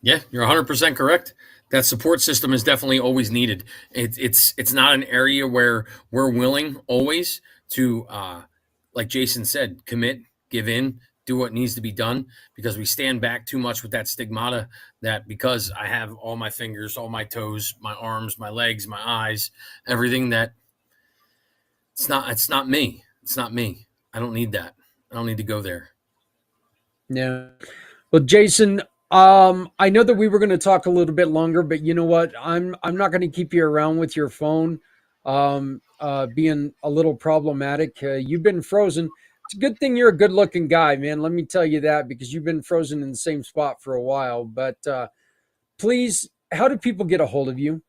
Yeah, you're 100% correct. That support system is definitely always needed. It's not an area where we're willing always to, like Jason said, commit, give in, do what needs to be done, because we stand back too much with that stigmata that because I have all my fingers, all my toes, my arms, my legs, my eyes, everything, that it's not me. It's not me. I don't need that. I don't need to go there. Yeah. Well, Jason, I know that we were going to talk a little bit longer, but you know what? I'm not going to keep you around with your phone being a little problematic. You've been frozen. It's a good thing you're a good-looking guy, man. Let me tell you that, because you've been frozen in the same spot for a while. But please, how do people get a hold of you?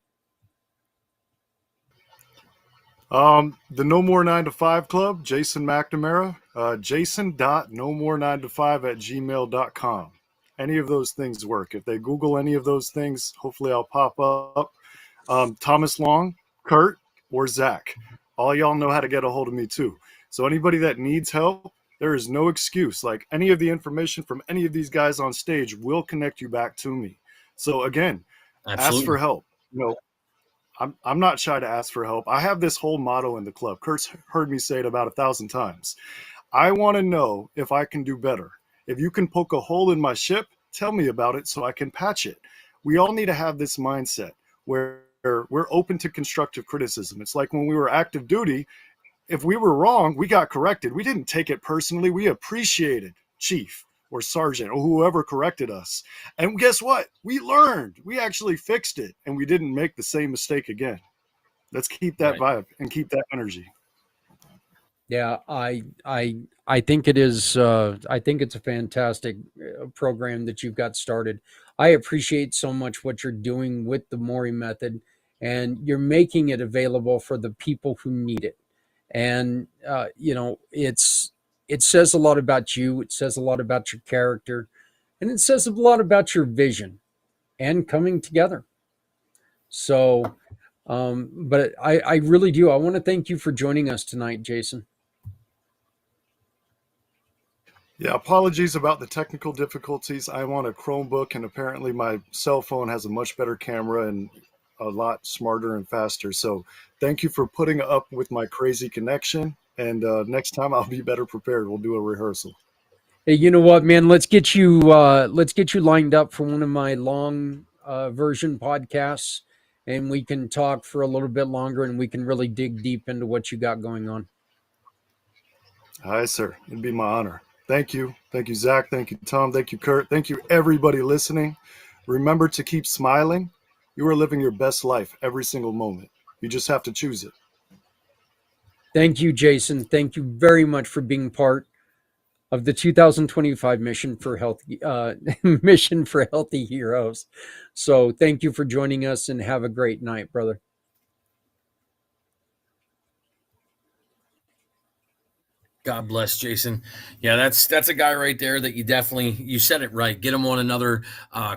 The No More 9 to 5 Club, Jason McNamara, jason.nomore9to5@gmail.com. Any of those things work. If they Google any of those things, hopefully I'll pop up. Thomas Long, Kurt, or Zach. All y'all know how to get a hold of me too. So anybody that needs help, there is no excuse. Like, any of the information from any of these guys on stage will connect you back to me. So again, Absolutely. ask for help. I'm not shy to ask for help. I have this whole motto in the club. Kurt's heard me say it about 1,000 times. I want to know if I can do better. If you can poke a hole in my ship, tell me about it so I can patch it. We all need to have this mindset where we're open to constructive criticism. It's like when we were active duty, if we were wrong, we got corrected. We didn't take it personally. We appreciated chief or sergeant or whoever corrected us. And guess what? We learned. We actually fixed it, and we didn't make the same mistake again. Let's keep that vibe and keep that energy. Yeah, I think it is. I think it's a fantastic program that you've got started. I appreciate so much what you're doing with the Mori method, and you're making it available for the people who need it. And you know, it says a lot about you. It says a lot about your character, and it says a lot about your vision and coming together. So, but I really do. I want to thank you for joining us tonight, Jason. Yeah, apologies about the technical difficulties. I'm on a Chromebook, and apparently my cell phone has a much better camera and a lot smarter and faster. So thank you for putting up with my crazy connection. And next time I'll be better prepared. We'll do a rehearsal. Hey, you know what, man? Let's get you lined up for one of my long version podcasts, and we can talk for a little bit longer, and we can really dig deep into what you got going on. Hi, sir. It'd be my honor. Thank you. Thank you, Zach. Thank you, Tom. Thank you, Kurt. Thank you, everybody listening. Remember to keep smiling. You are living your best life every single moment. You just have to choose it. Thank you, Jason. Thank you very much for being part of the 2025 mission for healthy heroes. So thank you for joining us, and have a great night, brother. God bless, Jason. Yeah, that's a guy right there that you said it right. Get him on another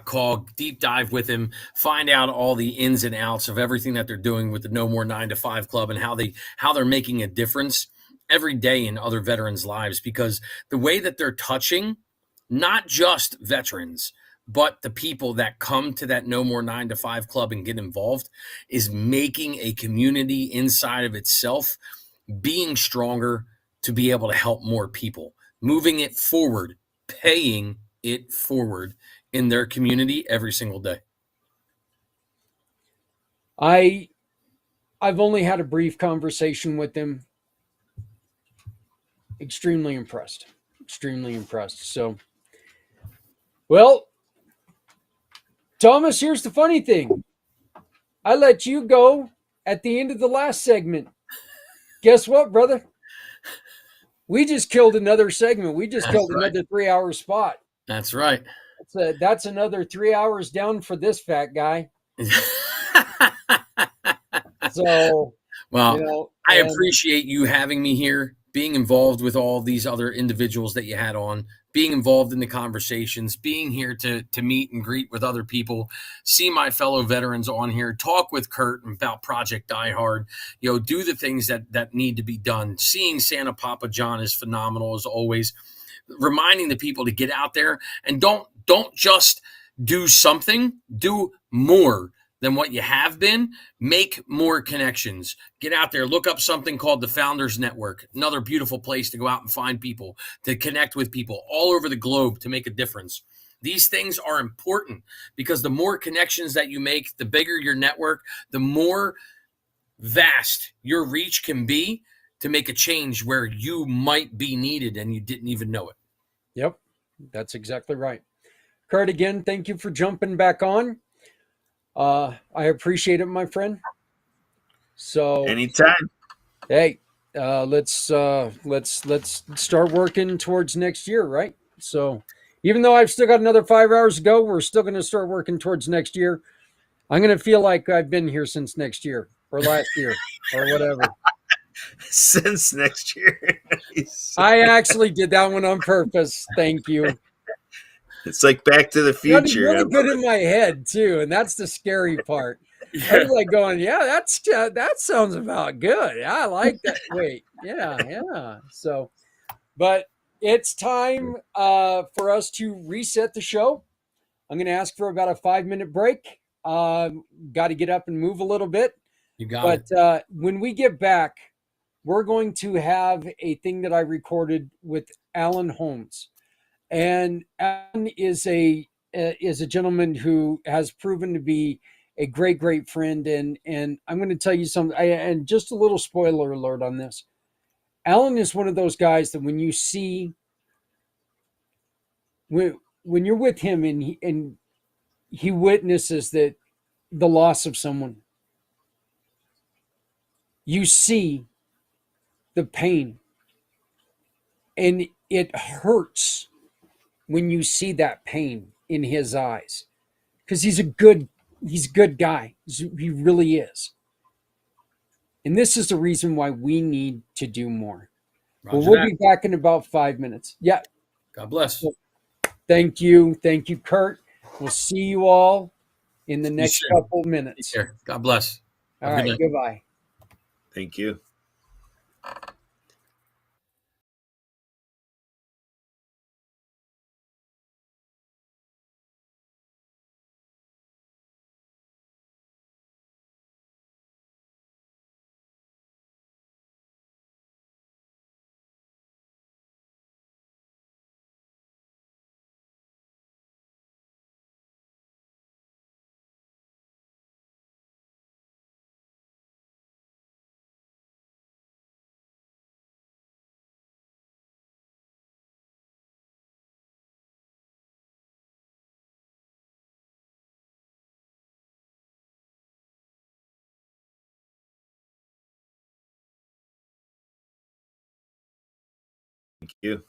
call, deep dive with him, find out all the ins and outs of everything that they're doing with the No More 9 to 5 Club and how they're making a difference every day in other veterans' lives, because the way that they're touching not just veterans, but the people that come to that No More 9 to 5 Club and get involved is making a community inside of itself being stronger to be able to help more people, moving it forward, paying it forward in their community every single day. I've only had a brief conversation with him. Extremely impressed. Extremely impressed. So, well, Thomas, here's the funny thing. I let you go at the end of the last segment. Guess what, brother? We just killed another segment. We just killed another 3-hour spot. That's right. That's another 3 hours down for this fat guy. So, well, you know, I appreciate you having me here, being involved with all these other individuals that you had on, being involved in the conversations, being here to meet and greet with other people, see my fellow veterans on here, talk with Kurt about Project Die Hard, do the things that need to be done. Seeing Santa Papa John is phenomenal as always. Reminding the people to get out there and don't just do something, do more than what you have been. Make more connections. Get out there. Look up something called the Founders Network. Another beautiful place to go out and find people, to connect with people all over the globe to make a difference. These things are important because the more connections that you make, the bigger your network, the more vast your reach can be to make a change where you might be needed and you didn't even know it. Yep, that's exactly right. Kurt, again, thank you for jumping back on. I appreciate it, my friend. So anytime. Hey, let's start working towards next year, right? So even though I've still got another 5 hours to go, we're still going to start working towards next year. I'm going to feel like I've been here since next year or last year or whatever. Since next year. I actually did that one on purpose. Thank you. It's like Back to the Future. It's really good in my head too, and that's the scary part. I was like going, yeah, that sounds about good. Yeah, I like that. Wait, yeah. So, but it's time for us to reset the show. I'm going to ask for about a 5-minute break. Got to get up and move a little bit. You got it. But when we get back, we're going to have a thing that I recorded with Alan Holmes, and Alan is a gentleman who has proven to be a great friend. And I'm going to tell you something. And just a little spoiler alert on this. Alan is one of those guys that when you see when you're with him and he witnesses that the loss of someone, you see the pain, and it hurts when you see that pain in his eyes, because he's a good guy. He really is. And this is the reason why we need to do more. Well, Roger we'll that. be back in about 5 minutes. Yeah. God bless. Thank you. Thank you, Kurt. We'll see you all in the You next soon. couple Take minutes. care. God bless. All Have a good right. night. Goodbye. Thank you. Thank you.